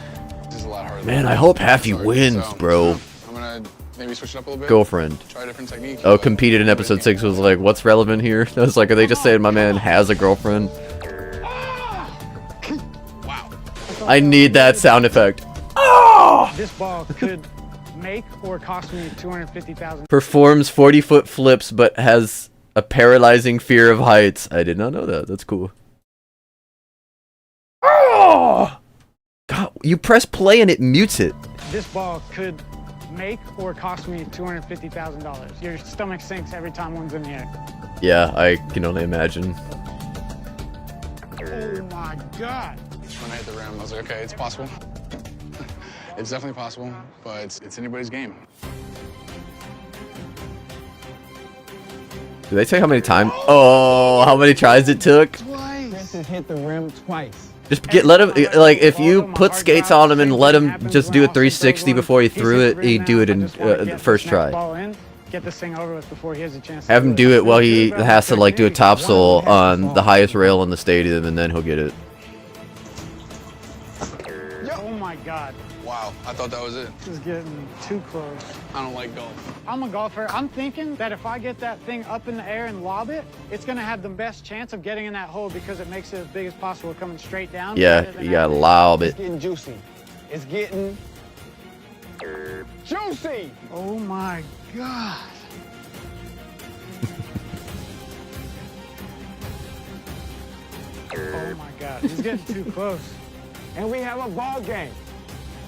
is a lot harder. Man, I hope Haffy wins, bro. I'm gonna maybe switch it up a little bit. Girlfriend. Try a different technique. Oh, competed in episode 6 was like, what's relevant here? I was like, are they just saying my man has a girlfriend? Wow. I need that sound effect. This ball could make or cost me $250,000. Performs 40-foot flips but has a paralyzing fear of heights. I did not know that. That's cool. Oh! God, you press play and it mutes it. This ball could make or cost me $250,000. Your stomach sinks every time one's in the air. Yeah, I can only imagine. Oh my God. When I hit the rim, I was like, okay, it's possible. It's definitely possible, but it's anybody's game. Did they say how many times? Oh, how many tries it took? Chris has hit the rim twice. Just let him, like, if you put skates on him and let him just do a 360 before he threw it, he'd do it in the first try. Get this thing over with before he has a chance. Have him do it while he has to, like, do a topsoil on the highest rail in the stadium, and then he'll get it. Oh my God. Wow, I thought that was it. This is getting too close. I don't like golf. I'm a golfer. I'm thinking that if I get that thing up in the air and lob it, it's going to have the best chance of getting in that hole because it makes it as big as possible coming straight down. Yeah, you gotta lob It's it. getting juicy. It's getting juicy. Oh my God. Oh my God. He's getting too close. And we have a ball game.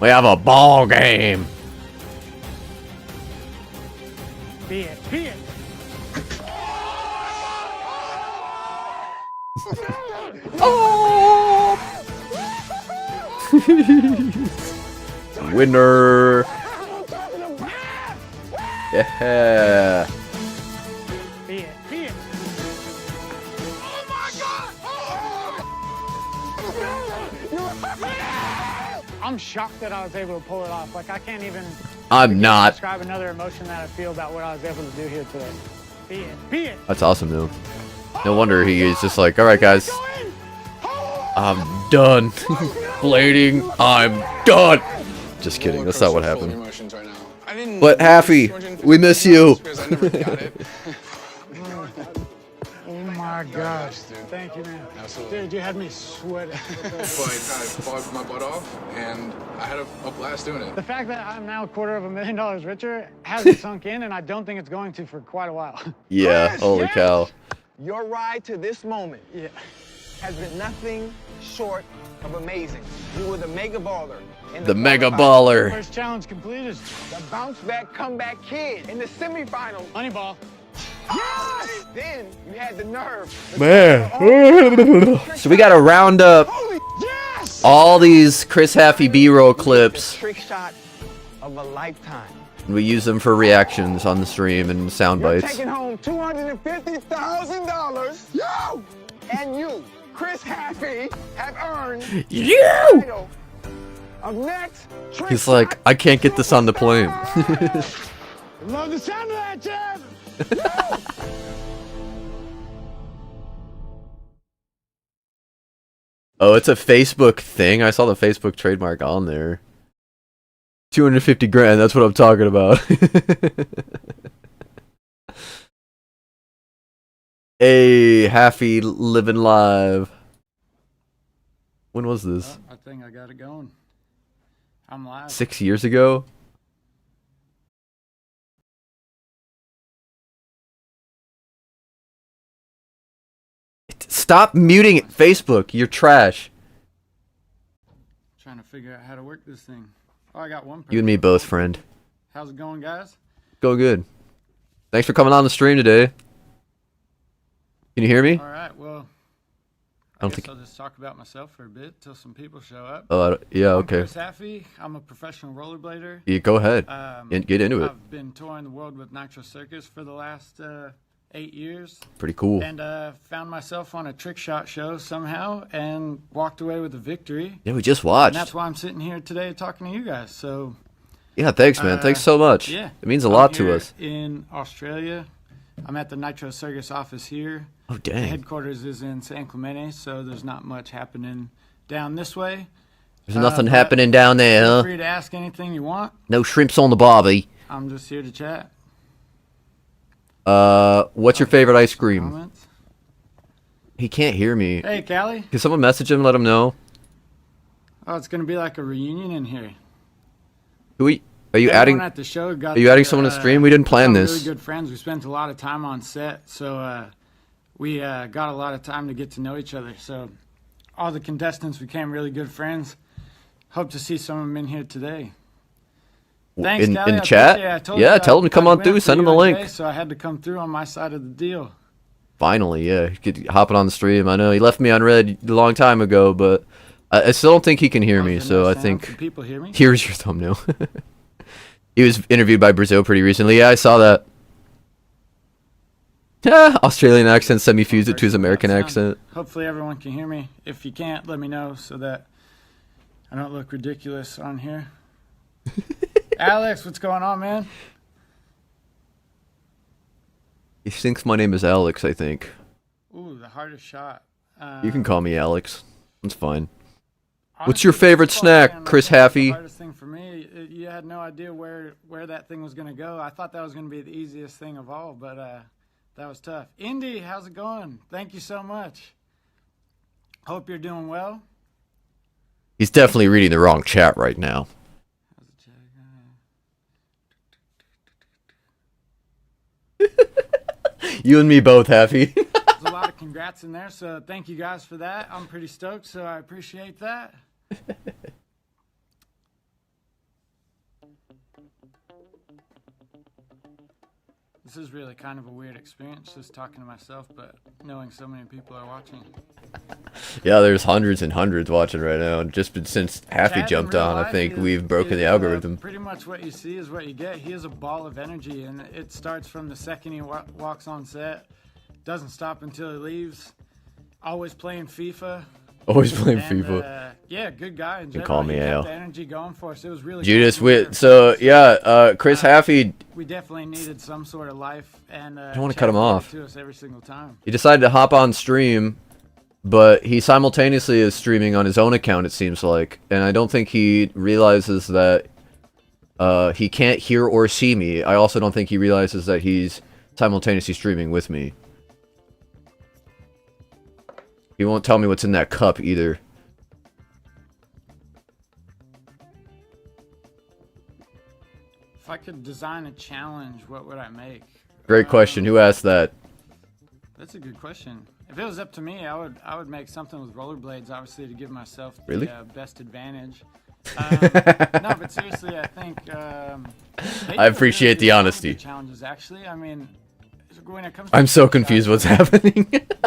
We have a ball game. Be it. Be it. Winner. Yeah. Be it. Be it. I'm shocked that I was able to pull it off. Like, I can't even I'm not. describe another emotion that I feel about what I was able to do here today. Be it. Be it. That's awesome, though. No wonder he's just like, all right, guys, I'm done. Blading, I'm done. Just kidding. That's not what happened. Emotions right now. I didn't. But Haffy, we miss you. Because I never got it. Oh my gosh. dude. Thank you, man. Absolutely. Dude, you had me sweating. But I fought my butt off, and I had a blast doing it. The fact that I'm now $250,000 richer hasn't sunk in, and I don't think it's going to for quite a while. Yeah, Chris, holy yes. cow. Your ride to this moment Yeah. has been nothing short of amazing. You were the mega baller. in The mega quarterfinals, baller. First challenge completed. The bounce back, comeback kid in the semifinals. Moneyball. Yes! Then you had the nerve. Man. So we gotta round up Holy yes! all these Chris Haffy B-roll clips, The trick shot of a lifetime. and we use them for reactions on the stream and sound You're bites. taking home $250,000. Yo! And you, Chris Haffy, have earned the You! title of next trick He's like, shot I can't get this on the plane. superstar. Love the sound of that, Jeff. Oh, it's a Facebook thing. I saw the Facebook trademark on there. 250 grand, that's what I'm talking about. Hey, Haffy living live. When was this? I think I got it going. I'm live. 6 years ago? Stop muting it, Facebook. You're trash. Trying to figure out how to work this thing. Oh, I got one. You and me both, friend. How's it going, guys? Go good. Thanks for coming on the stream today. Can you hear me? All right. Well, I don't guess think. I'll just talk about myself for a bit till some people show up. Oh, yeah. I'm Okay. Chris Haffy. I'm a professional rollerblader. You go ahead. Get into it. I've been touring the world with Nitro Circus for the last 8 years. Pretty cool. And found myself on a trick shot show somehow and walked away with a victory. Yeah, we just And watched. that's why I'm sitting here today talking to you guys. So Yeah, thanks, man. Thanks so much. Yeah. It means a I'm lot to here us. in Australia. I'm at the Nitro Circus office here. Oh, The dang. headquarters is in San Clemente, so there's not much happening down this way. There's nothing but happening down there, Feel huh? free to ask anything you want. No shrimps on the barbie. I'm just here to chat. What's your favorite ice cream? Comments. He can't hear me. Hey, Callie. Can someone message him, let him know? Oh, it's gonna be like a reunion in here. Are you Everyone adding? at the show got Are you adding someone to stream? We didn't plan become this. Really good friends. We spent a lot of time on set, so we got a lot of time to get to know each other. So all the contestants became really good friends. Hope to see some of them in here today. Thanks, in Callie. the I chat? appreciate it. I told Yeah, you tell them to come I on went through. for Send them you the link. today, so I had to come through on my side of the deal. Finally, yeah. Get hopping on the stream. I know he left me on red a long time ago, but I still don't think he can hear me. There's So no I sound. think Can people hear me? here's your thumbnail. He was interviewed by Brazil pretty recently. Yeah, I saw that. Yeah, Australian accent semi-fused it to his American Sound. accent. Hopefully everyone can hear me. If you can't, let me know so that I don't look ridiculous on here. Alex, what's going on, man? He thinks my name is Alex, I think. Ooh, the hardest shot. You can call me Alex. That's fine. Honestly, What's your favorite football snack, fan, Chris I think that's Haffey? The hardest thing for me, you had no idea where that thing was going to go. I thought that was going to be the easiest thing of all, but that was tough. Indy, how's it going? Thank you so much. Hope you're doing well. He's definitely reading the wrong chat right now. How's the chat going? You and me both, Happy. There's a lot of congrats in there, so thank you guys for that. I'm pretty stoked, so I appreciate that. This is really kind of a weird experience, just talking to myself, but knowing so many people are watching. Yeah, there's hundreds and hundreds watching right now. Just since Happy Chad in jumped real on, I life think is- we've broken is, the algorithm. Pretty much what you see is what you get. He is a ball of energy, and it starts from the second he walks on set. Doesn't stop until he leaves. Always playing FIFA. Always playing And, FIFA. yeah, good guy in general. call me He kept Al. the energy going for us. It was really Judas, cool to hear. so yeah, Chris Haffey, We definitely needed some sort of life, and I don't wanna cut him off. to us every single time. he decided to hop on stream, but he simultaneously is streaming on his own account, it seems like. And I don't think he realizes that he can't hear or see me. I also don't think he realizes that he's simultaneously streaming with me. He won't tell me what's in that cup either. If I could design a challenge, what would I make? Great question. Who asked that? That's a good question. If it was up to me, I would make something with rollerblades, obviously, to give myself the Really? Best advantage. No, but seriously, I think I appreciate the honesty. Challenges, actually. I mean, when it comes I'm to so confused what's happening.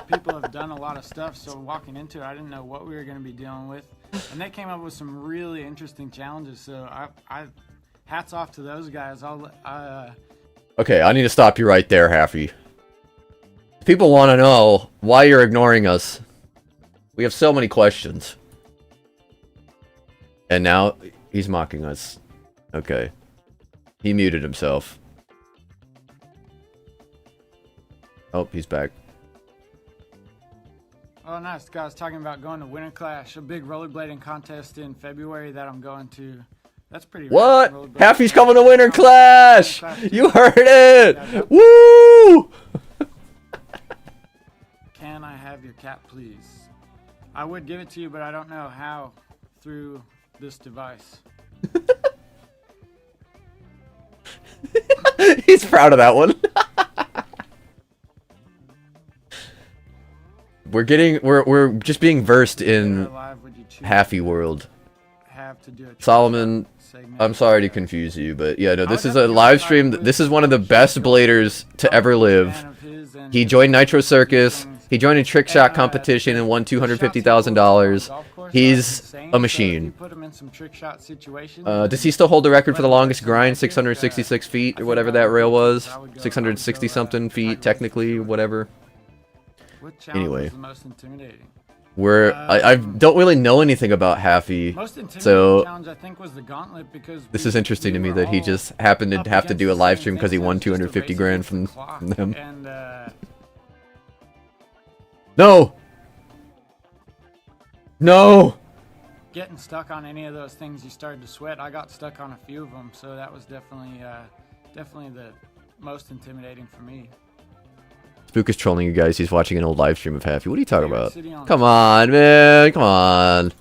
people have done a lot of stuff, so walking into it, I didn't know what we were going to be dealing with, and they came up with some really interesting challenges. So I hats off to those guys. Okay, I need to stop you right there, Haffy. People want to know why you're ignoring us. We have so many questions. And now he's mocking us. Okay. He muted himself. Oh, he's back. Oh, nice. Guys, talking about going to Winter Clash, a big rollerblading contest in February that I'm going to. That's pretty What? rad. Rollerblading. Haffy's coming to Winter Clash! Clash You heard it! Woo! Can I have your cat, please? I would give it to you, but I don't know how through this device. He's proud of that one. We're just being versed in Live, would you choose Haffy world. have to do a Solomon, segment? I'm sorry to confuse you, but yeah, no, this would is a definitely live like stream. to This is one of the best bladers to ever live. He joined Nitro Circus. He joined a trick shot competition and won $250,000. He's a machine. Does he still hold the record for the longest grind? 666 feet or whatever that rail was. 660 something feet, technically, whatever. What challenge Anyway. was the most intimidating? Where I don't really know anything about Happy, Most intimidating so challenge, I think, was the gauntlet because this we- is interesting we to me were that he all just happened to up have to against do a the live same stream because he thing, so won it's just a 250 race grand against the from clock. them. And No! No! getting stuck on any of those things, you started to sweat. I got stuck on a few of them, so that was definitely the most intimidating for me. Spook is trolling you guys. He's watching an old live stream of Happy. What are you talking Favorite about? city on Come on, man. Come on.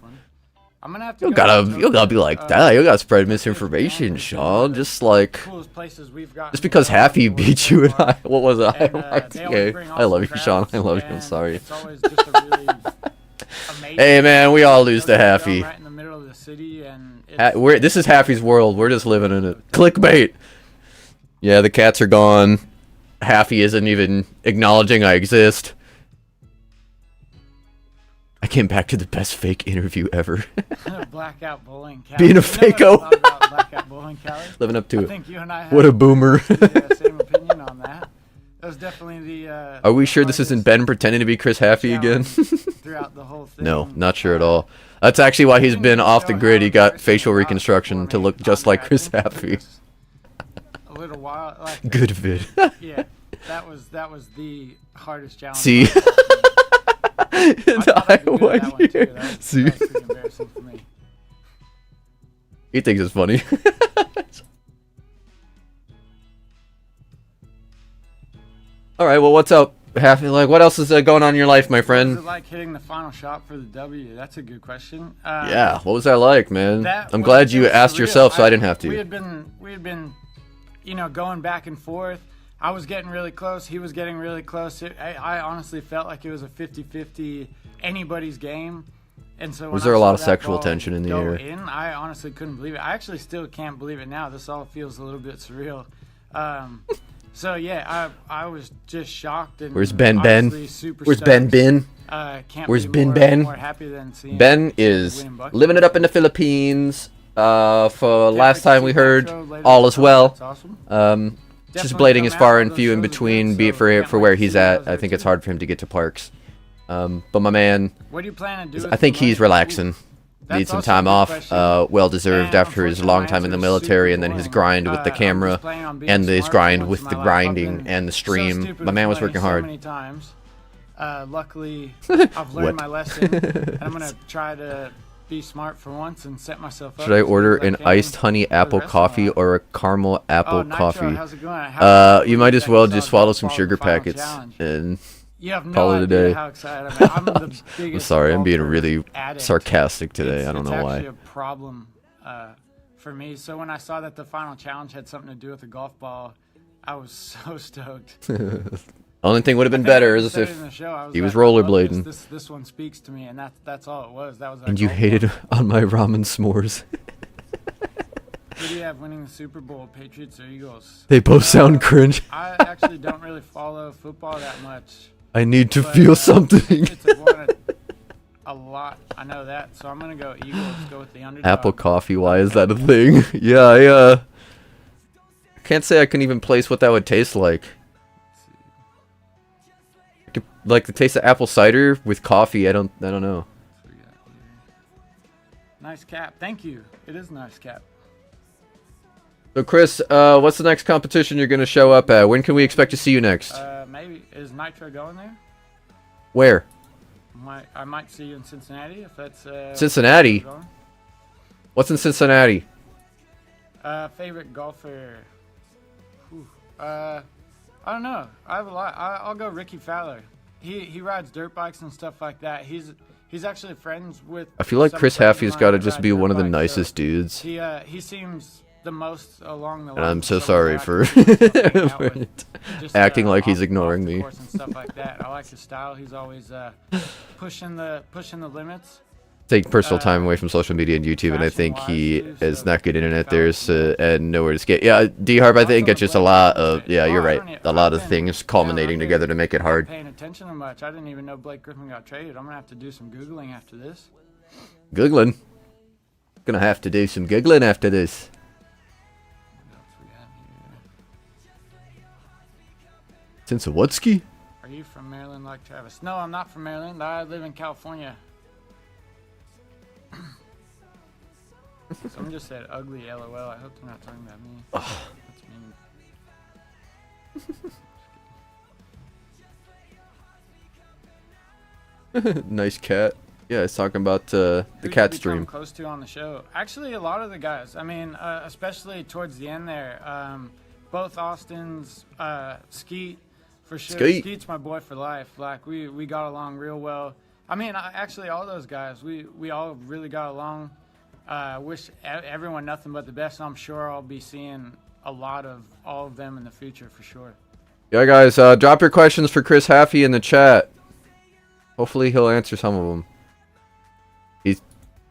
I'm gonna have to You go gotta, to you gotta be Tokyo. like that. You gotta spread Japan misinformation, has been one Sean. of the Just like, coolest places we've gotten just to because go Happy for beat so you and far. I. What was I? And, they always bring I love you, awesome Sean. I crowds, love you. I'm and sorry. It's always just a really amazing. Hey, man, we all lose to Tokyo Dome Happy. Right in the middle of the city, and it's, This is Happy's world. We're just living in it. Clickbait. Yeah, the cats are gone. Happy isn't even acknowledging I exist. I came back to the best fake interview ever. Blackout Bowling Cali. Being a You know fake-o. what I thought about Blackout Bowling Cali? Living up to I it. think you and I have What a boomer. the same opinion on that. That was definitely the. Are we sure this isn't Ben pretending to be Chris Happy again? throughout the whole thing. No, not sure at all. That's actually why he's been off the grid. He got facial reconstruction to look just like Chris Happy. A little while. Like, Good vid. Yeah, that was the hardest challenge. See? I went here. See? That was pretty embarrassing for me. He thinks it's funny. All right, well, what's up, Happy? Like, what else is going on in your life, my What was friend? it like hitting the final shot for the W? That's a good question. Yeah, what was that like, man? That I'm was glad you just asked surreal. yourself, so I didn't have We to. had been, going back and forth. I was getting really close. He was getting really close. I honestly felt like it was a 50-50 anybody's game. And so Was when there I a lot saw of that sexual ball tension in the go air? I honestly couldn't believe it. I actually still can't believe it now. This all feels a little bit surreal. So yeah, I was just shocked and Where's Ben obviously super Where's Ben stoked. Ben? Can't Where's be Ben more happy than seeing Ben is winning bucket. living it up in the Philippines. For last to time see we heard, Metro later all this is summer. well. That's awesome. Just Definitely blading come is far out. and Those few in shows are between good, be so for can't for wait where to he's see you at. guys I there think it's too. hard for him to get to parks. But my man, What do you plan to do? I with think the he's money? relaxing. Ooh, that's Needs some also a time good off. question. Well deserved And after his long time in the unfortunately, my answer is military super and then his boring. grind with the I'm camera just planning on being and his smart for grind once with in the my life. I've grinding been and the so stream. stupid My with man was money working so hard. many times. Luckily, I've learned What? my lesson, and I'm gonna try to be smart for once and set myself up. Should I as good order as I an can iced honey for the apple rest of my coffee life. or a caramel apple Oh, Nitro, coffee? how's it going? How You might as that well you just saw swallow golf some ball sugar the final packets challenge? and You have no call it a idea day. how excited I am. I'm the biggest I'm sorry, I'm being golfer really addict. sarcastic today. I don't It's know actually why. a problem for me. So when I saw that the final challenge had something to do with a golf ball, I was so stoked. Only thing would have been I think I better even is said if it in the show. he was like, I love rollerblading. This one speaks to me, and that's all it was. That was. That And you golf hated ball. on my ramen s'mores. Who do you have winning the Super Bowl, Patriots or Eagles? They both sound cringe. I actually don't really follow football that much. I need to But, feel something. It's won a lot. I know that, so I'm gonna go Eagles. Go with the underdog. Apple coffee, why is that a thing? Yeah, I can't say I can even place what that would taste like. Like the taste of apple cider with coffee, I don't know. Nice cap. Thank you. It is a nice cap. So Chris, what's the next competition you're gonna show up at? When can we expect to see you next? Maybe is Nitro going there? Where? I might see you in Cincinnati if that's Cincinnati? going. What's in Cincinnati? Favorite golfer? Whew. I don't know. I have a lot. I'll go Ricky Fowler. He rides dirt bikes and stuff like that. He's actually friends with. I feel like some Chris friends of Haffey's mine got to that just ride be dirt one of the bikes, nicest dudes. He seems the most along the lines. And I'm of so someone sorry that I could for hang out with. Just, acting like he's off ignoring the me. course and stuff like that. I like his style. He's always pushing the limits. Take personal time away from social media and YouTube, and I think he is not good internet there, so, and nowhere to skate. Yeah, D-Harp, I think it's just a lot of, yeah, you're right, a lot of things culminating together to make it hard. Paying attention to much. I didn't even know Blake Griffin got traded. I'm gonna have to do some googling after this. Googling. Gonna have to do some giggling after this. What else we got here? Since Whatski? Are you from Maryland like Travis? No, I'm not from Maryland. I live in California. Someone just said ugly LOL. I hope they're not talking about me. That's mean. Nice cat. Yeah, it's talking about the cat stream. Close to on the show. Actually, a lot of the guys. I mean, especially towards the end there. Both Austins, Skeet, for sure. Skeet's my boy for life. Like we got along real well. I mean, actually, all those guys, we all really got along. Wish everyone nothing but the best. I'm sure I'll be seeing a lot of all of them in the future for sure. Yeah, guys, drop your questions for Chris Haffey in the chat. Hopefully, he'll answer some of them.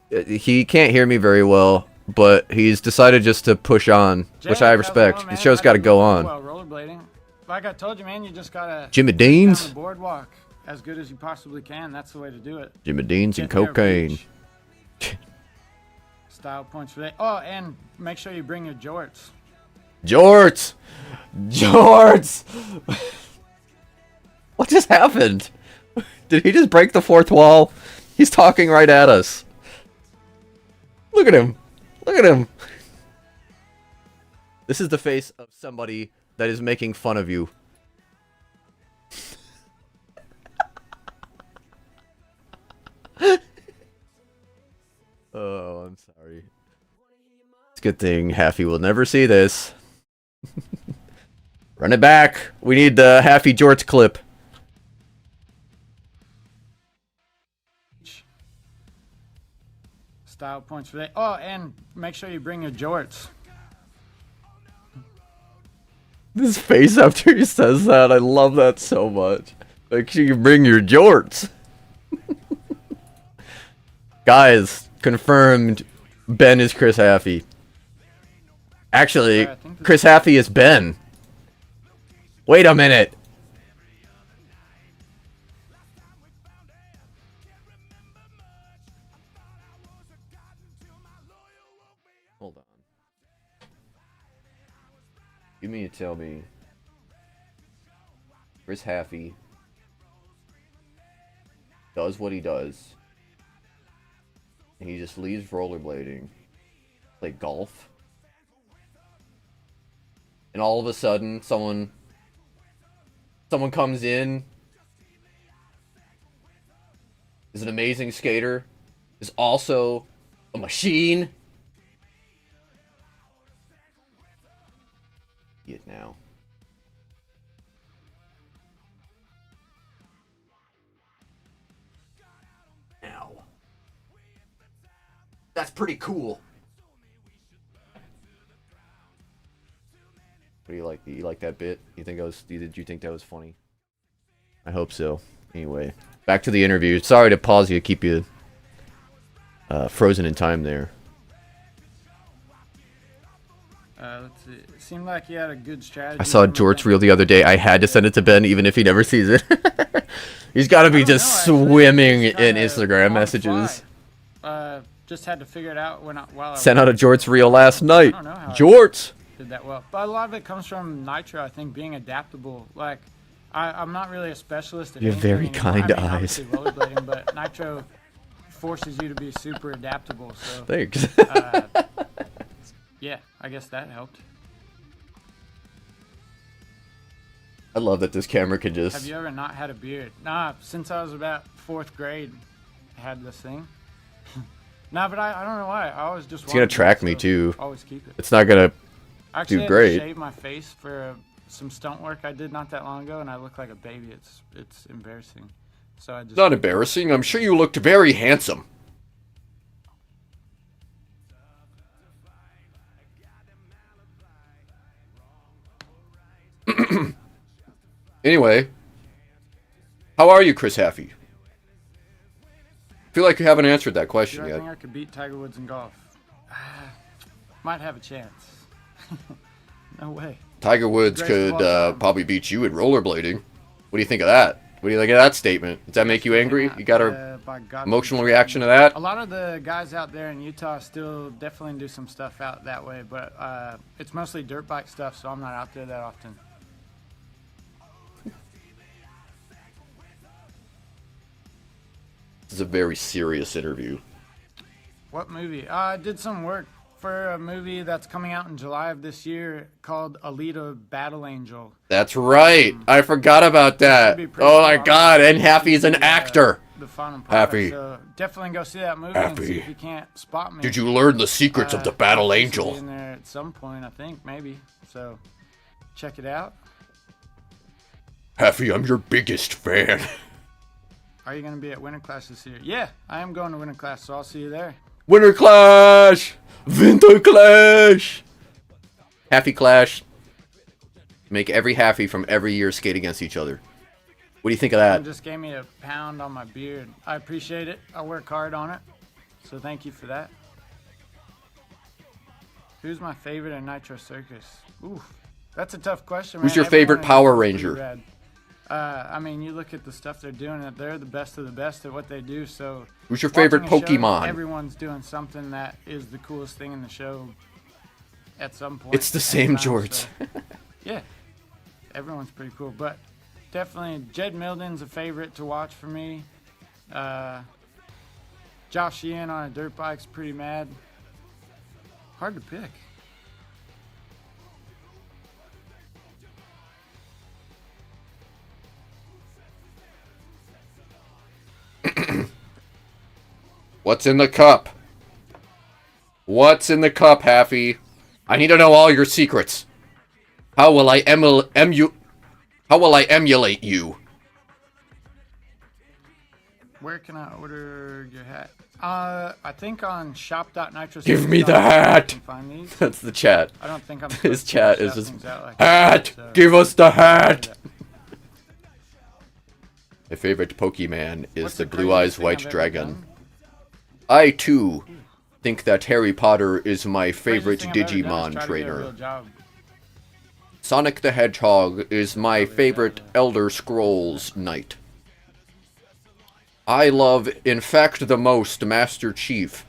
He can't hear me very well, but he's decided just to push on, which I respect. The show's got to go on. Well, rollerblading. Like I told you, man, you just gotta Jimmy Dean's the boardwalk as good as you possibly can. That's the way to do it. Jimmy Dean's and cocaine. Style points for that. Oh, and make sure you bring your jorts. Jorts! Jorts! What just happened? Did he just break the fourth wall? He's talking right at us. Look at him. Look at him. This is the face of somebody that is making fun of you. Oh, I'm sorry. It's a good thing Haffey will never see this. Run it back. We need the Haffey Jorts clip. Style points for that. Oh, and make sure you bring your jorts. This face after he says that, I love that so much. Make sure you bring your jorts. Guys, confirmed Ben is Chris Haffey. Actually, Chris Haffey is Ben. Wait a minute. Hold on. You mean to tell me Chris Haffey does what he does and he just leaves rollerblading, play golf, and all of a sudden someone comes in, is an amazing skater, is also a machine. It now. Now. That's pretty cool. What do you like? You like that bit? You think did you think that was funny? I hope so. Anyway, back to the interview. Sorry to pause you, keep you frozen in time there. Let's see. It seemed like he had a good strategy. I saw Jort's reel the other day. I had to send it to Ben, even if he never sees it. He's got to be just swimming in Instagram messages. Just had to figure it out while I sent out a Jort's reel last night. Jorts did that well, but a lot of it comes from Nitro. I think being adaptable. Like I'm not really a specialist. You have very kind eyes. Rollerblading, but Nitro forces you to be super adaptable. So thanks. Yeah, I guess that helped. I love that this camera can just... Have you ever not had a beard? Nah, since I was about 4th grade, I had this thing. Nah, but I don't know why. I always just... It's going to track me, too. Always keep it. It's not going to do great. I actually shaved my face for some stunt work I did not that long ago, and I look like a baby. It's embarrassing. So I just... Not embarrassing. I'm sure you looked very handsome. Anyway, how are you, Chris Haffey? I feel like you haven't answered that question yet. I think I could beat Tiger Woods in golf. Might have a chance. No way. Tiger Woods could probably beat you at rollerblading. What do you think of that? What do you think of that statement? Does that make you angry? You got an emotional reaction to that? A lot of the guys out there in Utah still definitely do some stuff out that way, but it's mostly dirt bike stuff, so I'm not out there that often. is a very serious interview. What movie? I did some work for a movie that's coming out in July of this year called Alita Battle Angel. That's right. I forgot about that. Oh my god, and Happy's an actor. The final product. Happy. So definitely go see that movie and see if you can't spot me. Did you learn the secrets of the Battle I'll Angel? be in there at some point, I think, maybe. So check it out. Happy, I'm your biggest fan. Are you going to be at Winter Clash this year? Yeah, I am going to Winter Clash, so I'll see you there. Winter Clash! Winter Clash! Happy Clash. Make every Happy from every year skate against each other. What do you think of that? Someone just gave me a pound on my beard. I appreciate it. I work hard on it. So thank you for that. Who's my favorite in Nitro Circus? Oof. That's a tough question, man. Who's your favorite Power Ranger? I mean, you look at the stuff they're doing, they're the best of the best at what they do, so... Who's your favorite watching a show, Pokemon? Everyone's doing something that is the coolest thing in the show at some point. It's the same, George. So, yeah. Everyone's pretty cool, but definitely Jed Milden's a favorite to watch for me. Josh Sheehan on a dirt bike's pretty mad. Hard to pick. What's in the cup? What's in the cup, Happy? I need to know all your secrets. How will I emulate you? Where can I order your hat? I think on shop.nitro. Give me the hat! Find That's the chat. I don't think I'm His chat is just, like hat! that, so Give us the hat! My favorite Pokemon is What's the the Blue craziest Eyes thing White I've ever Dragon. done? I, too, think that Harry Potter is my favorite Craziest thing I've ever done Digimon is try to get a trainer. real job. Sonic the Hedgehog is my favorite Elder Scrolls knight. I love, in fact, the most Master Chief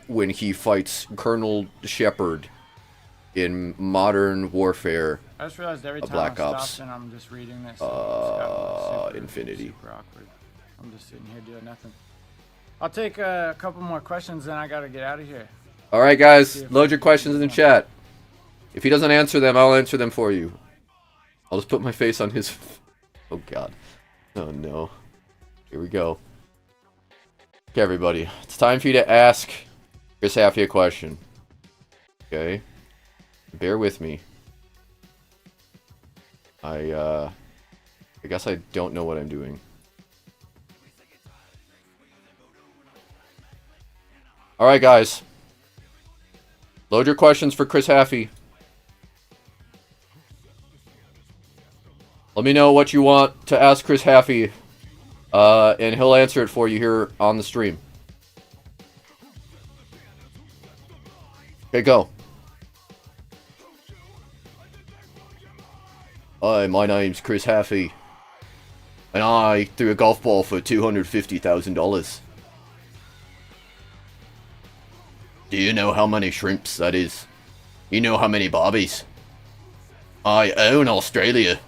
when he fights Colonel Shepard in Modern Warfare. I just realized every time Black I Ops, stop and I'm just reading this. It's got super, Infinity. Super awkward. I'm just sitting here doing nothing. I'll take a couple more questions, then I gotta get out of here. Alright, guys, load your questions in the chat. If he doesn't answer them, I'll answer them for you. I'll just put my face on his... Oh, God. Oh, no. Here we go. Okay, everybody. It's time for you to ask Chris Haffey a question. Okay? Bear with me. I guess I don't know what I'm doing. Alright, guys. Load your questions for Chris Haffey. Let me know what you want to ask Chris Haffey, and he'll answer it for you here on the stream. Okay, go. Hi, my name's Chris Haffey, and I threw a golf ball for $250,000. Do you know how many shrimps that is? You know how many bobbies? I own Australia.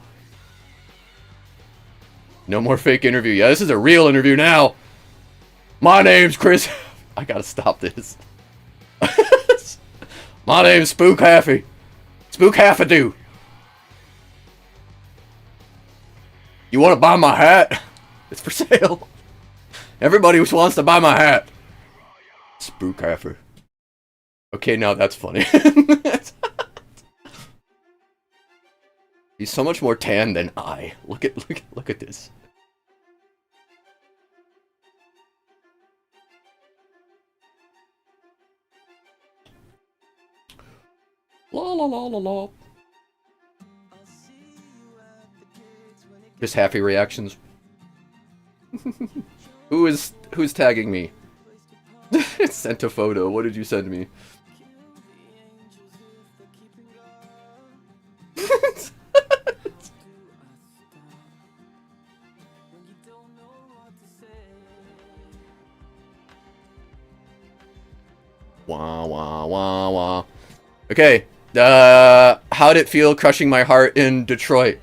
No more fake interview. Yeah, this is a real interview now. My name's Chris. I gotta stop this. My name's Spook Haffey. Spook Haffadoo. You want to buy my hat? It's for sale. Everybody wants to buy my hat. Spook Haffey. Okay, now that's funny. He's so much more tan than I. Look at this. La la la la la. Just happy reactions. Who's tagging me? Sent a photo. What did you send me? Wah wah wah wah. Okay. How'd it feel crushing my heart in Detroit?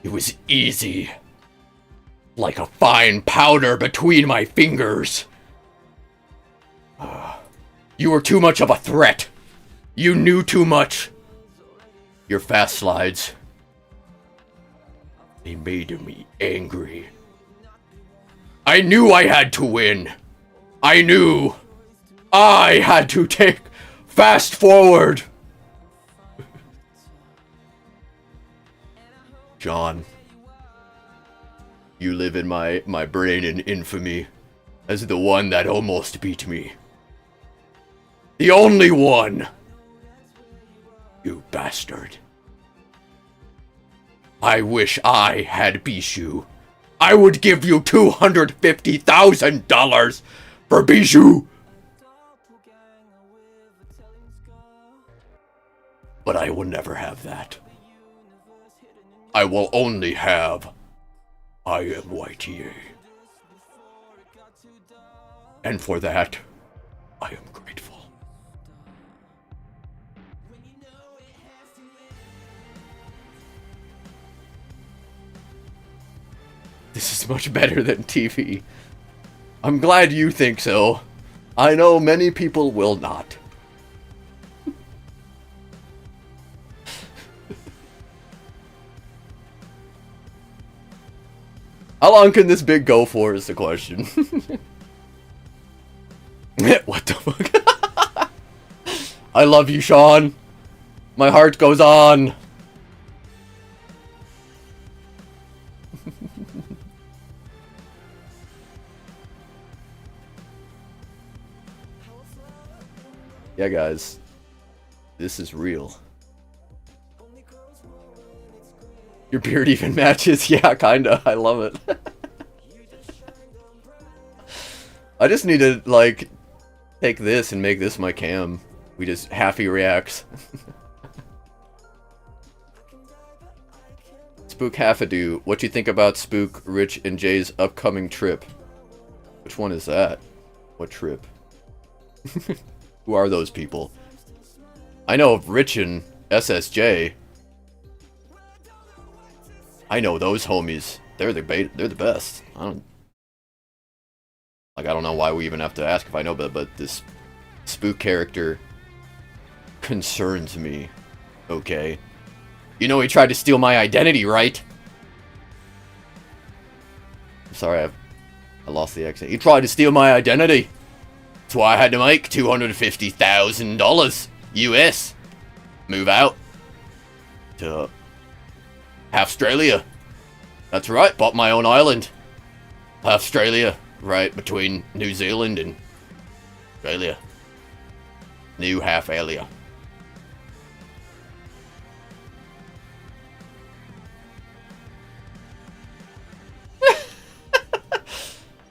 It was easy. like a fine powder between my fingers. You were too much of a threat. You knew too much. Your fast slides, they made me angry. I knew I had to win. I knew I had to take fast forward. John, you live in my brain in infamy as the one that almost beat me. The only one. You bastard. I wish I had Bijou. I would give you $250,000 for Bijou. But I will never have that. I will only have I am YTA. And for that, I am grateful. This is much better than TV. I'm glad you think so. I know many people will not. How long can this bit go for is the question. What the fuck? I love you, Sean. My heart goes on. Yeah, guys. This is real. Your beard even matches? Yeah, kinda. I love it. I just need to, like, take this and make this my cam. We just half-y reacts. Spook Half-a-Do. What you think about Spook, Rich, and Jay's upcoming trip? Which one is that? What trip? Who are those people? I know of Rich and SSJ. I know those homies. They're the best. I don't know why we even have to ask if I know, but this Spook character concerns me. Okay. You know he tried to steal my identity, right? I'm sorry, I lost the accent. He tried to steal my identity. That's why I had to make $250,000 US. Move out to Australia. That's right, bought my own island. Australia, right between New Zealand and Australia. New half area.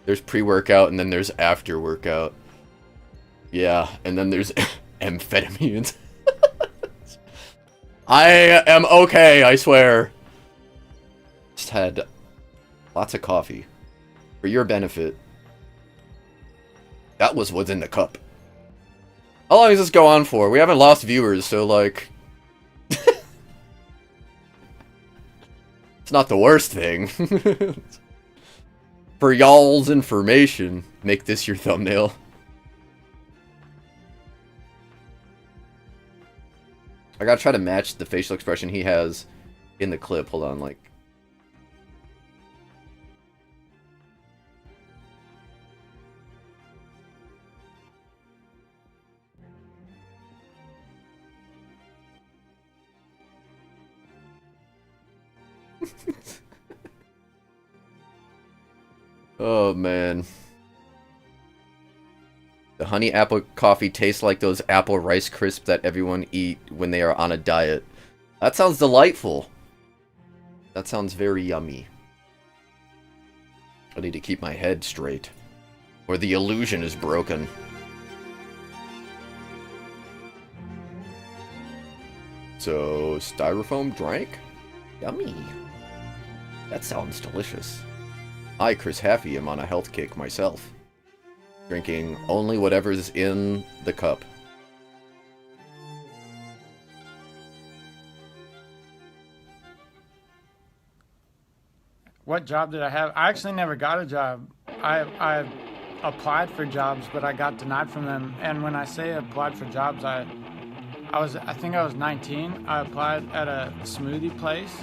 There's pre-workout and then there's after-workout. Yeah, and then there's amphetamines. I am okay, I swear. Just had lots of coffee. For your benefit. That was what's in the cup. How long does this go on for? We haven't lost viewers, so like... it's not the worst thing. For y'all's information, make this your thumbnail. I gotta try to match the facial expression he has in the clip. Hold on, like... Oh, man. The honey apple coffee tastes like those apple Rice Crisps that everyone eat when they are on a diet. That sounds delightful. That sounds very yummy. I need to keep my head straight, or the illusion is broken. So, styrofoam drink? Yummy. That sounds delicious. I, Chris Haffey, am on a health kick myself. Drinking only whatever's in the cup. What job did I have? I actually never got a job. I applied for jobs, but I got denied from them. And when I say applied for jobs, I think I was 19. I applied at a smoothie place.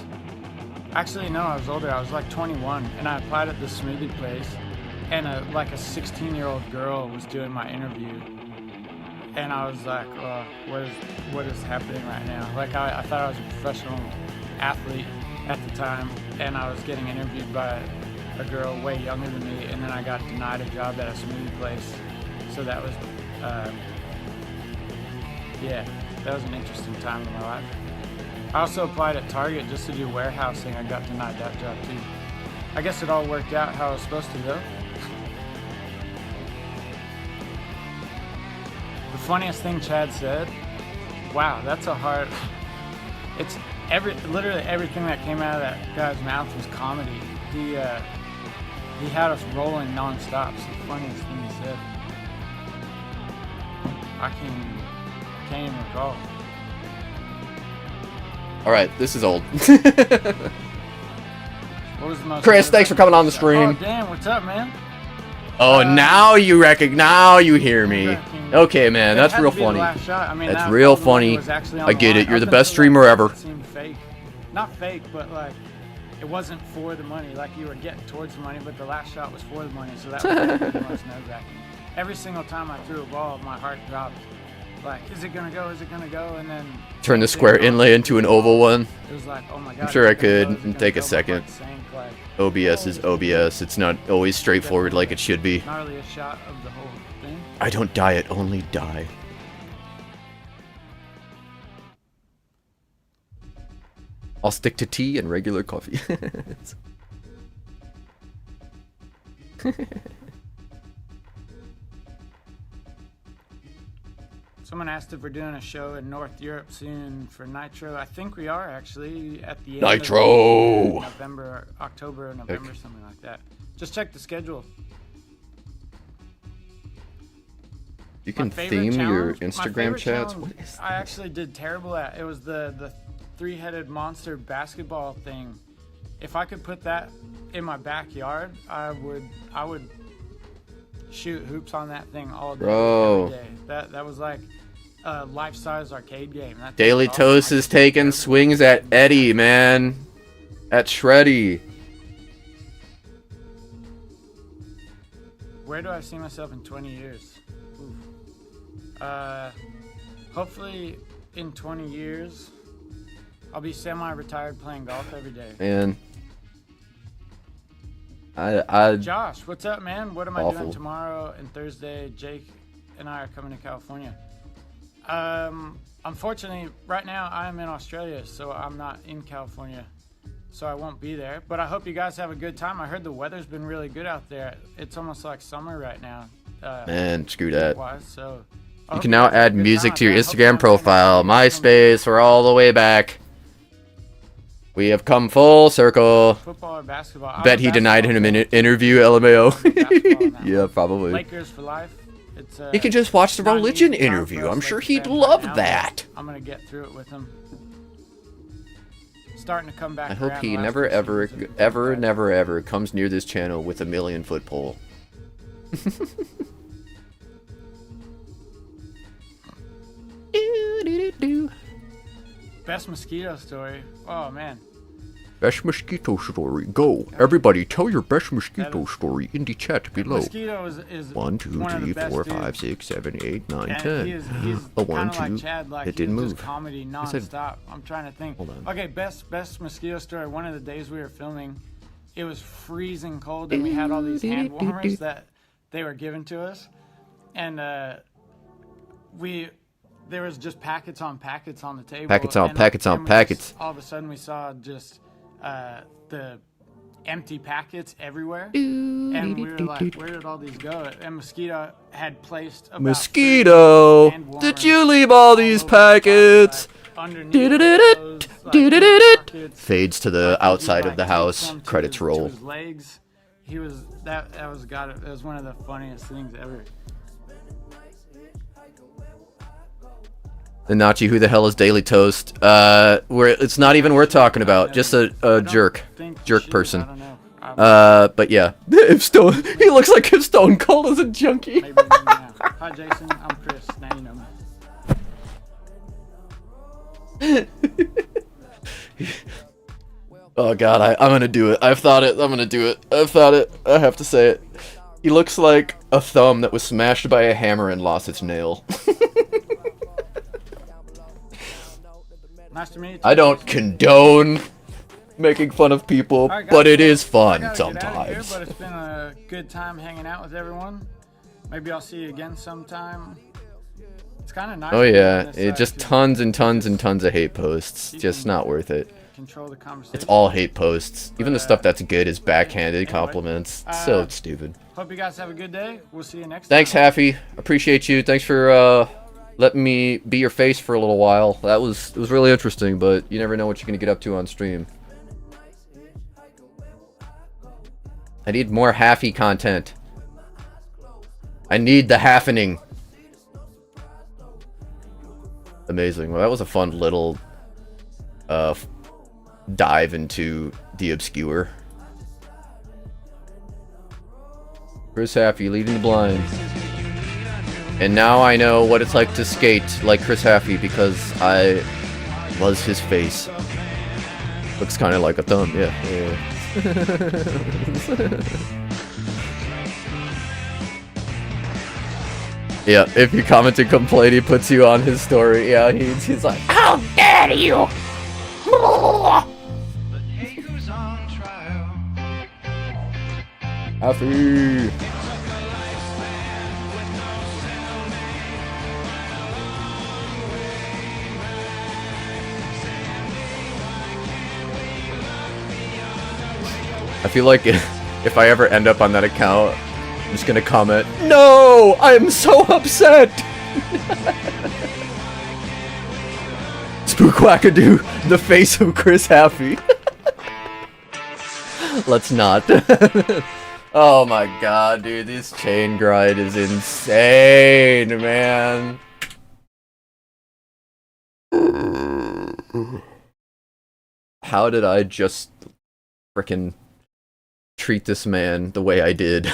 Actually, no, I was older. I was like 21, and I applied at the smoothie place, and like a 16-year-old girl was doing my interview, and I was like, oh, what is happening right now? Like I thought I was a professional athlete at the time, and I was getting interviewed by a girl way younger than me, and then I got denied a job at a smoothie place. So that was, yeah, that was an interesting time in my life. I also applied at Target just to do warehousing. I got denied that job too. I guess it all worked out how it was supposed to go. The funniest thing Chad said, wow, that's a hard, it's literally everything that came out of that guy's mouth was comedy. He had us rolling non-stop. It's the funniest thing he said. I can't even recall. All right, this is old. What was the most Chris, thanks for coming on the stream. Oh, damn, what's up, man? Oh, now you now you hear me. Okay, man, that's real funny. I mean, that's real funny. I get it. You're the best streamer ever. It seemed fake. Not fake, but like it wasn't for the money. Like you were getting towards the money, but the last shot was for the money, so that was the most nerve-wracking. Every single time I threw a ball, my heart dropped. Like, is it gonna go? Is it gonna go? And then turn the square inlay into an oval one. It was like, oh my God. I'm sure I could and take a second. OBS is OBS. It's not always straightforward like it should be. Gnarly a shot of the whole thing. I don't diet, only die. I'll stick to tea and regular coffee. Someone asked if we're doing a show in North Europe soon for Nitro. I think we are actually at the end Nitro! of November, October, November, something like that. Just check the schedule. You can theme your Instagram chats. What is this? I actually did terrible at. It was the three-headed monster basketball thing. If I could put that in my backyard, I would shoot hoops on that thing all day, every day. That was like a life-size arcade game. Daily Toast is taking swings at Eddie, man. At Shreddy. Where do I see myself in 20 years? Hopefully in 20 years, I'll be semi-retired playing golf every day. Man. Josh, what's up, man? What am I doing tomorrow and Thursday? Jake and I are coming to California. Unfortunately, right now I'm in Australia, so I'm not in California, so I won't be there. But I hope you guys have a good time. I heard the weather's been really good out there. It's almost like summer right now. Man, screw that. So you can now add music to your Instagram profile. MySpace, we're all the way back. We have come full circle. Football or basketball? Bet he denied him an interview, LMAO. Yeah, probably. Lakers for life. He can just watch the religion interview. I'm sure he'd love that. I'm gonna get through it with him. Starting to come back. I hope he never, ever comes near this channel with a 1,000,000-foot pole. Best mosquito story. Oh man. Best mosquito story. Go. Everybody, tell your best mosquito story in the chat below. Mosquito is 1, 2, 3, 4, 5, 6, 7, 8, 9, 10. He's 1, 2. Like Chad, like it didn't move. Comedy non-stop. I'm trying to think. Hold on. Okay, best mosquito story. One of the days we were filming, it was freezing cold, and we had all these hand warmers that they were given to us, and there was just packets on packets on the table. Packets on packets on packets. All of a sudden, we saw just the empty packets everywhere, and we were like, "Where did all these go?" And Mosquito had placed about Mosquito, did you leave all these packets? Fades to the outside of the house. Credits roll. His legs. He was that was one of the funniest things ever. The Nachi, who the hell is Daily Toast? It's not even worth talking about. Just a jerk person. But yeah, if Stone, he looks like if Stone Cold is a junkie. Maybe you know me now. Hi, Jason. I'm Chris. Now you know me. Oh god, I'm gonna do it. I've thought it. I'm gonna do it. I've thought it. I have to say it. He looks like a thumb that was smashed by a hammer and lost its nail. Nice to meet you. I don't condone making fun of people, All right, guys, but it is I fun gotta get out of here, sometimes. but it's been a good time hanging out with everyone. Maybe I'll see you again sometime. It's kind of nice. Oh being yeah, on this it side, just 'cause tons and tons and tons of hate posts. Just not worth it. control the conversation. It's all hate posts. Even the stuff that's good is backhanded anyway, compliments. So stupid. Hope you guys have a good day. We'll see you next Thanks, time. Haffy. Appreciate you. Thanks for letting me be your face for a little while. It was really interesting, but you never know what you're gonna get up to on stream. I need more Haffy content. I need the happening. Amazing. Well, that was a fun little dive into the obscure. Chris Haffey leading the blind. And now I know what it's like to skate like Chris Haffey because I was his face. Looks kind of like a thumb, yeah. Yeah, if you comment and complain, he puts you on his story. Yeah, he's like, how dare you! Happy! I feel like if I ever end up on that account, I'm just gonna comment, no! I'm so upset! Spookwackadoo, the face of Chris Haffey. Let's not. Oh my god, dude, this chain grind is insane, man. How did I just frickin' treat this man the way I did?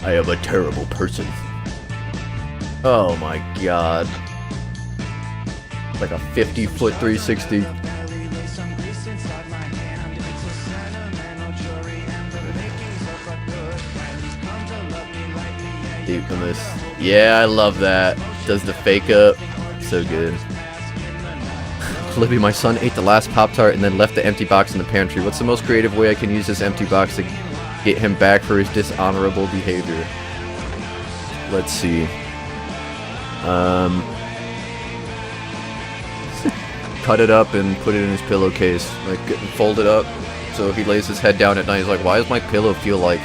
I am a terrible person. Oh my god. Like a 50-foot 360. Infamous. Yeah, I love that. Does the fake up. So good. Libby, my son ate the last Pop-Tart and then left the empty box in the pantry. What's the most creative way I can use this empty box to get him back for his dishonorable behavior? Let's see. Cut it up and put it in his pillowcase. Like, fold it up so he lays his head down at night. He's like, why does my pillow feel like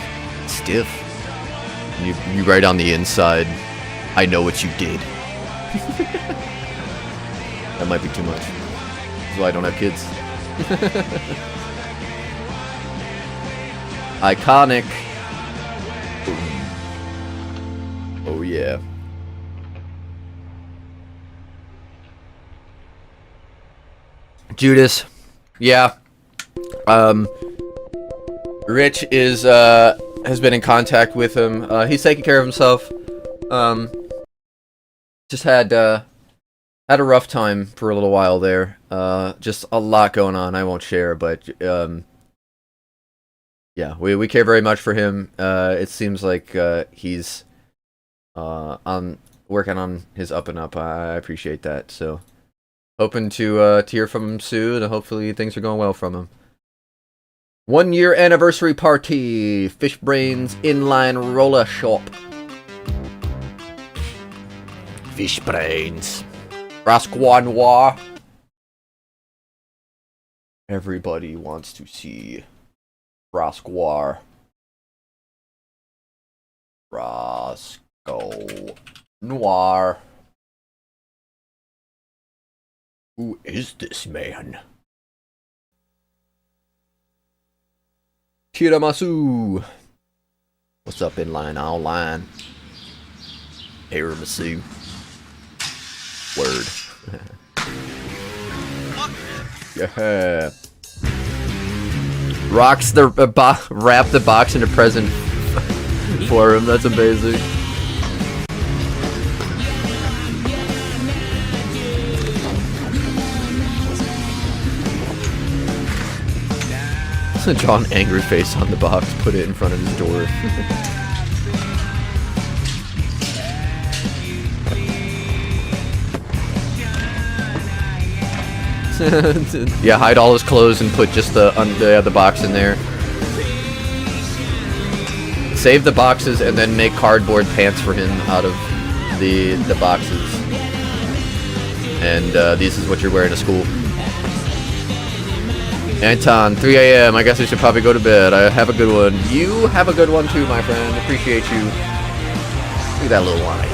stiff? And you write on the inside, I know what you did. That might be too much. That's why I don't have kids. Iconic. Oh yeah. Judas. Yeah. Rich is has been in contact with him. He's taking care of himself. Just had a rough time for a little while there. Just a lot going on. I won't share, but yeah, we care very much for him. It seems like he's on working on his up and up. I appreciate that. So hoping to hear from him soon, and hopefully things are going well from him. 1 year anniversary party. Fish Brains Inline Roller Shop. Fish Brains. Rascois Noir. Everybody wants to see Rascois. Rasco Noir. Who is this man? Tiramisu. What's up, Inline Online? Tiramisu. Word. Yeah. Rocks the wrap the box in a present for him. That's amazing. Draw an angry face on the box. Put it in front of his door. Yeah, hide all his clothes and put just the box in there. Save the boxes and then make cardboard pants for him out of the boxes. And this is what you're wearing to school. Anton, 3 a.m. I guess I should probably go to bed. I have a good one. You have a good one too, my friend. Appreciate you. Look at that little line.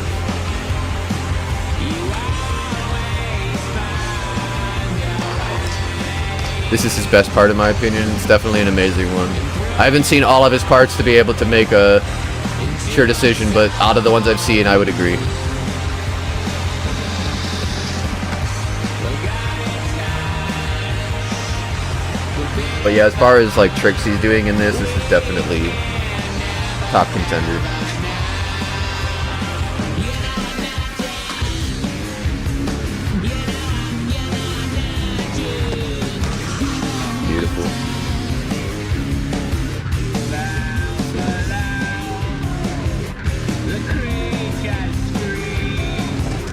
This is his best part in my opinion. It's definitely an amazing one. I haven't seen all of his parts to be able to make a sure decision, but out of the ones I've seen, I would agree. But yeah, as far as like tricks he's doing in this is definitely top contender. Beautiful.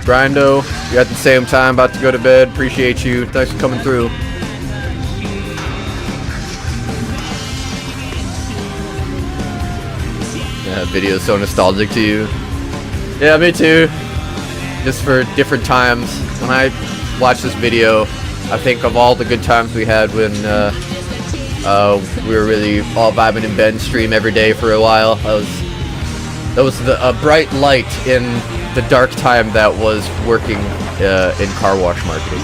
Grindo, you're at the same time, about to go to bed. Appreciate you. Thanks for coming through. Yeah, video is so nostalgic to you. Yeah, me too. Just for different times. When I watch this video, I think of all the good times we had when we were really all vibing in Ben's stream every day for a while. That was a bright light in the dark time that was working in car wash marketing.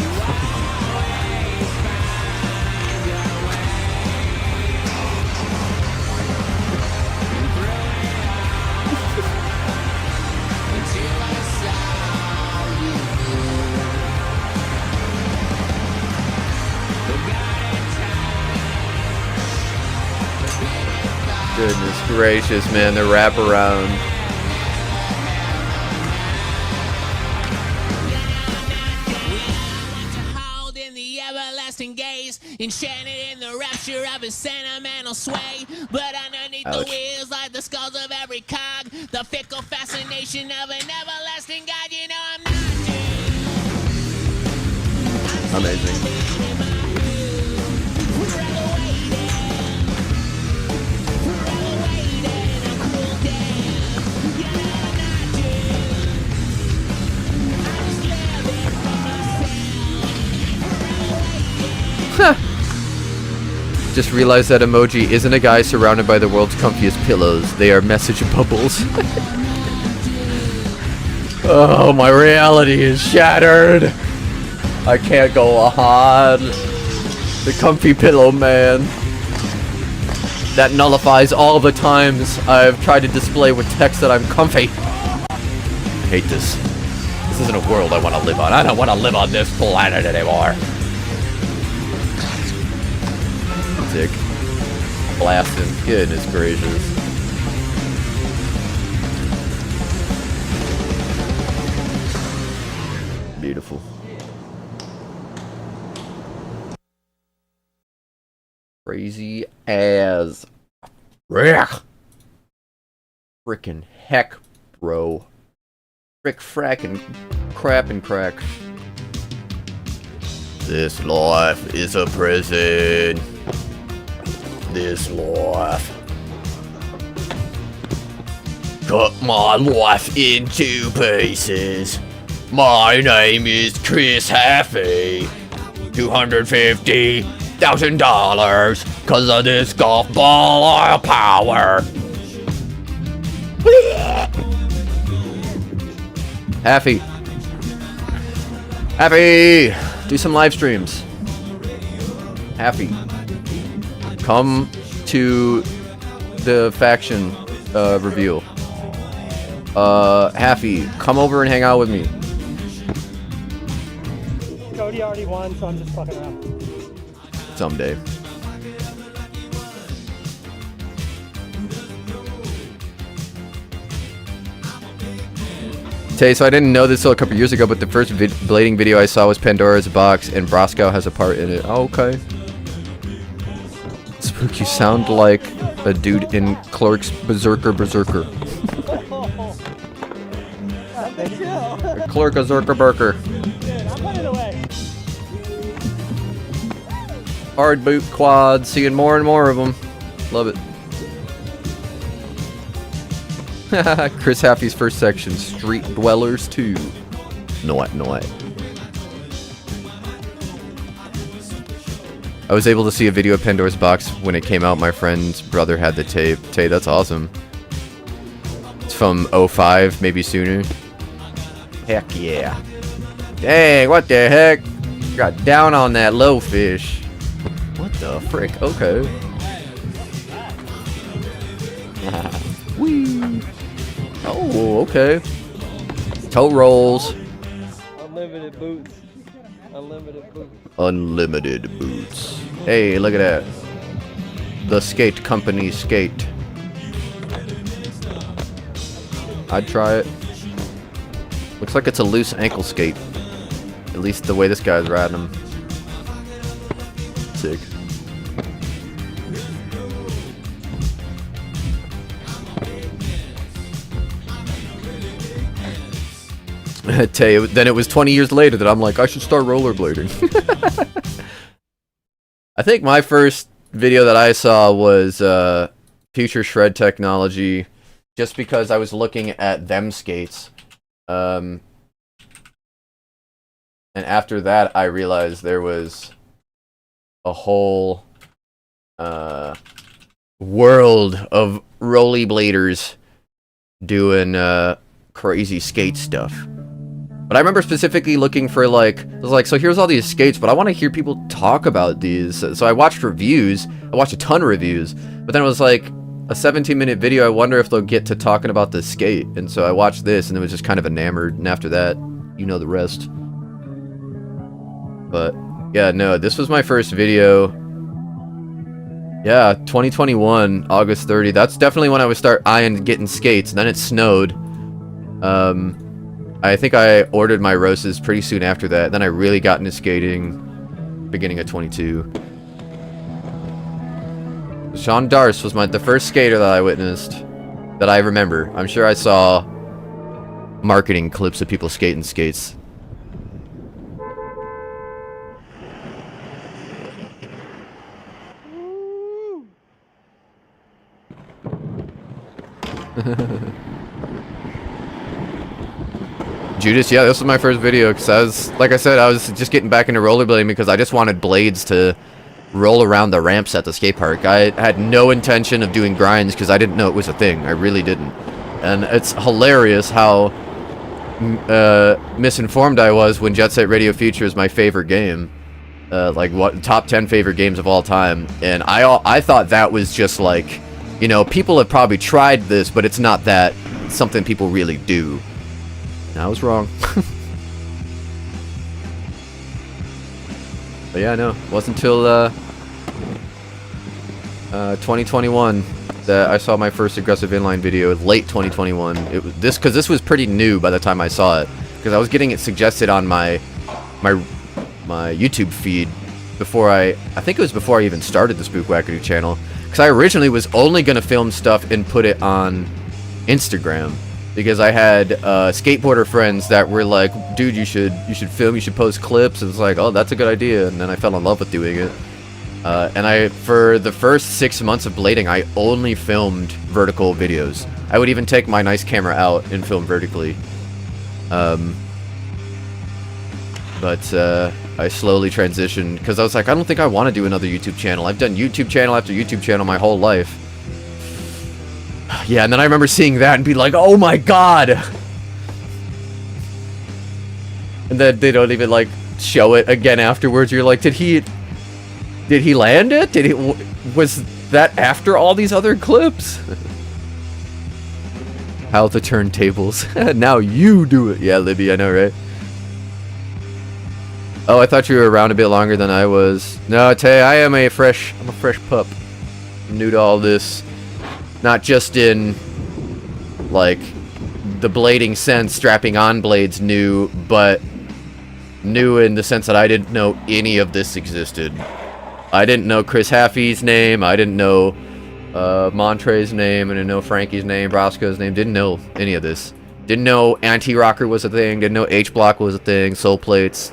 Goodness gracious, man, the wraparound. Enchanted in the rapture of his sentimental sway, but underneath the wheels like the skulls of every cog, the fickle fascination of an everlasting God. You know I'm not amazing. Just realized that emoji isn't a guy surrounded by the world's comfiest pillows. They are message bubbles. Oh, my reality is shattered. I can't go on. The comfy pillow man. That nullifies all the times I've tried to display with text that I'm comfy. I hate this. This isn't a world I want to live on. I don't want to live on this planet anymore. Dick. Blasting. Goodness gracious. Beautiful. Crazy as frickin' heck, bro. Frick frackin' crap and crack. This life is a prison. This life. Cut my life into pieces. My name is Chris Haffey. $250,000 cause of this golf ball of power. Haffey. Haffey! Do some live streams. Haffey. Come to the faction reveal. Haffey, come over and hang out with me. Cody already won, so I'm just fucking around. Someday. Tay, so I didn't know this till a couple years ago, but the first blading video I saw was Pandora's Box, and Broscow has a part in it. Oh, okay. Spook, you sound like a dude in Clark's Berserker. Clark Berserker. Hard boot quad, seeing more and more of them. Love it. Chris Haffey's first section, Street Dwellers 2. No. I was able to see a video of Pandora's Box when it came out. My friend's brother had the tape. Tay, that's awesome. It's from 05, maybe sooner. Heck yeah. Dang, what the heck? Got down on that low fish. What the frick? Okay. Whee. Oh, okay. Toe rolls. Unlimited boots. Unlimited boots. Hey, look at that. The skate company skate. I'd try it. Looks like it's a loose ankle skate. At least the way this guy's riding them. Sick. Tay, then it was 20 years later that I'm like, I should start rollerblading. I think my first video that I saw was Future Shred Technology, just because I was looking at them skates. And after that, I realized there was a whole world of rollerbladers doing crazy skate stuff. But I remember specifically looking for, like, I was like, so here's all these skates, but I want to hear people talk about these. So I watched reviews. I watched a ton of reviews. But then it was like a 17-minute video. I wonder if they'll get to talking about the skate. And so I watched this, and it was just kind of enamored. And after that, you know the rest. But, yeah, no, this was my first video. Yeah, 2021, August 30. That's definitely when I would start eyeing getting skates. And then it snowed. I think I ordered my Roses pretty soon after that. Then I really got into skating beginning of 22. Sean Darce was the first skater that I witnessed that I remember. I'm sure I saw marketing clips of people skating skates. Judas, yeah, this was my first video because I was, like I said, I was just getting back into rollerblading because I just wanted blades to roll around the ramps at the skate park. I had no intention of doing grinds because I didn't know it was a thing. I really didn't. And it's hilarious how misinformed I was when Jet Set Radio Future is my favorite game. Like, what, top 10 favorite games of all time. And I thought that was just like, you know, people have probably tried this, but it's not that something people really do. I was wrong. But yeah, no, it wasn't until 2021 that I saw my first aggressive inline video. Late 2021. It was because this was pretty new by the time I saw it, because I was getting it suggested on my YouTube feed before I think it was before I even started the Spook Wackadoo channel, because I originally was only gonna film stuff and put it on Instagram. Because I had skateboarder friends that were like, dude, you should film, you should post clips. And it's like, oh, that's a good idea. And then I fell in love with doing it. And for the first 6 months of blading, I only filmed vertical videos. I would even take my nice camera out and film vertically. But I slowly transitioned because I was like, I don't think I want to do another YouTube channel. I've done YouTube channel after YouTube channel my whole life. Yeah, and then I remember seeing that and be like, oh my god! And then they don't even, like, show it again afterwards. You're like, did he land it? Was that after all these other clips? How the turntables. Now you do it. Yeah, Libby, I know, right? Oh, I thought you were around a bit longer than I was. No, Tay, I'm a fresh pup. I'm new to all this. Not just in, like, the blading sense, strapping on blades new, but new in the sense that I didn't know any of this existed. I didn't know Chris Haffey's name, I didn't know Montre's name, I didn't know Frankie's name, Brosco's name, didn't know any of this. Didn't know anti-rocker was a thing, didn't know H-block was a thing, soul plates.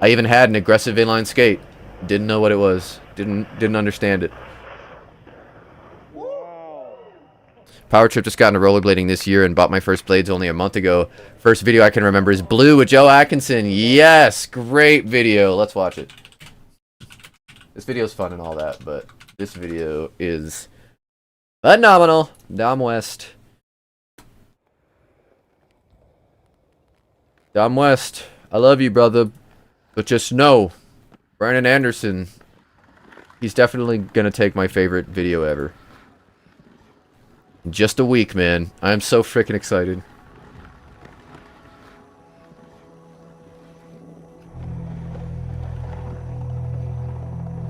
I even had an aggressive inline skate. Didn't know what it was. Didn't understand it. Power Trip just got into rollerblading this year and bought my first blades only a month ago. First video I can remember is Blue with Joe Atkinson. Yes, great video. Let's watch it. This video's fun and all that, but this video is phenomenal. Dom West. Dom West, I love you, brother. But just know, Brandon Anderson, he's definitely gonna take my favorite video ever. In just a week, man. I am so freaking excited.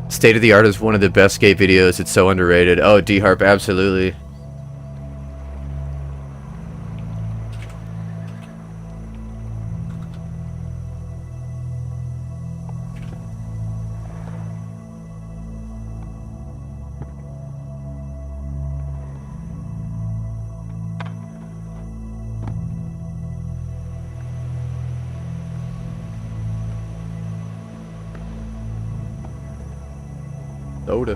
State of the Art is one of the best skate videos. It's so underrated. Oh, D-Harp, absolutely. Soda.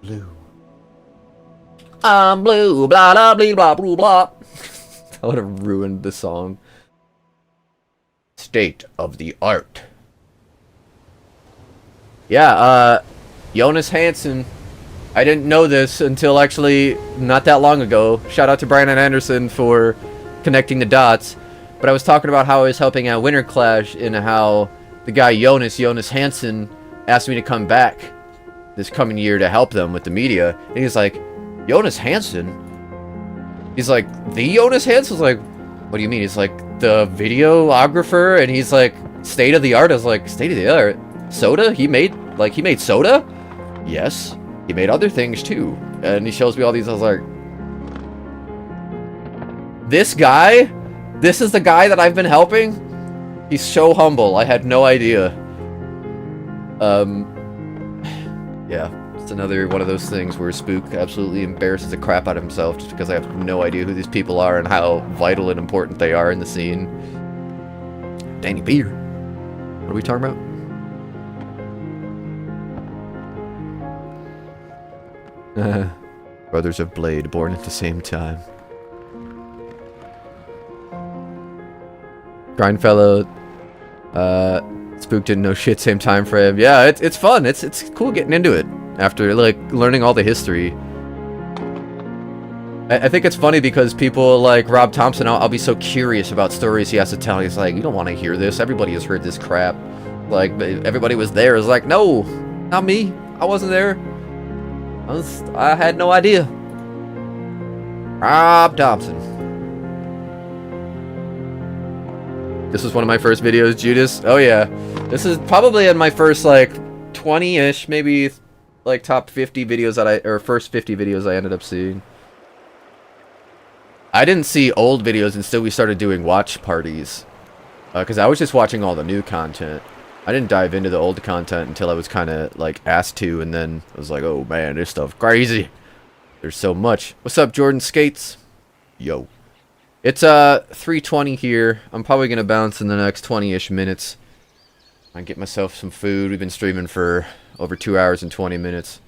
Blue. I'm blue, blah blah blah blah blah blah. That would have ruined the song. State of the Art. Yeah, Jonas Hansen. I didn't know this until actually not that long ago. Shout out to Brandon Anderson for connecting the dots. But I was talking about how I was helping out Winter Clash and how the guy Jonas Hansen asked me to come back this coming year to help them with the media. And he's like, Jonas Hansen? He's like, the Jonas Hansen? I was like, what do you mean? He's like, the videographer? And he's like, state of the art? I was like, state of the art? Soda? He made soda? Yes. He made other things too. And he shows me all these. I was like, this guy? This is the guy that I've been helping? He's so humble. I had no idea. Yeah. It's another one of those things where Spook absolutely embarrasses the crap out of himself just because I have no idea who these people are and how vital and important they are in the scene. Danny Beer. What are we talking about? Brothers of Blade, born at the same time. Grindfellow, Spook didn't know shit, same time frame. Yeah, it's fun. It's cool getting into it after like learning all the history. I think it's funny because people like Rob Thompson, I'll be so curious about stories he has to tell. He's like, you don't want to hear this. Everybody has heard this crap. Like everybody was there. It's like, no, not me. I wasn't there. I had no idea. Rob Thompson. This was one of my first videos, Judas. Oh yeah. This is probably in my first like 20-ish, maybe like top 50 videos that or first 50 videos I ended up seeing. I didn't see old videos until we started doing watch parties. Because I was just watching all the new content. I didn't dive into the old content until I was kind of like asked to, and then I was like, oh man, this stuff crazy. There's so much. What's up, Jordan Skates? Yo. It's 3:20 here. I'm probably gonna bounce in the next 20-ish minutes. I get myself some food. We've been streaming for over 2 hours and 20 minutes.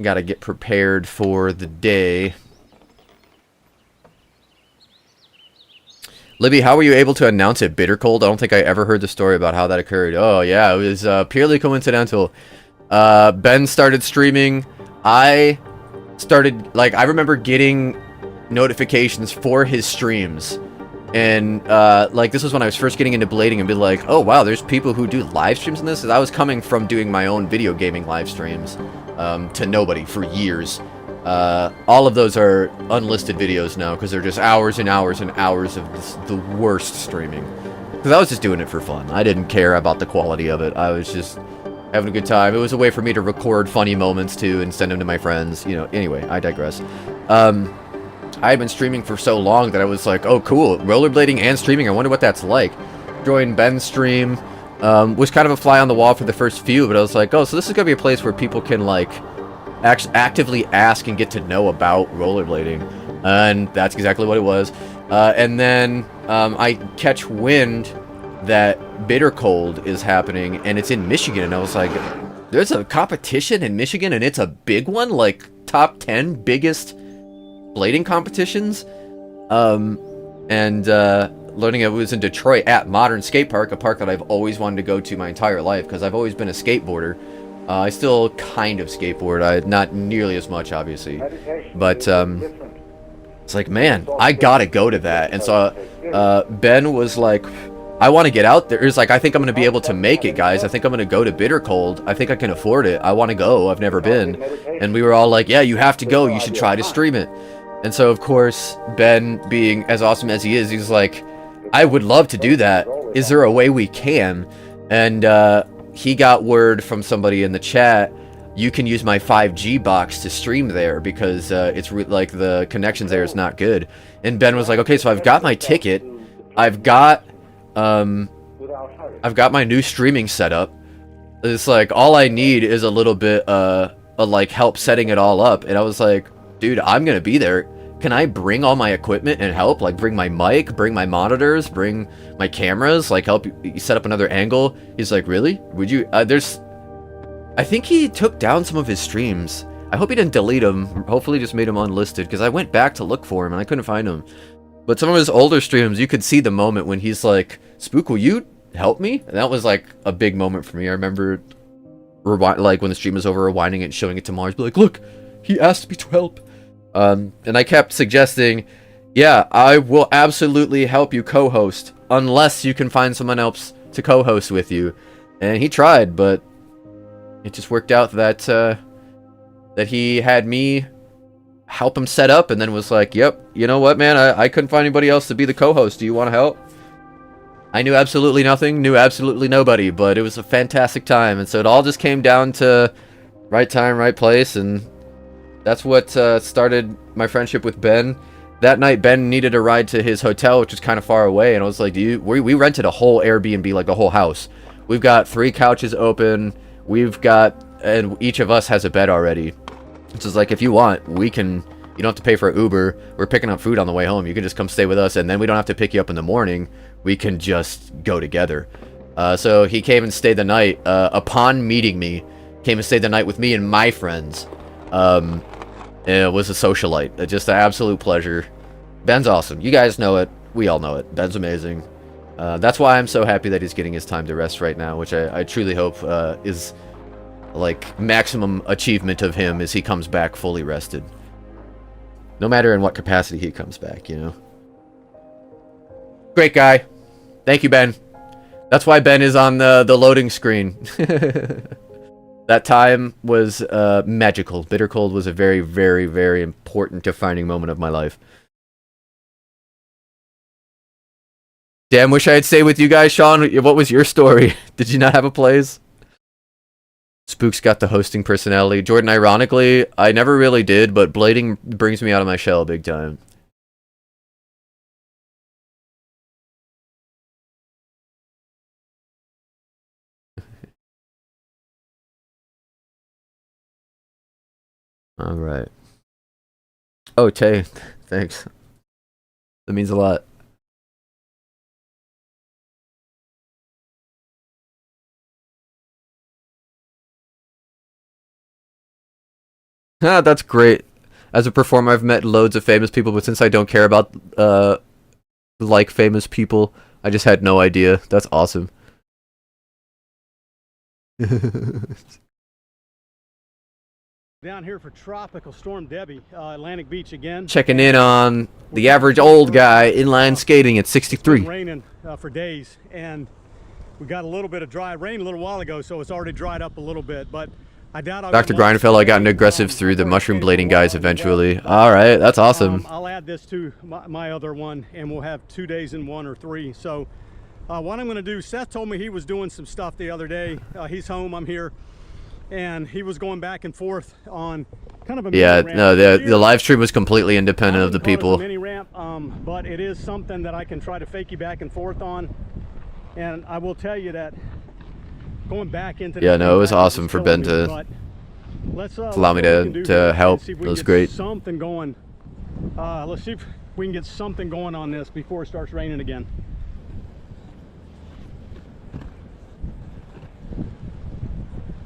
Gotta get prepared for the day. Libby, how were you able to announce it bitter cold? I don't think I ever heard the story about how that occurred. Oh yeah, it was purely coincidental. Ben started streaming. I started, like, I remember getting notifications for his streams, and like this was when I was first getting into blading and be like, oh wow, there's people who do live streams in this. And I was coming from doing my own video gaming live streams to nobody for years. All of those are unlisted videos now because they're just hours and hours and hours of the worst streaming. Because I was just doing it for fun. I didn't care about the quality of it. I was just having a good time. It was a way for me to record funny moments too and send them to my friends. You know, anyway, I digress. I had been streaming for so long that I was like, oh cool, rollerblading and streaming, I wonder what that's like. Joined Ben's stream, was kind of a fly on the wall for the first few, but I was like, oh, so this is gonna be a place where people can like actively ask and get to know about rollerblading. And that's exactly what it was. And then I catch wind that Bitter Cold is happening, and it's in Michigan, and I was like, there's a competition in Michigan, and it's a big one, like top 10 biggest blading competitions. Learning it was in Detroit at Modern Skate Park, a park that I've always wanted to go to my entire life, because I've always been a skateboarder. I still kind of skateboard, not nearly as much, obviously, but it's like, man, I gotta go to that. And so Ben was like, I want to get out there. It's like, I think I'm going to be able to make it, guys. I think I'm going to go to Bitter Cold. I think I can afford it. I want to go. I've never been. And we were all like, yeah, you have to go. You should try to stream it. And so, of course, Ben, being as awesome as he is, he's like, I would love to do that. Is there a way we can? And he got word from somebody in the chat, you can use my 5G box to stream there because it's like the connections there is not good. And Ben was like, okay, so I've got my ticket. I've got my new streaming setup. It's like, all I need is a little bit of like help setting it all up. And I was like, dude, I'm gonna be there. Can I bring all my equipment and help? Like, bring my mic, bring my monitors, bring my cameras, like help you set up another angle? He's like, really? Would you? I think he took down some of his streams. I hope he didn't delete them. Hopefully just made them unlisted, because I went back to look for him and I couldn't find him. But some of his older streams, you could see the moment when he's like, Spook, will you help me? And that was like a big moment for me. I remember like when the stream was over, rewinding it and showing it to Mars, be like, look, he asked me to help. And I kept suggesting, yeah, I will absolutely help you co-host, unless you can find someone else to co-host with you. And he tried, but it just worked out that that he had me help him set up, and then was like, yep, you know what, man, I couldn't find anybody else to be the co-host. Do you want to help? I knew absolutely nothing, knew absolutely nobody, but it was a fantastic time. And so it all just came down to right time, right place, and that's what started my friendship with Ben. That night, Ben needed a ride to his hotel, which was kind of far away, and I was like, we rented a whole Airbnb, like the whole house. We've got 3 couches open, and each of us has a bed already. It's just like, if you want, you don't have to pay for Uber. We're picking up food on the way home. You can just come stay with us, and then we don't have to pick you up in the morning. We can just go together. So he came and stayed the night. Upon meeting me, came and stayed the night with me and my friends. It was a socialite. Just an absolute pleasure. Ben's awesome. You guys know it. We all know it. Ben's amazing. That's why I'm so happy that he's getting his time to rest right now, which I truly hope is like maximum achievement of him as he comes back fully rested. No matter in what capacity he comes back, you know. Great guy. Thank you, Ben. That's why Ben is on the loading screen. That time was magical. Bitter Cold was a very, very, very important defining moment of my life. Damn, wish I had stayed with you guys, Sean. What was your story? Did you not have a place? Spook's got the hosting personality. Jordan, ironically, I never really did, but blading brings me out of my shell big time. All right. Oh, Tay, thanks. That means a lot. Ah, that's great. As a performer, I've met loads of famous people, but since I don't care about like famous people, I just had no idea. That's awesome. Down here for Tropical Storm Debbie, Atlantic Beach again. Checking in on the average old guy inline skating at 63. It's been raining for days, and we got a little bit of dry rain a little while ago, so it's already dried up a little bit. But I doubt I'll Dr. Grindfell, I got into aggressive through the mushroom blading guys eventually. All right, that's awesome. I'll add this to my other one, and we'll have 2 days in 1 or 3. So what I'm going to do, Seth told me he was doing some stuff the other day. He's home, I'm here, and he was going back and forth on kind of a yeah, mini ramp. no, the live stream was completely independent of the people. Mini ramp, but it is something that I can try to fake you back and forth on, and I will tell you that going back into yeah, no, it was awesome for Ben to allow me to help. It was great. Something going. Let's see if we can get something going on this before it starts raining again.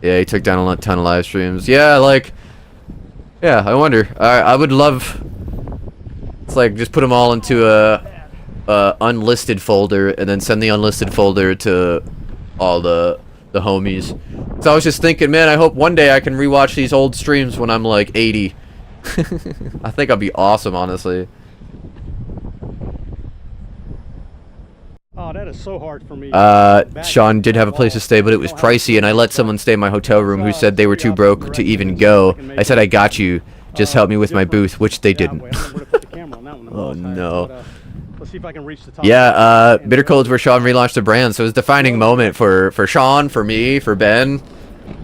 Yeah, he took down a ton of live streams. Yeah, like, yeah, I wonder. I would love. It's like just put them all into a unlisted folder and then send the unlisted folder to all the homies. So I was just thinking, man, I hope one day I can rewatch these old streams when I'm like 80. I think I'd be awesome, honestly. Oh, that is so hard for me. Sean did have a place to stay, but it was pricey, and I let someone stay in my hotel room who said they were too broke to even go. I said, I got you. Just help me with my booth, which they didn't. Oh, no. Let's see if I can reach the top. Yeah, Bitter Cold's where Sean relaunched the brand, so it was a defining moment for Sean, for me, for Ben.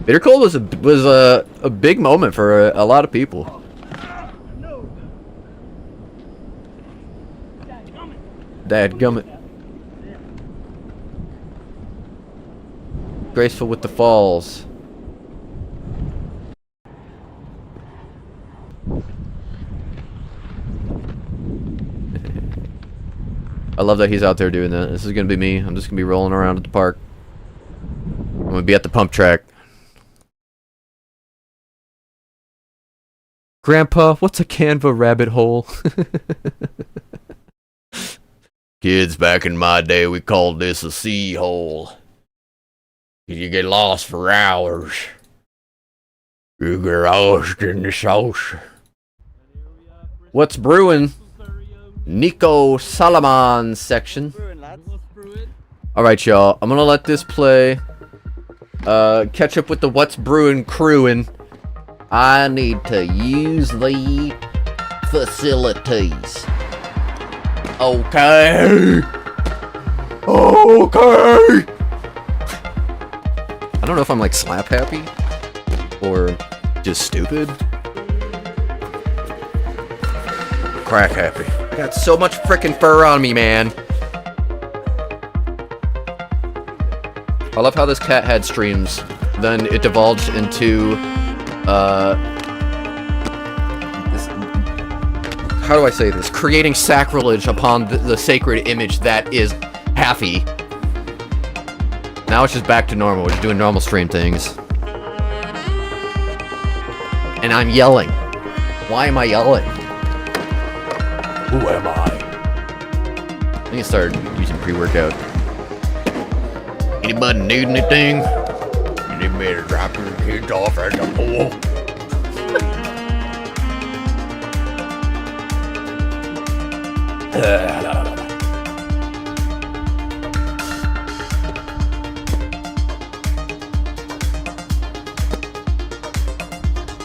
Bitter Cold was a big moment for a lot of people. Dadgummit. Graceful with the falls. I love that he's out there doing that. This is gonna be me. I'm just gonna be rolling around at the park. I'm gonna be at the pump track. Grandpa, what's a Canva rabbit hole? Kids, back in my day, we called this a sea hole. You get lost for hours. You get lost in the sauce. What's brewing? Nico Salaman section. Alright, y'all. I'm gonna let this play. Catch up with the What's Brewing crewing. I need to use the facilities. Okay. Okay. I don't know if I'm like slap happy or just stupid. Crack happy. I got so much frickin' fur on me, man. I love how this cat had streams. Then it divulged into this, how do I say this? Creating sacrilege upon the sacred image that is Happy. Now it's just back to normal. We're just doing normal stream things. And I'm yelling. Why am I yelling? Who am I? I need to start using pre-workout. Anybody need anything? You better drop your kids off at the pool.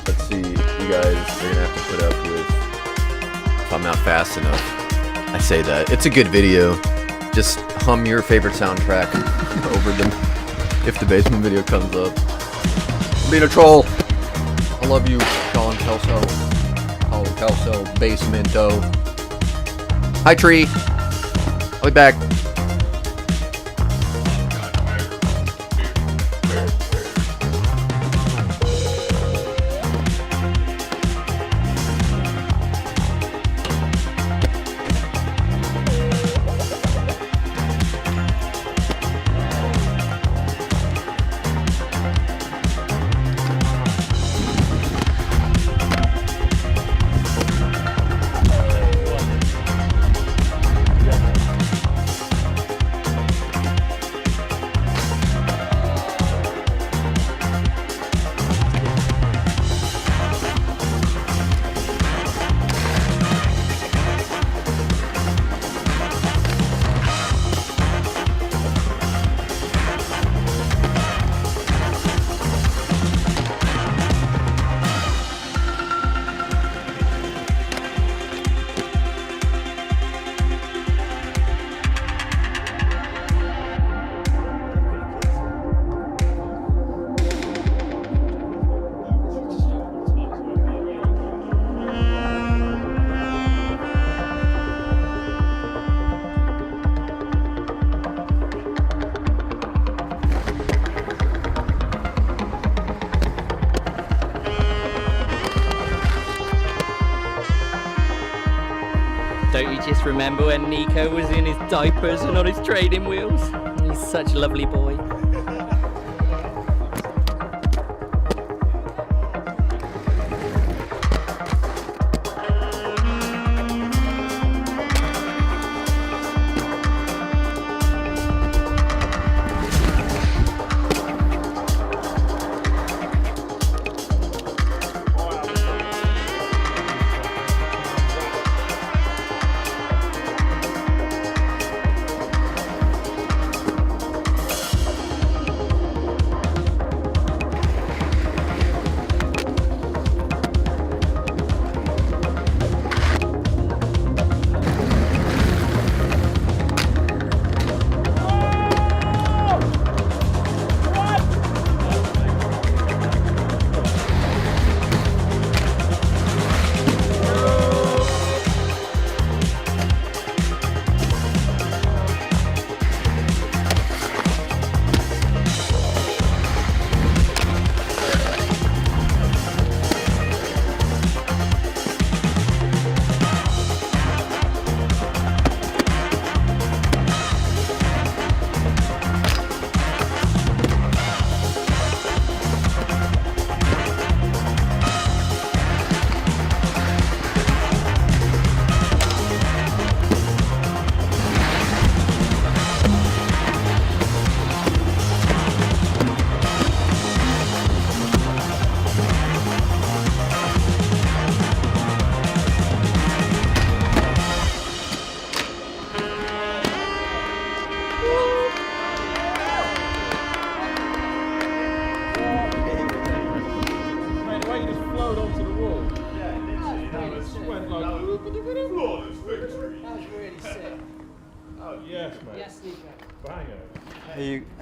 Let's see, you guys are gonna have to put up with if I'm not fast enough. I say that. It's a good video. Just hum your favorite soundtrack over them if the basement video comes up. I'm being a troll. I love you, Sean Kelso. Oh, Kelso, Basemento. Hi, Tree. I'll be back. just remember when Nico was in his diapers and on his training wheels. He's such a lovely boy.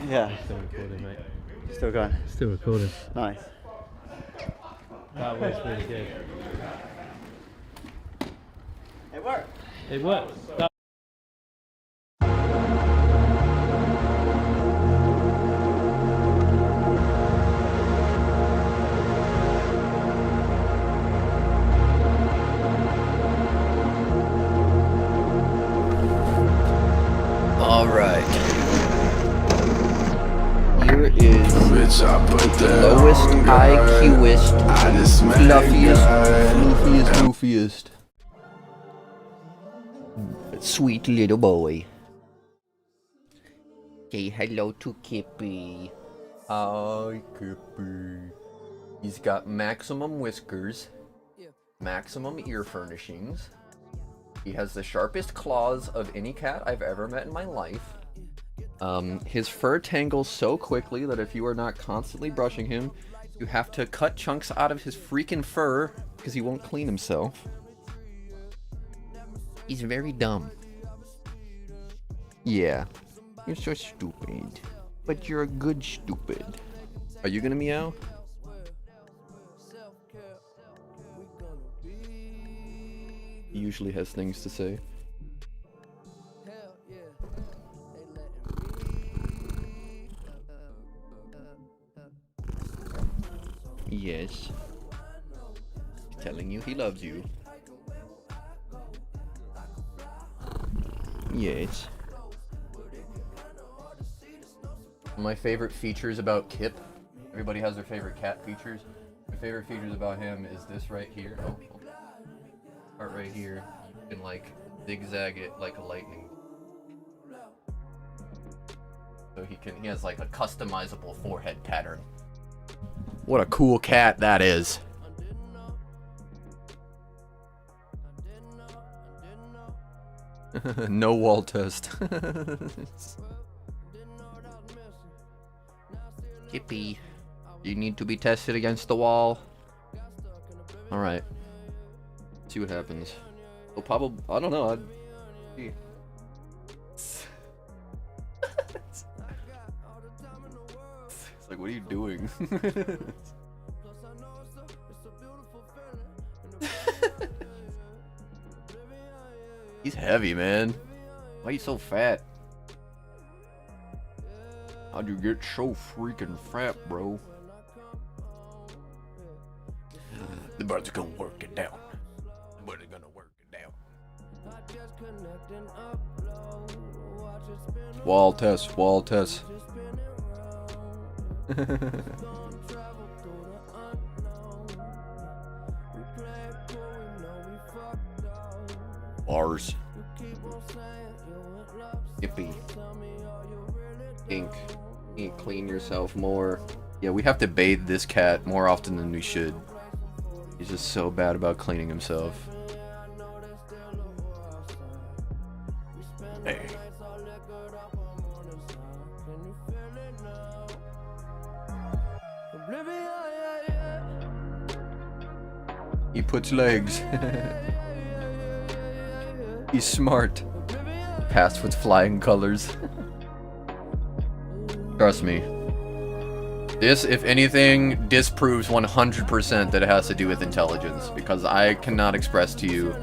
Yeah. Still recording, mate. Still going. Still recording. Nice. That was really good. It worked. It worked. Alright. Here is the lowest IQest, fluffiest. Sweet little boy. Say hello to Kippy. Hi, Kippy. He's got maximum whiskers, maximum ear furnishings. He has the sharpest claws of any cat I've ever met in my life. His fur tangles so quickly that if you are not constantly brushing him, you have to cut chunks out of his freaking fur because he won't clean himself. He's very dumb. Yeah, you're so stupid. But you're a good stupid. Are you gonna meow? He usually has things to say. Yes. He's telling you he loves you. Yes. My favorite features about Kip. Everybody has their favorite cat features. My favorite features about him is this right here. Oh, part right here. You can like zigzag it like a lightning. So he has like a customizable forehead pattern. What a cool cat that is. No wall test. Kippy, you need to be tested against the wall. Alright. See what happens. He'll probably, I don't know. It's like, what are you doing? He's heavy, man. Why are you so fat? How'd you get so freaking fat, bro? The birds are gonna work it down. The birds are gonna work it down. Wall test, wall test. Bars. Yippee. Ink. Ink, clean yourself more. Yeah, we have to bathe this cat more often than we should. He's just so bad about cleaning himself. Hey. He puts legs. He's smart. Passed with flying colors. Trust me. This, if anything, disproves 100% that it has to do with intelligence, because I cannot express to you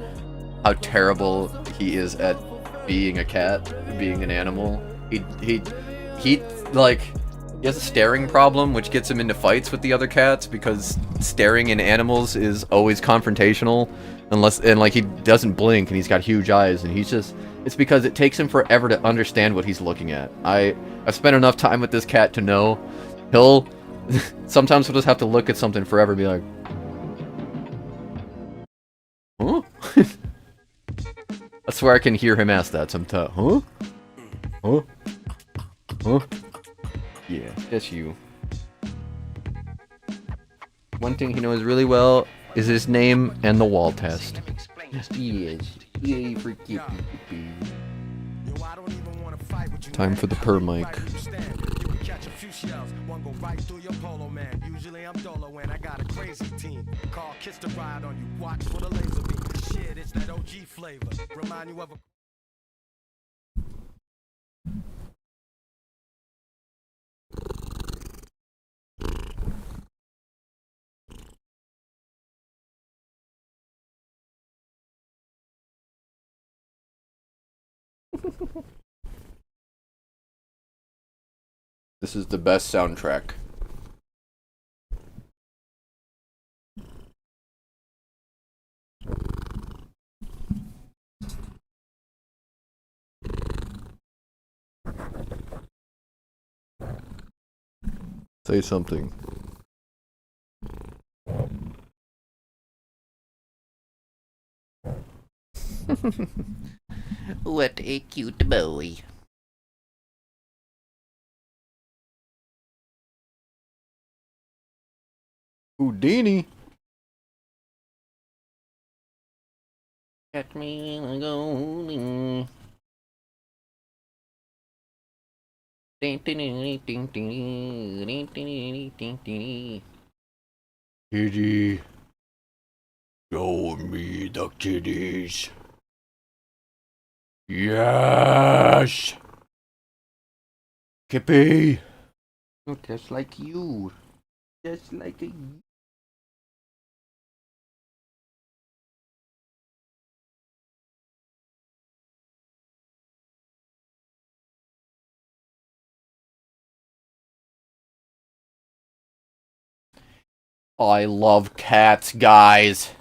how terrible he is at being a cat, being an animal. He like, he has a staring problem, which gets him into fights with the other cats, because staring in animals is always confrontational, and like he doesn't blink and he's got huge eyes, and he's just, it's because it takes him forever to understand what he's looking at. I've spent enough time with this cat to know he'll sometimes he'll just have to look at something forever and be like, huh? I swear I can hear him ask that sometimes. Huh? Huh? Huh? Yeah, that's you. One thing he knows really well is his name and the wall test. Yes. Yay for Kippy. Time for the per mic. Usually I'm dolo when I got a crazy team. Call Kiss to ride on you. Watch for the laser beam. Shit, it's that OG flavor. Remind you of a This is the best soundtrack. Say something. What a cute boy. Houdini. Catch me in a golden. Kitty. Show me the kitties. Yes. Kippy. Oh, just like you. Just like a... I love cats, guys.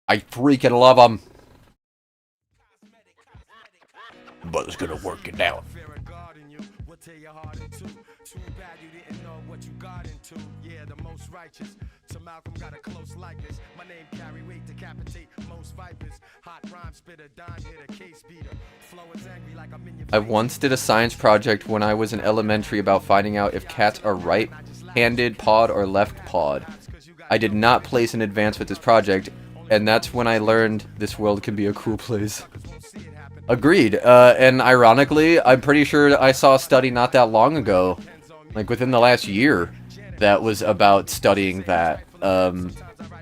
I freaking love them. But it's gonna work it out. tear your heart in two. Too bad you didn't know what you got into. Yeah, the most righteous. To Malcolm got a close likeness. My name carry weight, decapitate most vipers. Hot rhyme spitter, dime hitter, case beater. Flow is angry like I'm in your... I once did a science project when I was in elementary about finding out if cats are right-handed pawed or left-pawed. I did not place in advance with this project, and that's when I learned this world can be a cool place. Agreed, and ironically, I'm pretty sure I saw a study not that long ago, like within the last year, that was about studying that.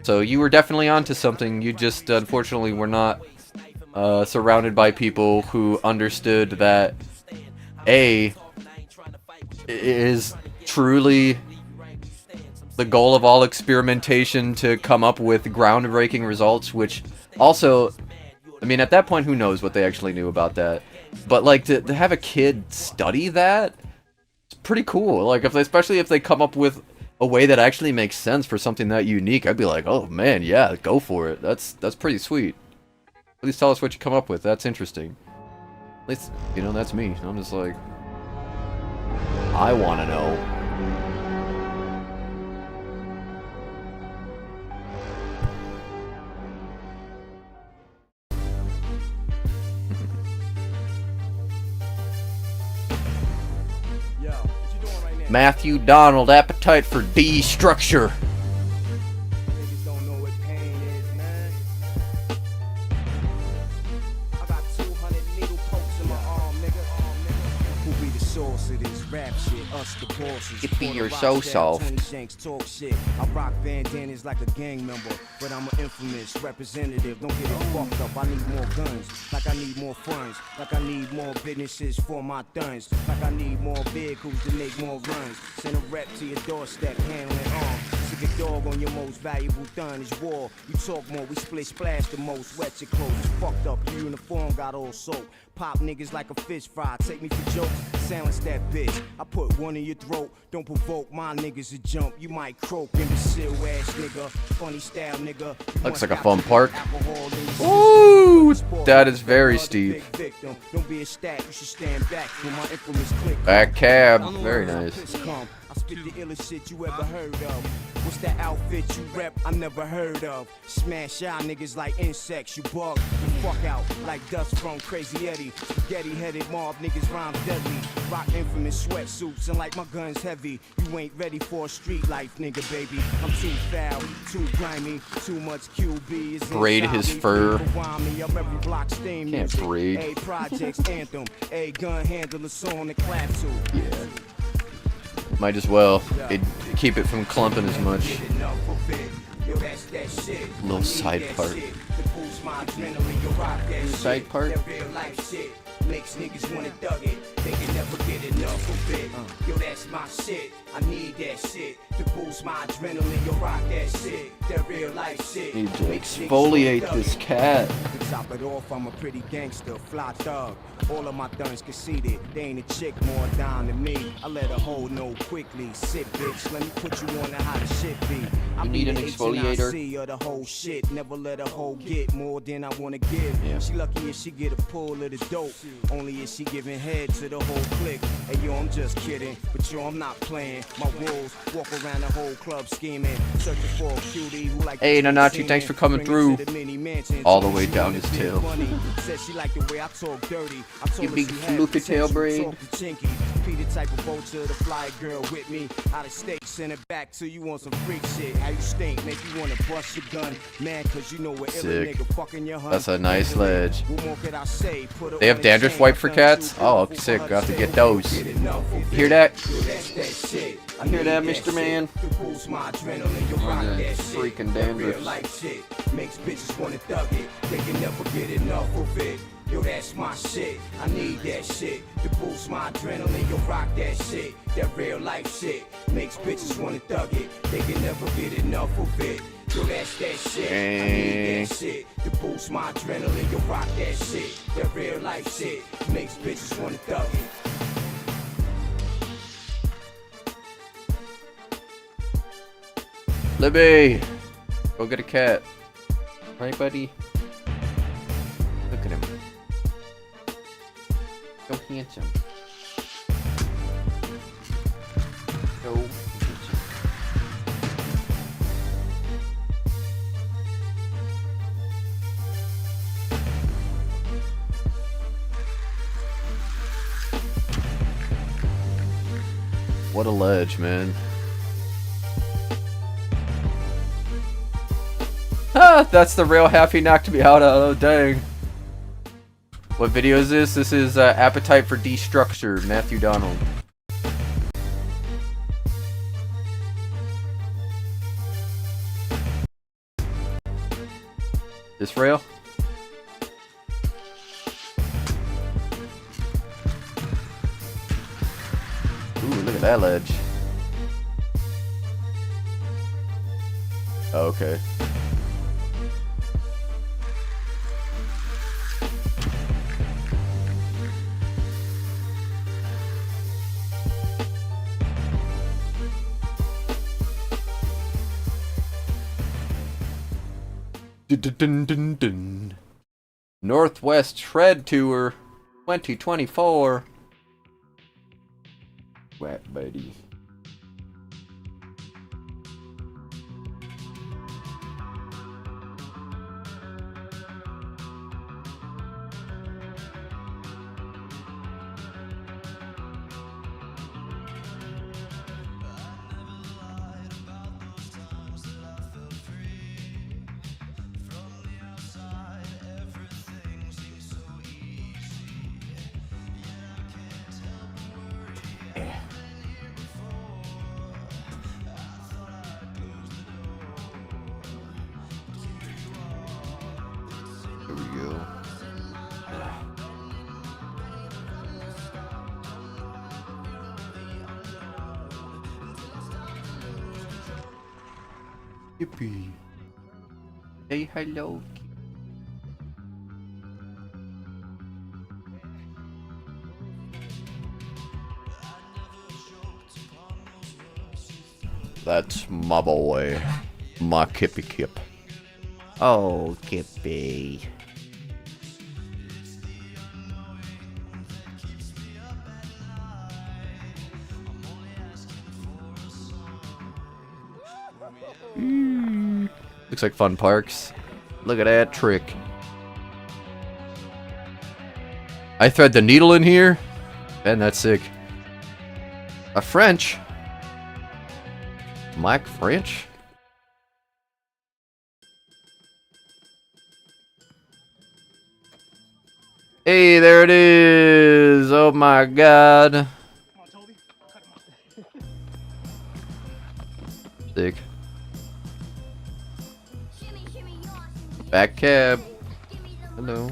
So you were definitely onto something, you just unfortunately were not surrounded by people who understood that A, is truly the goal of all experimentation to come up with groundbreaking results, which also... I mean, at that point, who knows what they actually knew about that? But, like, to have a kid study that, it's pretty cool. Like, especially if they come up with a way that actually makes sense for something that unique, I'd be like, oh, man, yeah, go for it. That's pretty sweet. At least tell us what you come up with. That's interesting. At least, you know, that's me. I'm just like, I want to know. Matthew Donald, appetite for D structure. Yippee, you're so soft. I rock bandanas like a gang member, but I'm an infamous representative. Don't get it fucked up. I need more guns, like I need more funds, like I need more businesses for my thuns, like I need more vehicles to make more runs. Send a rep to your doorstep, handling arms. Sick a dog on your most valuable thun is war. You talk more, we split splash the most. Wet your clothes, it's fucked up. Your uniform got all soap. Pop niggas like a fish fry. Take me for jokes, silence that bitch. I put one in your throat. Don't provoke my niggas to jump. You might croak, imbecile ass nigga. Funny style nigga. Looks like a fun park. Ooh, that is very steep. Don't be a stat, you should stand back when my infamous click. Back cab, very nice. I spit the illest shit you ever heard of. What's that outfit you rep I never heard of? Smash y'all niggas like insects, you bug. You fuck out like dust from Crazy Eddie. Spaghetti headed mob niggas rhyme deadly. Rock infamous sweatsuits and like my guns heavy. You ain't ready for a street life, nigga, baby. I'm too foul, too grimy, too much QB. Is braid his fur. Can't braid. A projects anthem, a gun handler song to clap to. Yeah. Might as well. It'd keep it from clumping as much. Little side part. Side part? Makes niggas wanna thug it. They can never get enough of it. Yo, that's my shit. I need that shit to boost my adrenaline. Yo, rock that shit. That real life shit. Need to exfoliate this cat. To top it off, I'm a pretty gangster, fly thug. All of my thuns conceited. They ain't a chick more down than me. I let a hoe know quickly. Sit, bitch. Let me put you on how the shit be. I need an exfoliator. Of the whole shit. Never let a hoe get more than I wanna give. Yeah. She lucky if she get a pull of the dope. Only if she giving head to the whole clique. Hey yo, I'm just kidding, but yo, I'm not playing. My wolves walk around the whole club scheming, searching for a cutie who like. Hey Nanachi, thanks for coming through. All the way down his tail. Said she liked the way I talk dirty. You big floopy tail braid. Be the type of vulture to fly a girl with me out of state, send it back till you want some freak shit. How you stink, make you wanna bust your gun, man, cause you know what ill nigga fucking your hunt. That's a nice ledge. What more could I say? They have dandruff wipe for cats? Oh, sick. Got to get those. Hear that? I hear that, Mr. Man? Freaking dandruff. Makes bitches wanna thug it. They can never get enough of it. Yo, that's my shit. I need that shit to boost my adrenaline. Yo, rock that shit. That real life shit makes bitches wanna thug it. They can never get enough of it. Yo, that's that shit. I need that shit to boost my adrenaline. Yo, rock that shit. That real life shit makes bitches wanna thug it. Libby! Go get a cat. Right, buddy? Look at him. So handsome. So handsome. What a ledge, man. Ah, that's the real half he knocked me out of. Oh, dang. What video is this? This is Appetite for Destructure, Matthew Donald. This rail? Ooh, look at that ledge. Oh, okay. Dun dun dun dun. Northwest Shred Tour 2024. Wet buddy. Here we go. Yippee. Say hello. That's my boy. My Kippy Kip. Oh, Kippy. Looks like fun parks. Look at that trick. I thread the needle in here, and that's sick. A French. Mike French? Hey, there it is! Oh my god. Sick. Back cab. Hello.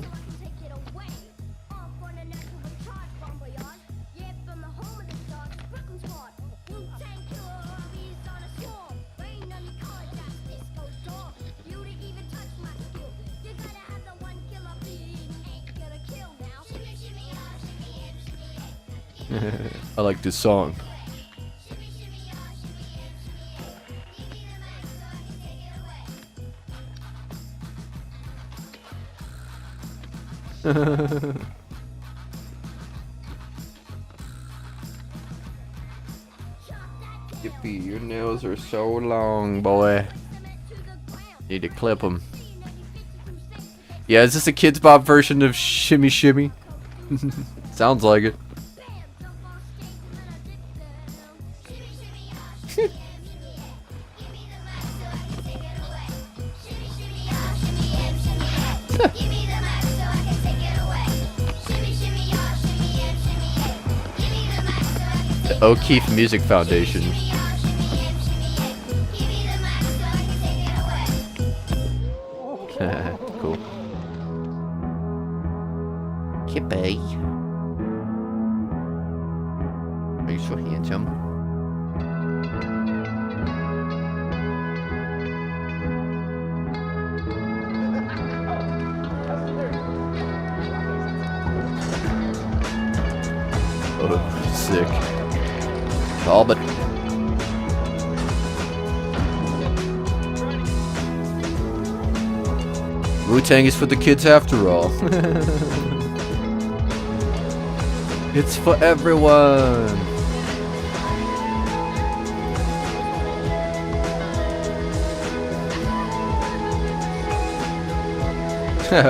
I like this song. Yippee, your nails are so long, boy. Need to clip them. Yeah, is this a Kids Bop version of Shimmy Shimmy? Sounds like it. The O'Keefe Music Foundation. Cool. Kippy. Are you so handsome? Oh, sick. All but Wu-Tang is for the kids after all. It's for everyone.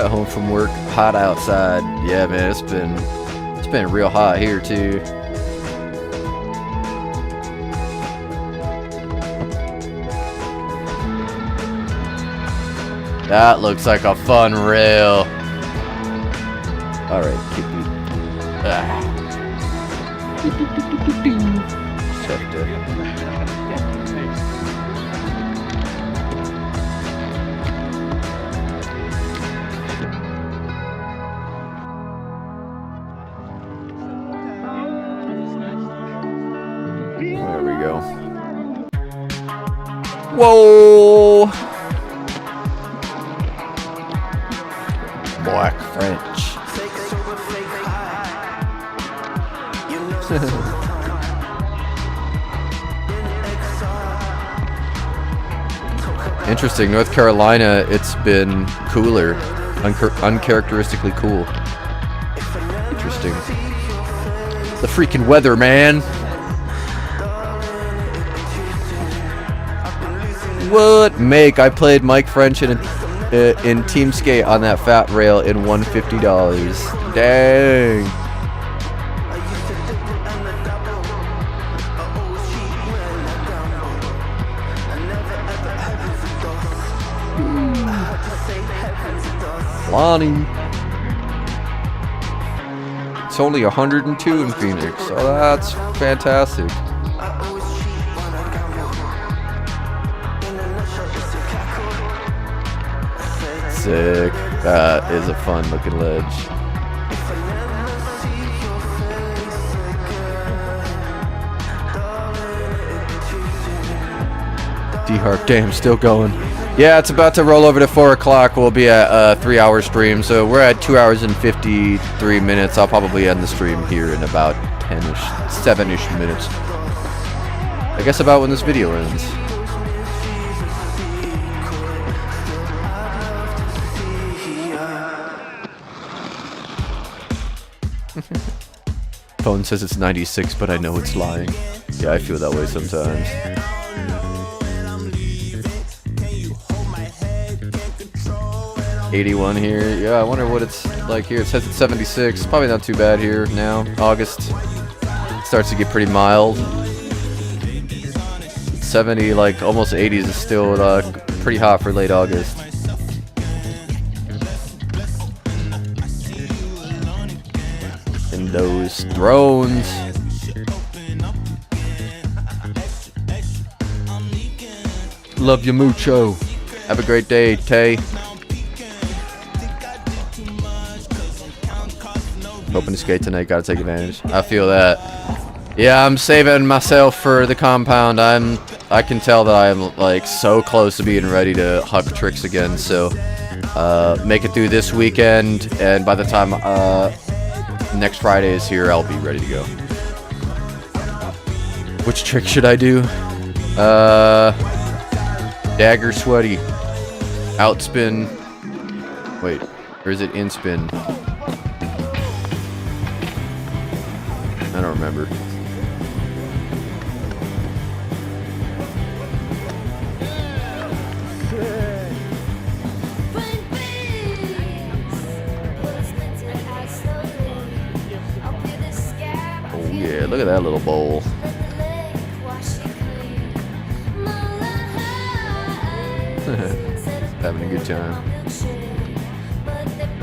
Home from work, hot outside. Yeah, man, it's been real hot here too. That looks like a fun rail. Alright, Kippy. There we go. Whoa! Black French. Interesting, North Carolina, it's been cooler uncharacteristically cool. Interesting. The freaking weather, man. What? Make? I played Mike French in Team Skate on that fat rail and won $50. Dang. Lonnie. It's only 102 in Phoenix, so that's fantastic. Sick. That is a fun looking ledge. D-Harp, damn, still going. Yeah, it's about to roll over to 4 o'clock. We'll be at a 3-hour stream, so we're at 2 hours and 53 minutes. I'll probably end the stream here in about 10-ish, 7-ish minutes. I guess about when this video ends. Phone says it's 96, but I know it's lying. Yeah, I feel that way sometimes. $81 here. Yeah, I wonder what it's like here. It says it's 76. Probably not too bad here now. August starts to get pretty mild. 70, like almost 80s is still pretty hot for late August. And those drones. Love you mucho. Have a great day, Tay. Hoping to skate tonight, gotta take advantage. I feel that. Yeah, I'm saving myself for the compound. I can tell that I'm like so close to being ready to huck tricks again, so make it through this weekend, and by the time next Friday is here, I'll be ready to go. Which trick should I do? Dagger sweaty. Outspin. Wait, or is it inspin? I don't remember. Oh yeah, look at that little bowl. Having a good time.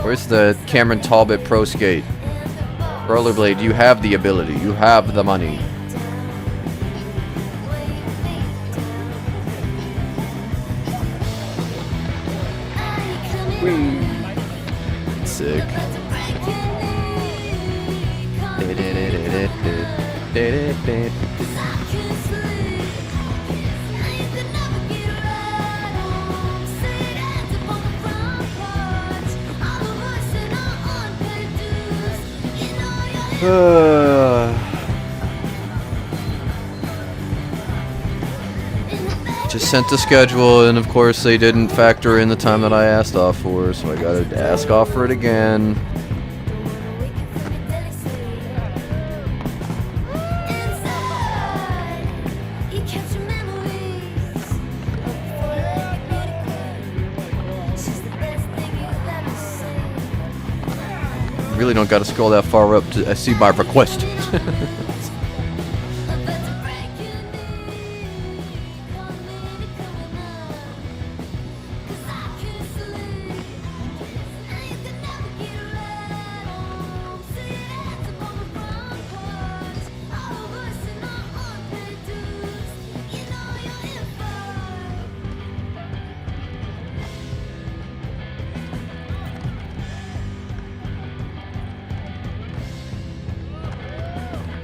Where's the Cameron Talbot Pro Skate? Rollerblade, you have the ability. You have the money. Whee. Sick. Just sent the schedule, and of course they didn't factor in the time that I asked off for, so I gotta ask off for it again. Really don't gotta scroll that far up to see my request.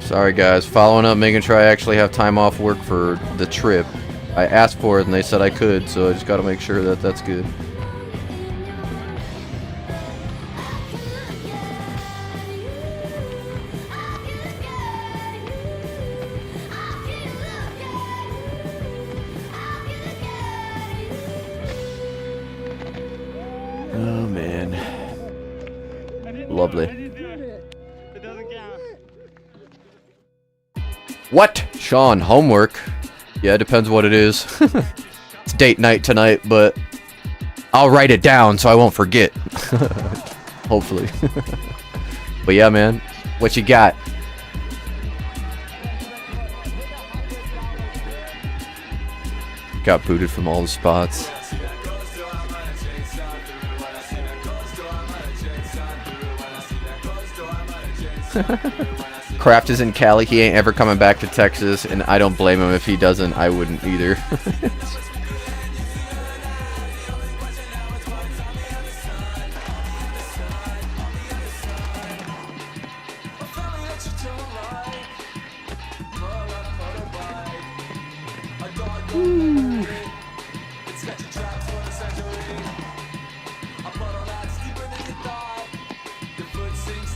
Sorry guys, following up, making sure I actually have time off work for the trip. I asked for it and they said I could, so I just gotta make sure that that's good. Oh man. Lovely. What? Sean, homework? Yeah, it depends what it is. It's date night tonight, but I'll write it down so I won't forget. Hopefully. But yeah, man. What you got? Got booted from all the spots. Kraft is in Cali. He ain't ever coming back to Texas, and I don't blame him if he doesn't. I wouldn't either.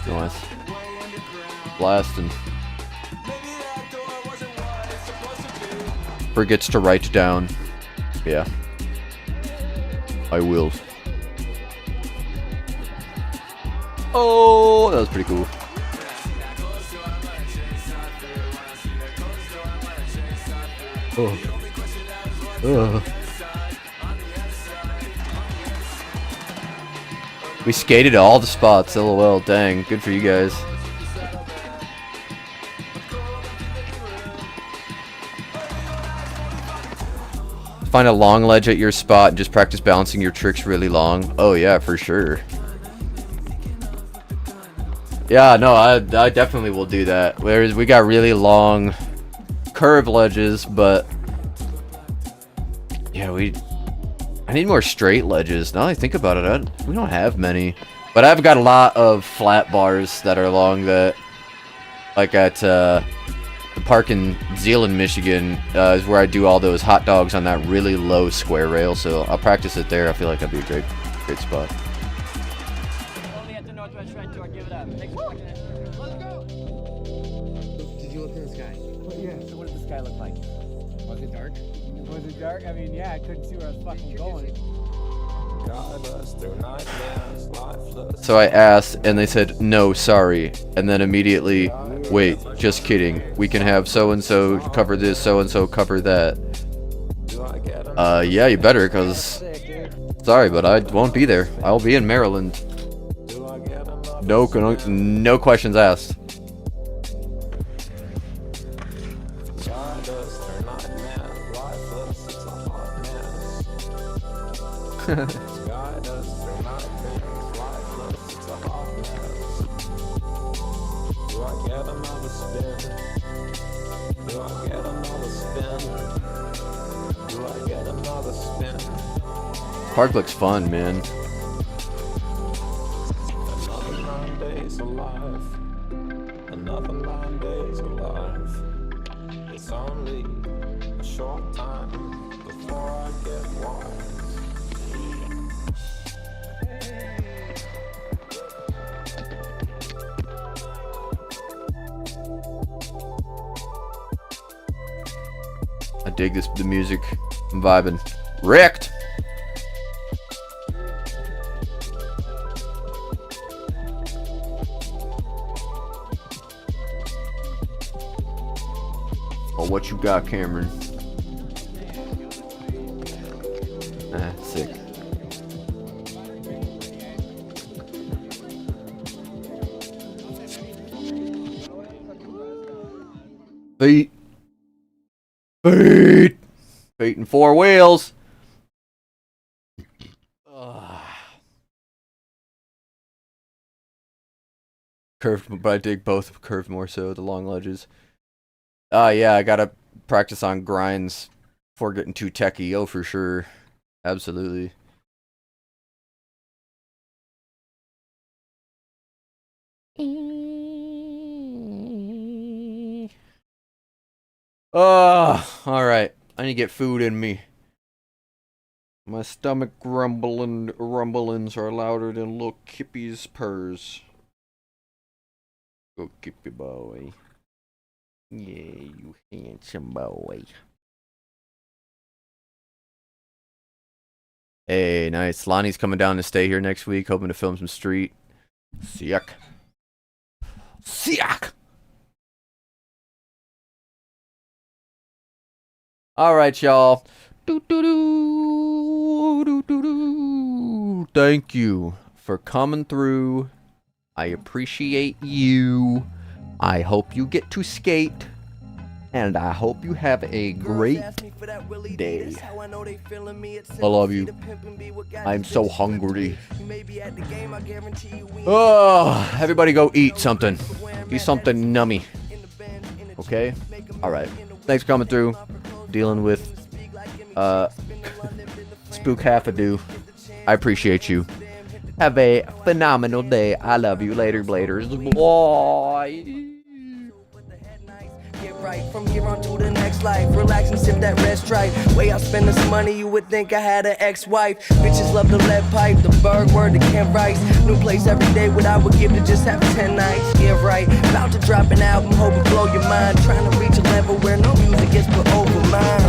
Nice. Blasting. Forgets to write down. Yeah. I will. Oh, that was pretty cool. Oh. We skated all the spots, lol. Dang, good for you guys. Find a long ledge at your spot and just practice balancing your tricks really long. Oh yeah, for sure. Yeah, no, I definitely will do that. Whereas we got really long curve ledges, but yeah, I need more straight ledges. Now that I think about it, we don't have many. But I've got a lot of flat bars that are long that, like at the park in Zeeland, Michigan, is where I do all those hot dogs on that really low square rail. So I'll practice it there. I feel like that'd be a great spot. Did you look at the sky? Yeah, so what did the sky look like? Was it dark? Was it dark? I mean, yeah, I couldn't see where I was fucking going. So I asked, and they said, no, sorry. And then immediately, wait, just kidding. We can have so-and-so cover this, so-and-so cover that. Yeah, you better, because... Sorry, but I won't be there. I'll be in Maryland. No questions asked. Park looks fun, man. Another 9 days alive. Another 9 days alive. It's only a short time before I get wise. I dig the music. I'm vibing. Wrecked! Oh, what you got, Cameron? Sick. Feet. Feet. Feet and four wheels. Curved, but I dig both curved more so, the long ledges. Yeah, I gotta practice on grinds before getting too techie. Oh, for sure. Absolutely. Alright. I need to get food in me. My stomach rumblings are louder than little Kippy's purrs. Go Kippy boy. Yeah, you handsome boy. Hey, nice. Lonnie's coming down to stay here next week, hoping to film some street. Sick. Sick. All right, y'all. Thank you for coming through. I appreciate you. I hope you get to skate. And I hope you have a great day. I love you. I'm so hungry. Oh, everybody go eat something. Eat something nummy. Okay? Alright. Thanks for coming through. Dealing with Spook Half-a-Do. I appreciate you. Have a phenomenal day. I love you. Later, bladers. Bye. Right from here on to the next life. Relax and sip that red stripe. Way I spend this money, you would think I had an ex-wife. Bitches love the lead pipe, the Berg word, the Kent Rice. New place every day, what I would give to just have 10 nights. Yeah, right. About to drop an album, hope it blow your mind. Trying to reach a level where no music gets put over mine.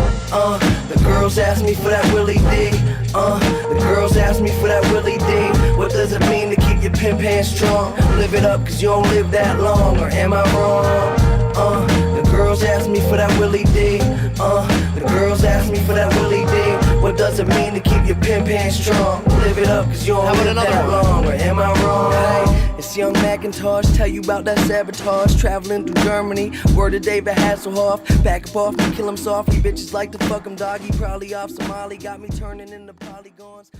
The girls ask me for that Willie D. The girls ask me for that Willie D. What does it mean to keep your pimp hands strong? Live it up, cause you don't live that long. Or am I wrong? The girls ask me for that Willie D. The girls ask me for that Willie D. What does it mean to keep your pimp hands strong? Live it up, cause you don't live that long. Or am I wrong? Hey, it's Young Macintosh, tell you about that sabotage. Traveling through Germany, word of David Hasselhoff. Back up off and kill him softly. Bitches like to fuck him doggy. Probably off Somali, got me turning into polygons.